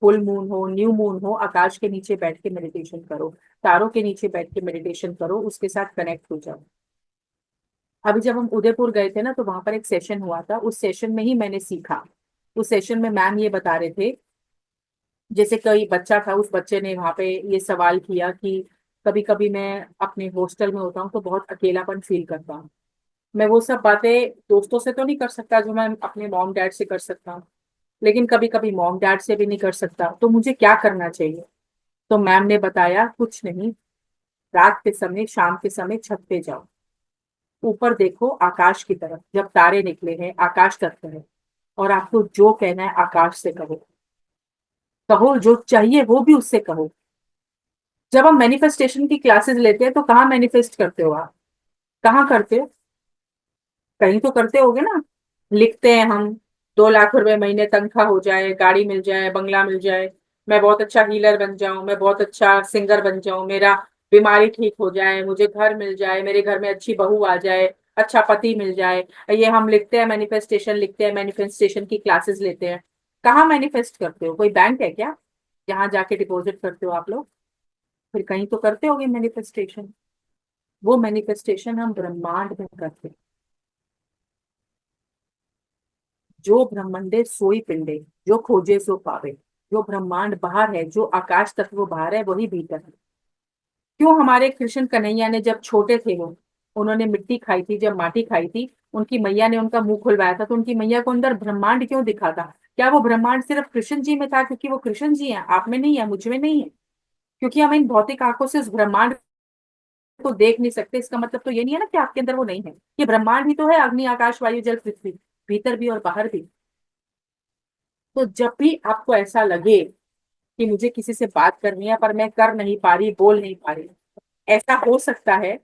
फुल मून हो, न्यू मून हो, आकाश के नीचे बैठ के मेडिटेशन करो, तारों के नीचे बैठ के मेडिटेशन करो, उसके साथ कनेक्ट हो जाओ। अभी जब हम उदयपुर गए थे ना, तो वहां पर एक सेशन हुआ था, उस सेशन में ही मैंने सीखा। उस सेशन में मैम ये बता रहे थे, जैसे कोई बच्चा था, उस बच्चे ने वहां पे ये सवाल किया कि कभी कभी मैं अपने हॉस्टल में होता हूँ तो बहुत अकेलापन फील करता हूँ, मैं वो सब बातें दोस्तों से तो नहीं कर सकता जो मैं अपने मॉम डैड से कर सकता हूँ, लेकिन कभी कभी मॉम डैड से भी नहीं कर सकता, तो मुझे क्या करना चाहिए? तो मैम ने बताया कुछ नहीं, रात के समय, शाम के समय छत पे जाओ, ऊपर देखो आकाश की तरफ, जब तारे निकले हैं, आकाश तत्व है, और आपको जो कहना है आकाश से कहो, कहो जो चाहिए वो भी उससे कहो। जब हम मैनिफेस्टेशन की क्लासेस लेते हैं तो कहाँ मैनिफेस्ट करते हो आप? कहाँ करते हो? कहीं तो करते होगे ना। लिखते हैं हम 2 लाख रुपए महीने तनख्वाह हो जाए, गाड़ी मिल जाए, बंगला मिल जाए, मैं बहुत अच्छा हीलर बन जाऊं, मैं बहुत अच्छा सिंगर बन जाऊं, मेरा बीमारी ठीक हो जाए, मुझे घर मिल जाए, मेरे घर में अच्छी बहू आ जाए, अच्छा पति मिल जाए। ये हम लिखते हैं मैनिफेस्टेशन, लिखते हैं मैनिफेस्टेशन की क्लासेस लेते हैं। कहाँ मैनिफेस्ट करते हो? कोई बैंक है क्या जहाँ जाके डिपॉजिट करते हो आप लोग? फिर कहीं तो करते होगे मैनिफेस्टेशन। वो मैनिफेस्टेशन हम ब्रह्मांड में करते हैं। जो ब्रह्मंडे सोई पिंडे, जो खोजे सो पावे। जो ब्रह्मांड बाहर है, जो आकाश तत्व बाहर है, वही भीतर है। क्यों हमारे कृष्ण कन्हैया ने जब छोटे थे, वो उन्होंने मिट्टी खाई थी, जब माटी खाई थी, उनकी मैया ने उनका मुंह खुलवाया था, तो उनकी मैया को अंदर ब्रह्मांड क्यों दिखा था? क्या वो ब्रह्मांड सिर्फ कृष्ण जी में था क्योंकि वो कृष्ण जी हैं, आप में नहीं है, मुझ में नहीं है? क्योंकि हम इन भौतिक आंखों से उस ब्रह्मांड को देख नहीं सकते, इसका मतलब तो ये नहीं है ना कि आपके अंदर वो नहीं है। ये ब्रह्मांड ही तो है, अग्नि आकाश वायु जल पृथ्वी, भीतर भी और बाहर भी। तो जब भी आपको ऐसा लगे कि मुझे किसी से बात करनी है पर मैं कर नहीं पा रही, बोल नहीं पा रही, ऐसा हो सकता है,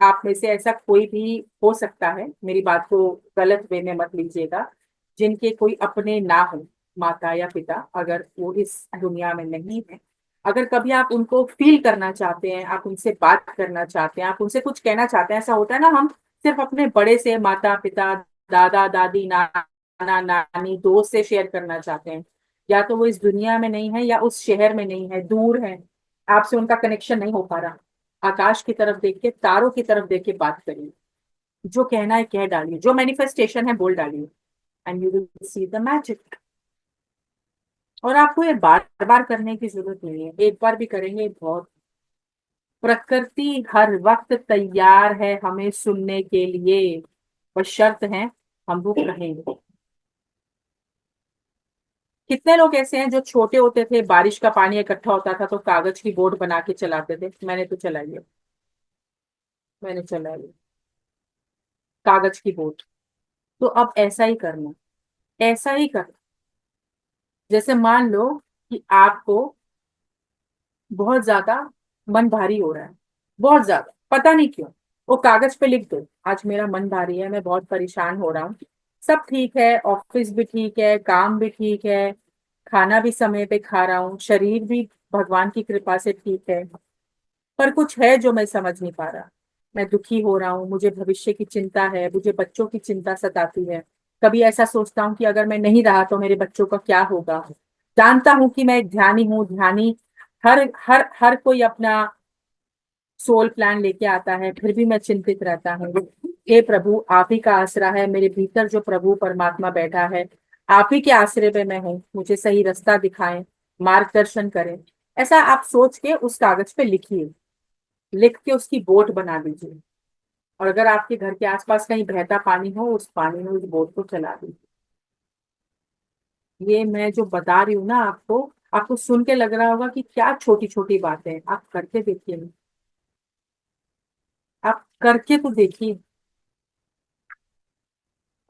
आप में से ऐसा कोई भी हो सकता है, मेरी बात को गलत वे में मत लीजिएगा, जिनके कोई अपने ना हो, माता या पिता, अगर वो इस दुनिया में नहीं है, अगर कभी आप उनको फील करना चाहते हैं, आप उनसे बात करना चाहते हैं, आप उनसे कुछ कहना चाहते हैं, ऐसा होता है ना, हम सिर्फ अपने बड़े से, माता पिता, दादा दादी, नाना नानी, दोस्त से शेयर करना चाहते हैं, या तो वो इस दुनिया में नहीं है या उस शहर में नहीं है, दूर है, आपसे उनका कनेक्शन नहीं हो पा रहा, आकाश की तरफ देख के, तारों की तरफ देख के बात करिए, जो कहना है कह डालिए, जो मैनिफेस्टेशन है बोल डालिए, and you will see the magic. और आपको ये बार बार करने की जरूरत नहीं है, एक बार भी करेंगे बहुत। प्रकृति हर वक्त तैयार है हमें सुनने के लिए, पर शर्त है हम रुक रहेंगे। कितने लोग ऐसे हैं जो छोटे होते थे, बारिश का पानी इकट्ठा होता था तो कागज की बोट बना के चलाते थे? मैंने तो चलाई है, मैंने चलाई है कागज की बोट। तो अब ऐसा ही करना, ऐसा ही करना। जैसे मान लो कि आपको बहुत ज्यादा मन भारी हो रहा है, बहुत ज्यादा, पता नहीं क्यों, वो कागज पे लिख दो, आज मेरा मन भारी है, मैं बहुत परेशान हो रहा हूँ। सब ठीक है, ऑफिस भी ठीक है, काम भी ठीक है, खाना भी समय पे खा रहा हूँ, शरीर भी भगवान की कृपा से ठीक है, पर कुछ है जो मैं समझ नहीं पा रहा। मैं दुखी हो रहा हूँ, मुझे भविष्य की चिंता है, मुझे बच्चों की चिंता सताती है, कभी ऐसा सोचता हूँ कि अगर मैं नहीं रहा तो मेरे बच्चों का क्या होगा। जानता हूँ कि मैं एक ध्यानी हूँ, ध्यानी हर हर हर कोई अपना सोल प्लान लेके आता है, फिर भी मैं चिंतित रहता हूँ। हे प्रभु, आप ही का आसरा है, मेरे भीतर जो प्रभु परमात्मा बैठा है, आप ही के आसरे पे मैं हूँ, मुझे सही रास्ता दिखाएं, मार्गदर्शन करें। ऐसा आप सोच के उस कागज पे लिखिए, लिख के उसकी बोट बना दीजिए। और अगर आपके घर के आसपास कहीं बहता पानी हो, उस पानी में उस बोट को चला दीजिए। ये मैं जो बता रही हूँ ना आपको, आपको सुन के लग रहा होगा कि क्या छोटी छोटी बातें हैं, आप करके देखिए, आप करके तो देखिए।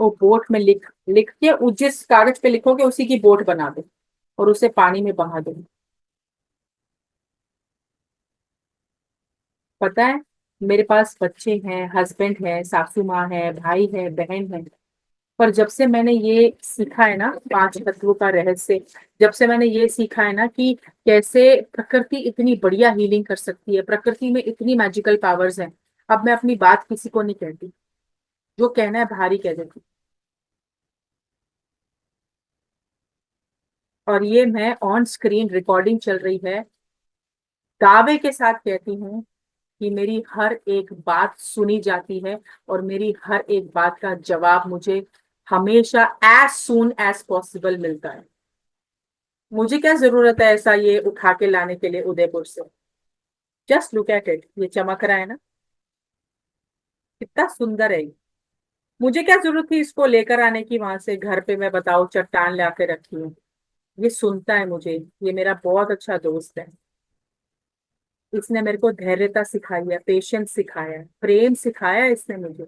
वो बोट में लिख लिख के जिस कागज पे लिखोगे उसी की बोट बना दो और उसे पानी में बहा दो। पता है, मेरे पास बच्चे हैं, हस्बैंड है, सासू माँ है, भाई है, बहन है, पर जब से मैंने ये सीखा है ना 5 तत्वों का रहस्य, जब से मैंने ये सीखा है ना कि कैसे प्रकृति इतनी बढ़िया हीलिंग कर सकती है, प्रकृति में इतनी मैजिकल पावर्स हैं, अब मैं अपनी बात किसी को नहीं कहती, जो कहना है भारी कह देती। और ये मैं ऑन स्क्रीन रिकॉर्डिंग चल रही है, दावे के साथ कहती हूँ कि मेरी हर एक बात सुनी जाती है और मेरी हर एक बात का जवाब मुझे हमेशा एज सून एज पॉसिबल मिलता है। मुझे क्या जरूरत है ऐसा ये उठा के लाने के लिए उदयपुर से। जस्ट लुक एट इट, ये चमक रहा है ना, कितना सुंदर है ये। मुझे क्या जरूरत थी इसको लेकर आने की वहां से, घर पे मैं बताओ चट्टान ला के रखी हूँ। ये सुनता है मुझे, ये मेरा बहुत अच्छा दोस्त है। इसने मेरे को धैर्यता सिखाई है, पेशेंस सिखाया है, प्रेम सिखाया है इसने मुझे।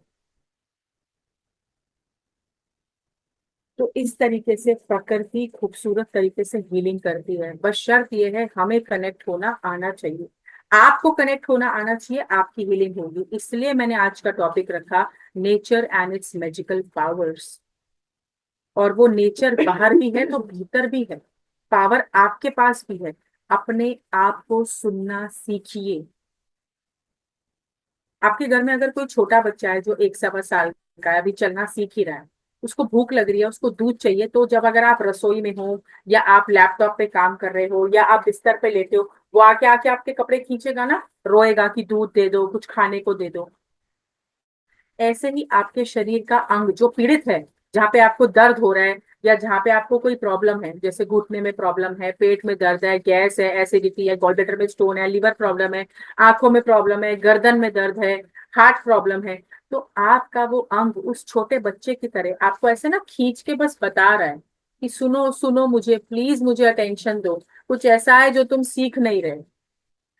तो इस तरीके से प्रकृति खूबसूरत तरीके से हीलिंग करती है, बस शर्त यह है हमें कनेक्ट होना आना चाहिए। आपको कनेक्ट होना आना चाहिए, आपकी हीलिंग होगी। इसलिए मैंने आज का टॉपिक रखा nature and it's magical powers. और वो नेचर बाहर भी है तो भीतर भी है, पावर आपके पास भी है। अपने आप को सुनना सीखिए। आपके घर में अगर कोई छोटा बच्चा है जो 1 सवा साल का है, अभी चलना सीख ही रहा है, उसको भूख लग रही है, उसको दूध चाहिए, तो जब अगर आप रसोई में हो या आप लैपटॉप पे काम कर रहे हो या आप बिस्तर पे लेटे हो, वो आके आके आपके कपड़े खींचेगा ना, रोएगा कि दूध दे दो, कुछ खाने को दे दो। ऐसे ही आपके शरीर का अंग जो पीड़ित है, जहाँ पे आपको दर्द हो रहा है या जहाँ पे आपको कोई प्रॉब्लम है, जैसे घुटने में प्रॉब्लम है, पेट में दर्द है, गैस है, एसिडिटी है, गॉलब्लैडर में स्टोन है, लिवर प्रॉब्लम है, आंखों में प्रॉब्लम है, गर्दन में दर्द है, हार्ट प्रॉब्लम है, तो आपका वो अंग उस छोटे बच्चे की तरह आपको ऐसे ना खींच के बस बता रहा है कि सुनो सुनो मुझे, प्लीज मुझे अटेंशन दो। कुछ ऐसा है जो तुम सीख नहीं रहे,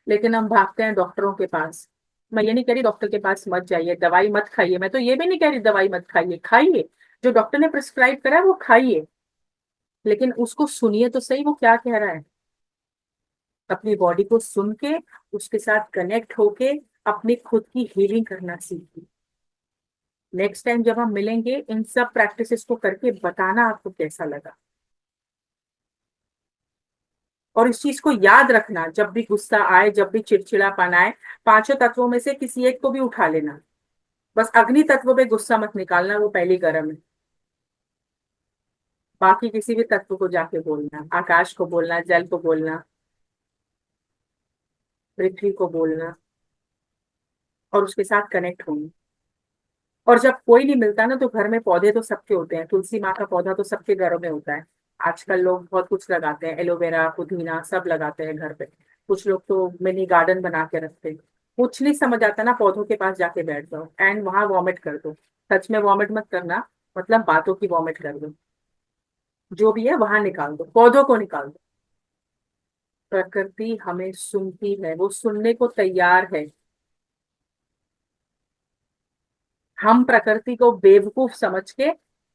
लेकिन हम भागते हैं डॉक्टरों के पास। मैं ये नहीं कह रही डॉक्टर के पास मत जाइए, दवाई मत खाइए, मैं तो ये भी नहीं कह रही दवाई मत खाइए, खाइए, जो डॉक्टर ने प्रिस्क्राइब करा है वो खाइए, लेकिन उसको सुनिए तो सही वो क्या कह रहा है। अपनी बॉडी को सुन के उसके साथ कनेक्ट होके अपनी खुद की हीलिंग करना सीखिए। नेक्स्ट टाइम जब हम मिलेंगे इन सब प्रैक्टिसेस को करके बताना आपको कैसा लगा। और इस चीज को याद रखना, जब भी गुस्सा आए, जब भी चिड़चिड़ापन आए, 5 तत्वों में से किसी एक को भी उठा लेना। बस अग्नि तत्व पे गुस्सा मत निकालना, वो पहली गर्म है। बाकी किसी भी तत्व को जाके बोलना, आकाश को बोलना, जल को बोलना, पृथ्वी को बोलना और उसके साथ कनेक्ट होना। और जब कोई नहीं मिलता ना, तो घर में पौधे तो सबके होते हैं, तुलसी माँ का पौधा तो सबके घरों में होता है। आजकल लोग बहुत कुछ लगाते हैं, एलोवेरा, पुदीना सब लगाते हैं घर पे। कुछ लोग तो मिनी गार्डन बना के रखते हैं। कुछ नहीं समझ आता ना, पौधों के पास जाके बैठ जाओ एंड वहां वॉमिट कर दो। सच में वॉमिट मत करना, मतलब बातों की वॉमिट कर दो, जो भी है वहां निकाल दो, पौधों को निकाल दो। प्रकृति हमें सुनती है, वो सुनने को तैयार है। हम प्रकृति को बेवकूफ समझ के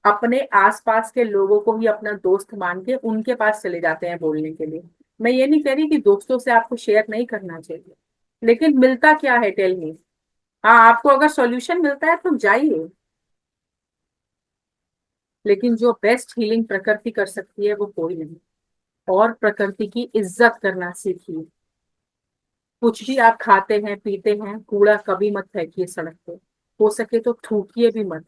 अपने आसपास के लोगों को ही अपना दोस्त मान के उनके पास चले जाते हैं बोलने के लिए। मैं ये नहीं कह रही कि दोस्तों से आपको शेयर नहीं करना चाहिए, लेकिन मिलता क्या है, टेल मी। हाँ, आपको अगर सॉल्यूशन मिलता है तो जाइए, लेकिन जो बेस्ट हीलिंग प्रकृति कर सकती है वो कोई नहीं। और प्रकृति की इज्जत करना सीखिए। कुछ भी आप खाते हैं पीते हैं, कूड़ा कभी मत फेंकिए सड़क पे, हो सके तो थूकिए भी मत।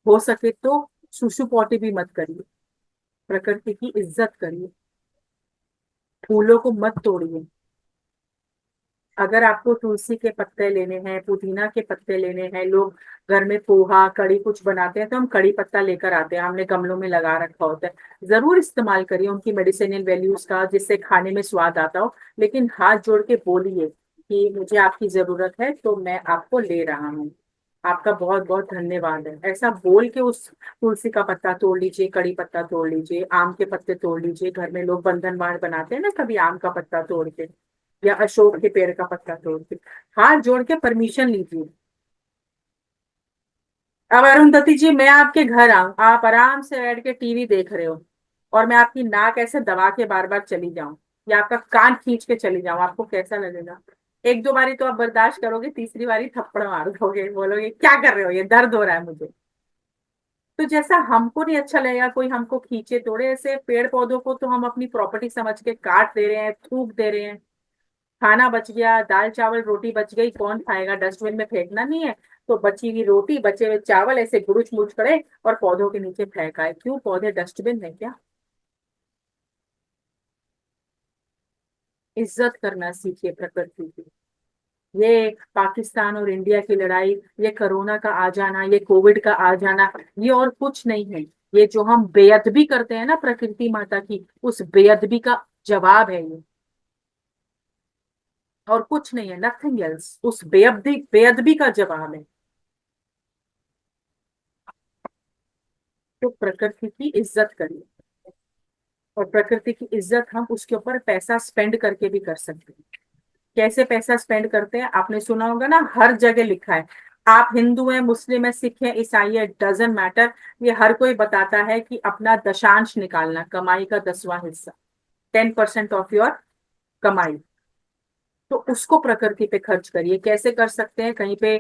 हो सके तो सुसु पॉटी भी मत करिए, प्रकृति की इज्जत करिए, फूलों को मत तोड़िए। अगर आपको तुलसी के पत्ते लेने हैं, पुदीना के पत्ते लेने हैं, लोग घर में पोहा कड़ी कुछ बनाते हैं तो हम कड़ी पत्ता लेकर आते हैं, हमने गमलों में लगा रखा होता है, जरूर इस्तेमाल करिए उनकी मेडिसिनल वैल्यूज का, जिससे खाने में स्वाद आता हो। लेकिन हाथ जोड़ के बोलिए कि मुझे आपकी जरूरत है तो मैं आपको ले रहा हूँ, आपका बहुत बहुत धन्यवाद है, ऐसा बोल के उस तुलसी का पत्ता तोड़ लीजिए, कड़ी पत्ता तोड़ लीजिए, आम के पत्ते तोड़ लीजिए। घर में लोग बंधन बाण बनाते हैं ना, कभी आम का पत्ता तोड़ के या अशोक के पेड़ का पत्ता तोड़ के, हाथ जोड़ के परमिशन लीजिए। अब अरुंधति जी, मैं आपके घर आऊं, आप आराम से बैठ के टीवी देख रहे हो और मैं आपकी नाक ऐसे दबा के बार बार चली जाऊं या आपका कान खींच के चली जाऊं, आपको कैसा लगेगा? एक दो बारी तो आप बर्दाश्त करोगे, तीसरी बारी थप्पड़ मार दोगे, बोलोगे क्या कर रहे हो, ये दर्द हो रहा है मुझे। तो जैसा हमको नहीं अच्छा लगेगा कोई हमको खींचे तोड़े, ऐसे पेड़ पौधों को तो हम अपनी प्रॉपर्टी समझ के काट दे रहे हैं, थूक दे रहे हैं। खाना बच गया, दाल चावल रोटी बच गई, कौन खाएगा? डस्टबिन में फेंकना नहीं है तो बची हुई रोटी बचे हुए चावल ऐसे गुरुच मुच करे और पौधों के नीचे फेंका है। क्यों? पौधे डस्टबिन है क्या? इज्जत करना सीखिए प्रकृति की। ये पाकिस्तान और इंडिया की लड़ाई, ये कोरोना का आ जाना, ये कोविड का आ जाना, ये और कुछ नहीं है। ये जो हम बेअदबी करते हैं ना प्रकृति माता की, उस बेअदबी का जवाब है ये, और कुछ नहीं है, नथिंग एल्स। उस बेअदबी बेअदबी का जवाब है। तो प्रकृति की इज्जत करिए, और प्रकृति की इज्जत हम उसके ऊपर पैसा स्पेंड करके भी कर सकते हैं। कैसे पैसा स्पेंड करते हैं? आपने सुना होगा ना, हर जगह लिखा है। आप हिंदू हैं, मुस्लिम है, सिख है, ईसाई है, डजंट मैटर, ये हर कोई बताता है कि अपना दशांश निकालना, कमाई का 10वां हिस्सा, 10% ऑफ योर कमाई, तो उसको प्रकृति पे खर्च करिए। कैसे कर सकते हैं? कहीं पे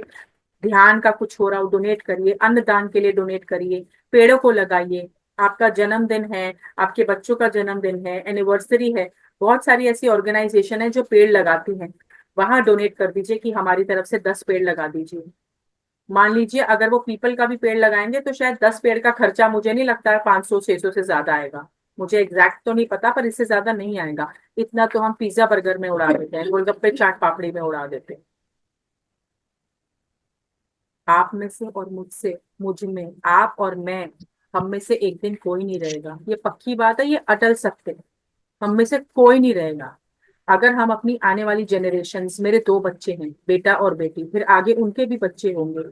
ध्यान का कुछ हो रहा हो, डोनेट करिए, अन्नदान के लिए डोनेट करिए, पेड़ों को लगाइए। आपका जन्मदिन है, आपके बच्चों का जन्मदिन है, एनिवर्सरी है, बहुत सारी ऐसी ऑर्गेनाइजेशन है जो पेड़ लगाती हैं, वहां डोनेट कर दीजिए कि हमारी तरफ से 10 पेड़ लगा दीजिए। मान लीजिए अगर वो पीपल का भी पेड़ लगाएंगे तो शायद 10 पेड़ का खर्चा, मुझे नहीं लगता है 500-600 से ज्यादा आएगा, मुझे एग्जैक्ट तो नहीं पता, पर इससे ज्यादा नहीं आएगा। इतना तो हम पिज्जा बर्गर में उड़ा देते हैं, गोलगप्पे चाट पापड़ी में उड़ा देते हैं। आप में से और मुझसे, मुझ में, आप और मैं, हम में से एक दिन कोई नहीं रहेगा, ये पक्की बात है, ये अटल सत्य है। हम में से कोई नहीं रहेगा। अगर हम अपनी आने वाली जनरेशन्स, मेरे 2 बच्चे हैं, बेटा और बेटी, फिर आगे उनके भी बच्चे होंगे,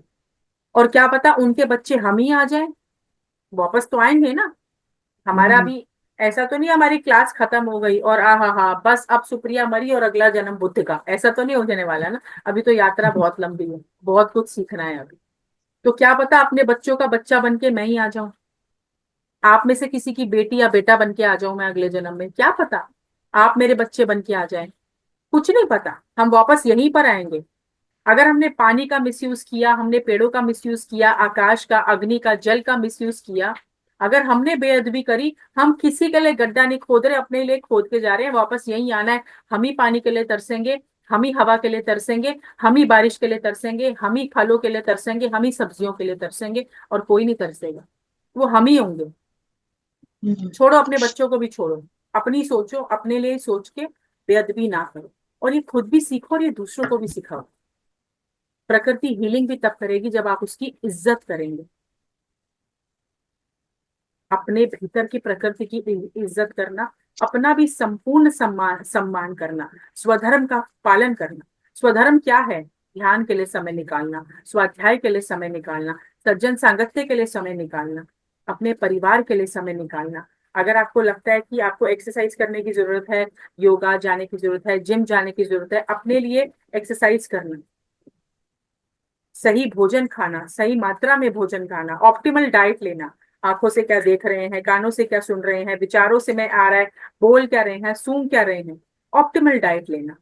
और क्या पता उनके बच्चे हम ही आ जाएं, वापस तो आएंगे ना। हमारा भी ऐसा तो नहीं हमारी क्लास खत्म हो गई और आ हा बस अब सुप्रिया मरी और अगला जन्म बुद्ध का, ऐसा तो नहीं हो जाने वाला ना। अभी तो यात्रा बहुत लंबी है, बहुत कुछ सीखना है अभी। तो क्या पता अपने बच्चों का बच्चा बन के मैं ही आ जाऊं, आप में से किसी की बेटी या बेटा बन के आ जाऊं मैं अगले जन्म में, क्या पता आप मेरे बच्चे बन के आ जाएं, कुछ नहीं पता, हम वापस यहीं पर आएंगे। अगर हमने पानी का मिसयूज किया, हमने पेड़ों का मिसयूज किया, आकाश का, अग्नि का, जल का मिसयूज किया, अगर हमने बेअदबी करी, हम किसी के लिए गड्ढा नहीं खोद रहे, अपने लिए खोद के जा रहे हैं, वापस यहीं आना है। हम ही पानी के लिए तरसेंगे, हम ही हवा के लिए तरसेंगे, हम ही बारिश के लिए तरसेंगे, हम ही फलों के लिए तरसेंगे, हम ही सब्जियों के लिए तरसेंगे, और कोई नहीं तरसेगा, वो हम ही होंगे। छोड़ो, अपने बच्चों को भी छोड़ो, अपनी सोचो, अपने लिए सोच के बेअदबी ना करो, और ये खुद भी सीखो और ये दूसरों को भी सिखाओ। प्रकृति हीलिंग भी तब करेगी जब आप उसकी इज्जत करेंगे। अपने भीतर की प्रकृति की इज्जत करना, अपना भी संपूर्ण सम्मान करना, स्वधर्म का पालन करना। स्वधर्म क्या है? ध्यान के लिए समय निकालना, स्वाध्याय के लिए समय निकालना, सज्जन सांगत्य के लिए समय निकालना, अपने परिवार के लिए समय निकालना। अगर आपको लगता है कि आपको एक्सरसाइज करने की जरूरत है, योगा जाने की जरूरत है, जिम जाने की जरूरत है, अपने लिए एक्सरसाइज करना, सही भोजन खाना, सही मात्रा में भोजन खाना, ऑप्टिमल डाइट लेना। आंखों से क्या देख रहे हैं, कानों से क्या सुन रहे हैं, विचारों से मैं आ रहा है, बोल क्या रहे हैं, सूंघ क्या रहे हैं, ऑप्टिमल डाइट लेना,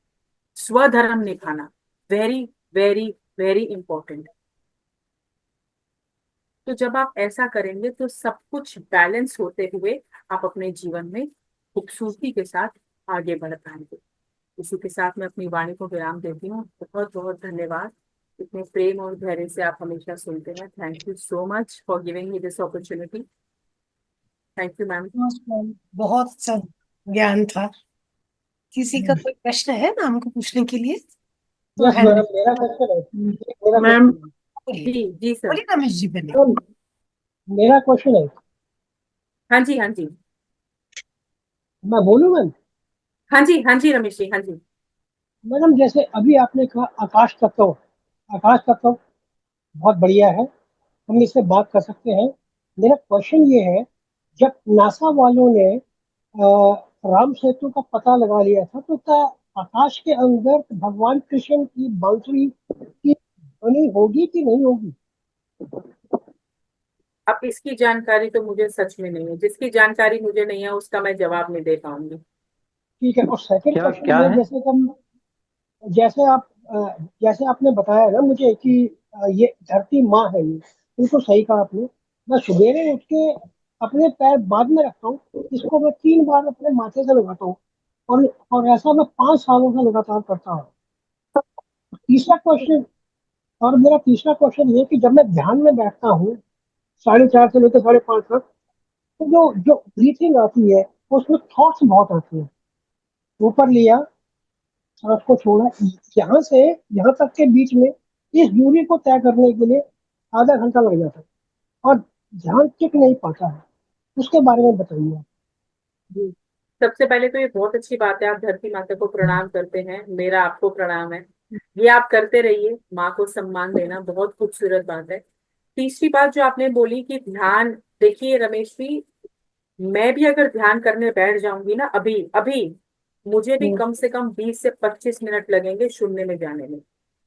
स्वधर्म निभाना, वेरी वेरी वेरी इंपॉर्टेंट। तो जब आप ऐसा करेंगे तो सब कुछ बैलेंस होते हुए आप अपने जीवन में खूबसूरती के साथ आगे बढ़ पाएंगे। इसी के साथ मैं अपनी वाणी को विराम देती हूँ। बहुत बहुत धन्यवाद। इतने प्रेम और धैर्य से आप हमेशा सुनते हैं। Thank you so much for giving me this opportunity. Thank you ma'am. बहुत अच्छा ज्ञान था। किसी का कोई प्रश्न है मैम को पूछने के लिए तो यस hand मैडम, मेरा क्वेश्चन है। मेरा मैम क्वेश्चन बोलिए। जी जी सर। बोलिए रमेश जी पहले। है मेरा क्वेश्चन है। हाँ जी हाँ जी मैं बोलूँ मैम? हाँ जी हाँ जी रमेश जी हाँ जी। मैडम जैसे अभी आपने कहा आकाश तत्व, आकाश तत्व बहुत बढ़िया है, हम इससे बात कर सकते हैं। मेरा क्वेश्चन ये है, जब नासा वालों ने राम सेतु का पता लगा लिया था, तो क्या आकाश के अंदर भगवान कृष्ण की बांसुरी की ध्वनि होगी कि नहीं होगी? अब इसकी जानकारी तो मुझे सच में नहीं है, जिसकी जानकारी मुझे नहीं है उसका मैं जवाब नहीं दे पाऊंगी। ठीक है। और सेकंड क्या क्वेश्चन क्या ये, है? जैसे आप जैसे आपने बताया ना मुझे कि ये धरती माँ है, ये बिल्कुल सही कहा आपने। मैं सवेरे उठ के अपने पैर बाद में रखता हूँ, इसको मैं 3 बार अपने माथे से लगाता हूँ, और ऐसा मैं 5 सालों से लगातार करता हूँ। तीसरा क्वेश्चन, और मेरा तीसरा क्वेश्चन ये कि जब मैं ध्यान में बैठता हूँ 4:30 से लेकर 5:30 तक, तो जो जो ब्रीथिंग आती है उसमें थॉट्स बहुत आती है। ऊपर लिया, सांस को छोड़ा, यहाँ से यहाँ तक के बीच में इस दूरी को तय करने के लिए आधा घंटा लग जाता है, और ध्यान टिक नहीं पाता है। उसके बारे में बताइए आप। जी, सबसे पहले तो ये बहुत अच्छी बात है, आप धरती माता को प्रणाम करते हैं, मेरा आपको प्रणाम है। ये आप करते रहिए, माँ को सम्मान देना बहुत खूबसूरत बात है। तीसरी बात जो आपने बोली कि ध्यान, देखिए रमेश जी, मैं भी अगर ध्यान करने बैठ जाऊंगी ना अभी अभी, मुझे भी कम से कम 20 से 25 मिनट लगेंगे शून्य में जाने में।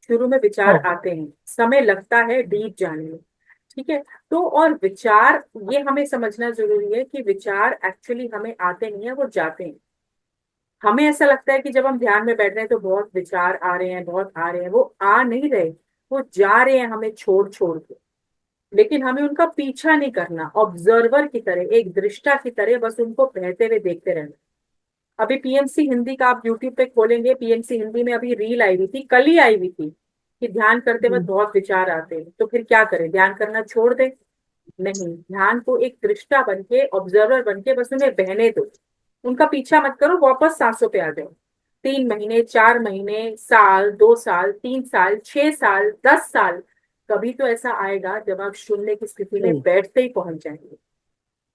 शुरू में विचार हाँ, आते हैं, समय लगता है डीप जाने में। ठीक है। तो और विचार, ये हमें समझना जरूरी है कि विचार एक्चुअली हमें आते नहीं है, वो जाते हैं। हमें ऐसा लगता है कि जब हम ध्यान में बैठ रहे हैं तो बहुत विचार आ रहे हैं, बहुत आ रहे हैं, वो आ नहीं रहे, वो जा रहे हैं हमें छोड़ छोड़ के। लेकिन हमें उनका पीछा नहीं करना, ऑब्जर्वर की तरह, एक दृष्टा की तरह बस उनको बहते हुए देखते रहना। अभी पीएमसी हिंदी का आप यूट्यूब पे खोलेंगे, पीएमसी हिंदी में अभी रील आई हुई थी, कल ही आई हुई थी, कि ध्यान करते वक्त बहुत विचार आते हैं, तो फिर क्या करें, ध्यान करना छोड़ दें? नहीं, ध्यान को एक दृष्टा बन के, ऑब्जर्वर बन के बस उन्हें बहने दो, उनका पीछा मत करो, वापस सांसों पे आ जाओ। 3 महीने, 4 महीने, साल, 2 साल, 3 साल, 6 साल, 10 साल, कभी तो ऐसा आएगा जब आप शून्य की स्थिति में बैठते ही पहुंच जाएंगे।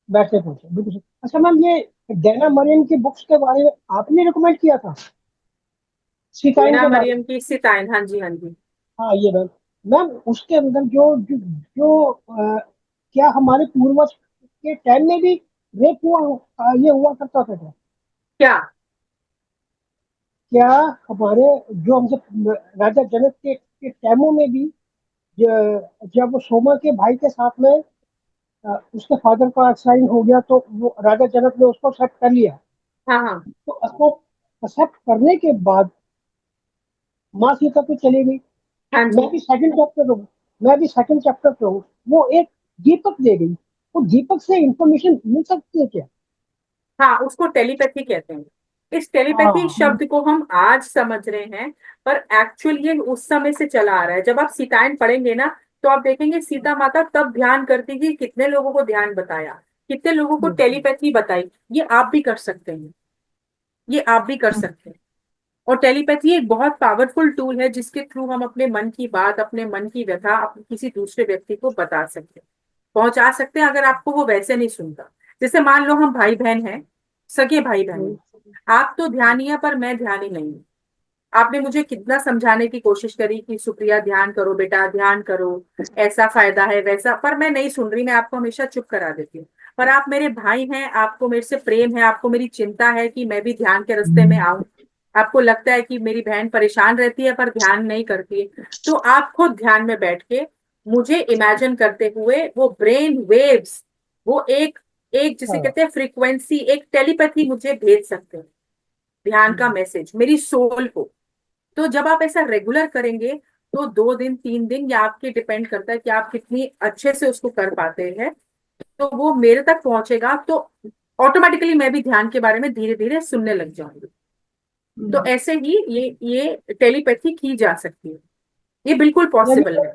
बैठते पहुंचे बिल्कुल सही। अच्छा मैम, ये डैना मरियम की बुक्स के बारे में आपने रिकमेंड किया था, सिताइन मीना के बारे में? मरियम की सिताइन, हाँ जी हाँ जी। हाँ ये मैम, मैम उसके अंदर क्या हमारे पूर्वज के टाइम में भी रेप हुआ, ये हुआ करता था क्या? क्या? क्या हमारे जो हमसे राजा जनक के टाइमों में भी, जब वो सोमा के भाई के साथ में उसके फादर का एक्साइड हो गया, तो वो राजा जनक ने उसको एक्सेप्ट कर लिया। हाँ हाँ तो उसको एक्सेप्ट करने के बाद माँ सीता तो चली गई। हाँ जी। मैं भी सेकंड चैप्टर पे हूँ। वो एक दीपक दे गई, वो दीपक से इंफॉर्मेशन मिल सकती है क्या? हाँ, उसको टेलीपैथी कहते हैं। इस टेलीपैथी हाँ, शब्द को हम आज समझ रहे हैं, पर एक्चुअल ये उस समय से चला आ रहा है। जब आप सीतायन पढ़ेंगे ना, तो आप देखेंगे सीता माता तब ध्यान करती थी, कितने लोगों को ध्यान बताया, कितने लोगों को टेलीपैथी बताई। ये आप भी कर सकते हैं, ये आप भी कर सकते हैं। और टेलीपैथी एक बहुत पावरफुल टूल है, जिसके थ्रू हम अपने मन की बात, अपने मन की व्यथा किसी दूसरे व्यक्ति को बता सकते हैं, पहुंचा सकते हैं, अगर आपको वो वैसे नहीं सुनता। जैसे मान लो हम भाई बहन हैं, सगे भाई बहन हैं, आप तो ध्यानी है पर मैं ध्यानी नहीं हूँ। आपने मुझे कितना समझाने की कोशिश करी कि सुप्रिया ध्यान करो बेटा, ध्यान करो, ऐसा फायदा है वैसा, पर मैं नहीं सुन रही, मैं आपको हमेशा चुप करा देती हूँ। पर आप मेरे भाई हैं, आपको मेरे से प्रेम है, आपको मेरी चिंता है कि मैं भी ध्यान के रास्ते में आऊं। आपको लगता है कि मेरी बहन परेशान रहती है पर ध्यान नहीं करती है, तो आप खुद ध्यान में बैठ के मुझे इमेजिन करते हुए वो ब्रेन वेव्स, वो एक एक जिसे कहते हैं फ्रीक्वेंसी, एक टेलीपैथी मुझे भेज सकते हैं, ध्यान का मैसेज मेरी सोल को। तो जब आप ऐसा रेगुलर करेंगे, तो 2 दिन 3 दिन, या आपके डिपेंड करता है कि आप कितनी अच्छे से उसको कर पाते हैं, तो वो मेरे तक पहुंचेगा, तो ऑटोमेटिकली मैं भी ध्यान के बारे में धीरे धीरे सुनने लग जाऊंगी। तो ऐसे ही ये टेलीपैथी की जा सकती है। ये बिल्कुल पॉसिबल है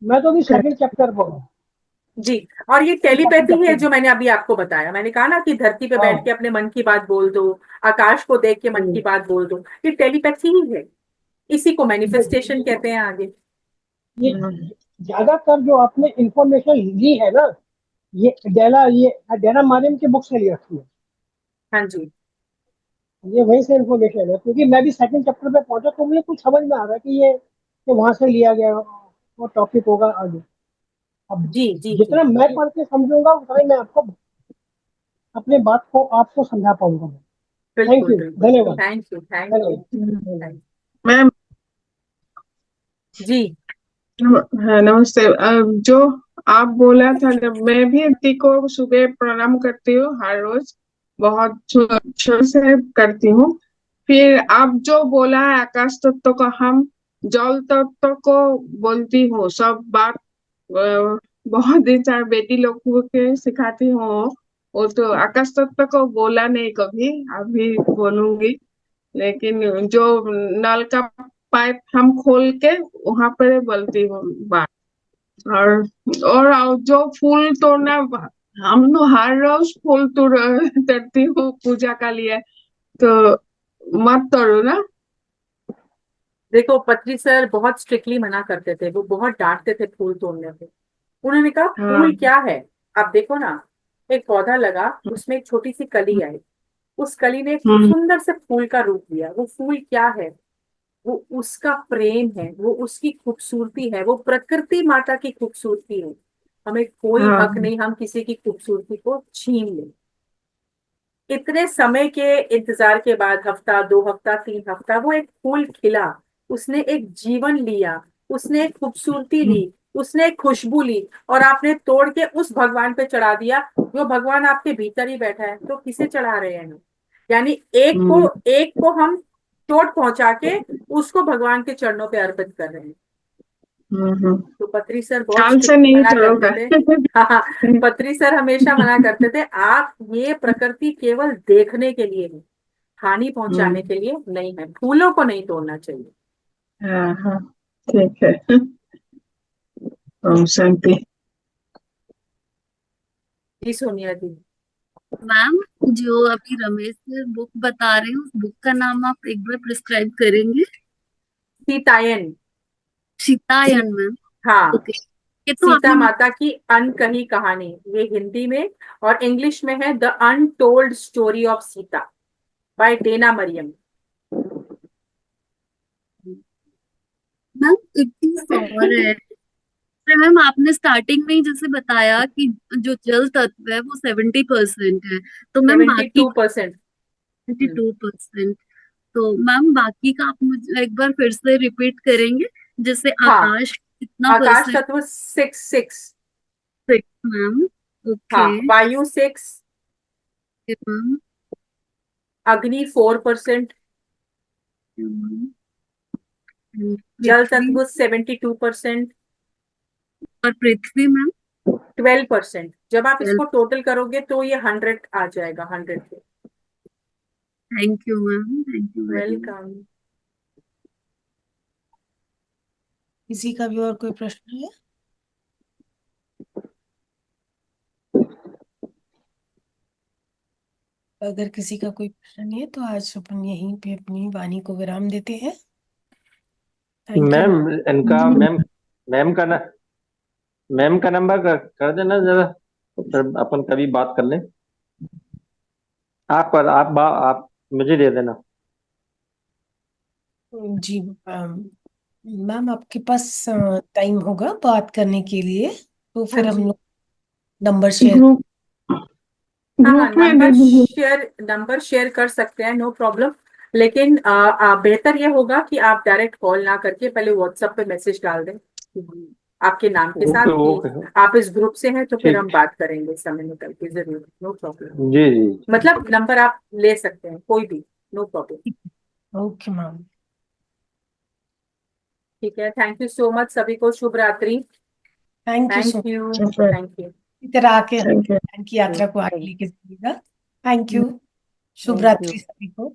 मैं तो अभी सेकंड चैप्टर पर हूँ। जी। और ये टेलीपैथी है जो मैंने अभी आपको बताया, मैंने कहा ना कि धरती पे बैठ के अपने मन की बात बोल दो, आकाश को देख के मन की बात बोल दो, ये टेलीपैथी ही है। इसी को मैनिफेस्टेशन कहते हैं आगे। ये ज्यादातर जो आपने इंफॉर्मेशन ली है ना, ये डेरा मारियम की बुक से ली रखी है। हाँ जी। ये वहीं से इंफॉर्मेशन है, क्योंकि मैं भी सेकंड चैप्टर पे पहुंचा तो मुझे कुछ समझ में आ रहा है कि ये वहां से लिया गया वो टॉपिक होगा आगे। अब जी जी जितना मैं पढ़ के समझूंगा उतना ही मैं आपको अपने बात को आपको समझा पाऊंगा। थैंक यू, धन्यवाद। Thank you. मैम जी हाँ नमस्ते। जो आप बोला था, जब मैं भी दीदी को सुबह प्रणाम करती हूँ हर रोज, बहुत शुरू से करती हूँ। फिर आप जो बोला है आकाश तत्व को, हम जल तत्व को बोलती हूँ सब बात। बहुत दिन चार बेटी लोग को के सिखाती हूँ। वो तो आकाश तत्व को बोला नहीं कभी, अभी बोलूंगी। लेकिन जो नल का पाइप हम खोल के वहां पर बोलती हूँ बात। और जो फूल तोड़ना, हम तो हर रोज फूल तोड़ती हूँ पूजा का लिए, तो मत तोड़ो ना। देखो, पत्री सर बहुत स्ट्रिक्टली मना करते थे, वो बहुत डांटते थे फूल तोड़ने पे। उन्होंने कहा हाँ फूल क्या है, आप देखो ना, एक पौधा लगा, उसमें एक छोटी सी कली आई, उस कली ने एक सुंदर से फूल का रूप लिया। वो फूल क्या है, वो उसका प्रेम है, वो उसकी खूबसूरती है, वो प्रकृति माता की खूबसूरती है। हमें कोई हाँ हक नहीं हम किसी की खूबसूरती को छीन लें। इतने समय के इंतजार के बाद, हफ्ता, 2 हफ्ता, 3 हफ्ता, वो एक फूल खिला, उसने एक जीवन लिया, उसने एक खूबसूरती ली, उसने एक खुशबू ली, और आपने तोड़ के उस भगवान पे चढ़ा दिया। जो भगवान आपके भीतर ही बैठा है, तो किसे चढ़ा रहे हैं हम? यानी एक को हम चोट पहुंचा के उसको भगवान के चरणों पे अर्पित कर रहे हैं। तो पत्री सर बहुत काल से स्ट्रिक्ट नहीं मना तोड़ोगा। करते थे। हाँ, पत्री सर हमेशा मना करते थे, आप ये प्रकृति केवल देखने के लिए है, हानि पहुंचाने के लिए नहीं है। फूलों को नहीं तोड़ना चाहिए। हाँ हाँ ठीक है। ओम शांति। जी सोनिया जी। मैम, जो अभी रमेश सर बुक बता रहे हैं, उस बुक का नाम आप एक बार प्रिस्क्राइब करेंगे? सीतायन। सीतायन मैम। हाँ, ओके, ये तो सीता आपने माता की अनकही कहानी, ये हिंदी में, और इंग्लिश में है the untold story of Sita by Dena Merriam. Ma'am एक चीज और है। तो मैम आपने स्टार्टिंग में ही जैसे बताया कि जो जल तत्व है वो 70% है, तो मैम बाकी 72%। 72%। तो मैम बाकी का आप मुझे एक बार फिर से रिपीट करेंगे, जैसे हाँ, आकाश कितना आकाश परसेंट? तत्व 6। 6 मैम। ओके हाँ, वायु 6, मैम। अग्नि 4%, जल पृथ्वी तत्व 72%, और पृथ्वी मैम 12%। जब आप 12। इसको टोटल करोगे तो ये 100 आ जाएगा, 100 पे। Thank you ma'am, thank you very much. Welcome. किसी का भी और कोई प्रश्न है? अगर किसी का कोई प्रश्न नहीं है तो आज अपन यहीं पे अपनी वाणी को विराम देते हैं। Thank you. मैम इनका मैम का नंबर कर देना जरा, तो फिर अपन कभी बात कर लें। आप मुझे दे देना। जी मैम, आपके पास टाइम होगा बात करने के लिए, तो फिर हम लोग नंबर शेयर। ग्रुप हाँ, ग्रुप में दे दीजिए। नंबर शेयर कर सकते हैं, नो प्रॉब्लम। लेकिन बेहतर ये होगा कि आप डायरेक्ट कॉल ना करके पहले व्हाट्सएप पे मैसेज डाल दें आपके नाम के साथ ओके कि ओके आप इस ग्रुप से हैं, तो फिर हम ठीक। बात करेंगे समय निकल के, जरूर, नो प्रॉब्लम। जी जी मतलब नंबर आप ले सकते हैं कोई भी, नो प्रॉब्लम। Okay ma'am. ठीक है, थैंक यू सो मच सभी को, शुभ रात्रि। Thank you so thank you, much. Thank you. इस तरह आके थैंक यू। की यात्रा को आगे लेके जाइएगा। Thank you. Shubh thank you. रात्रि सभी को।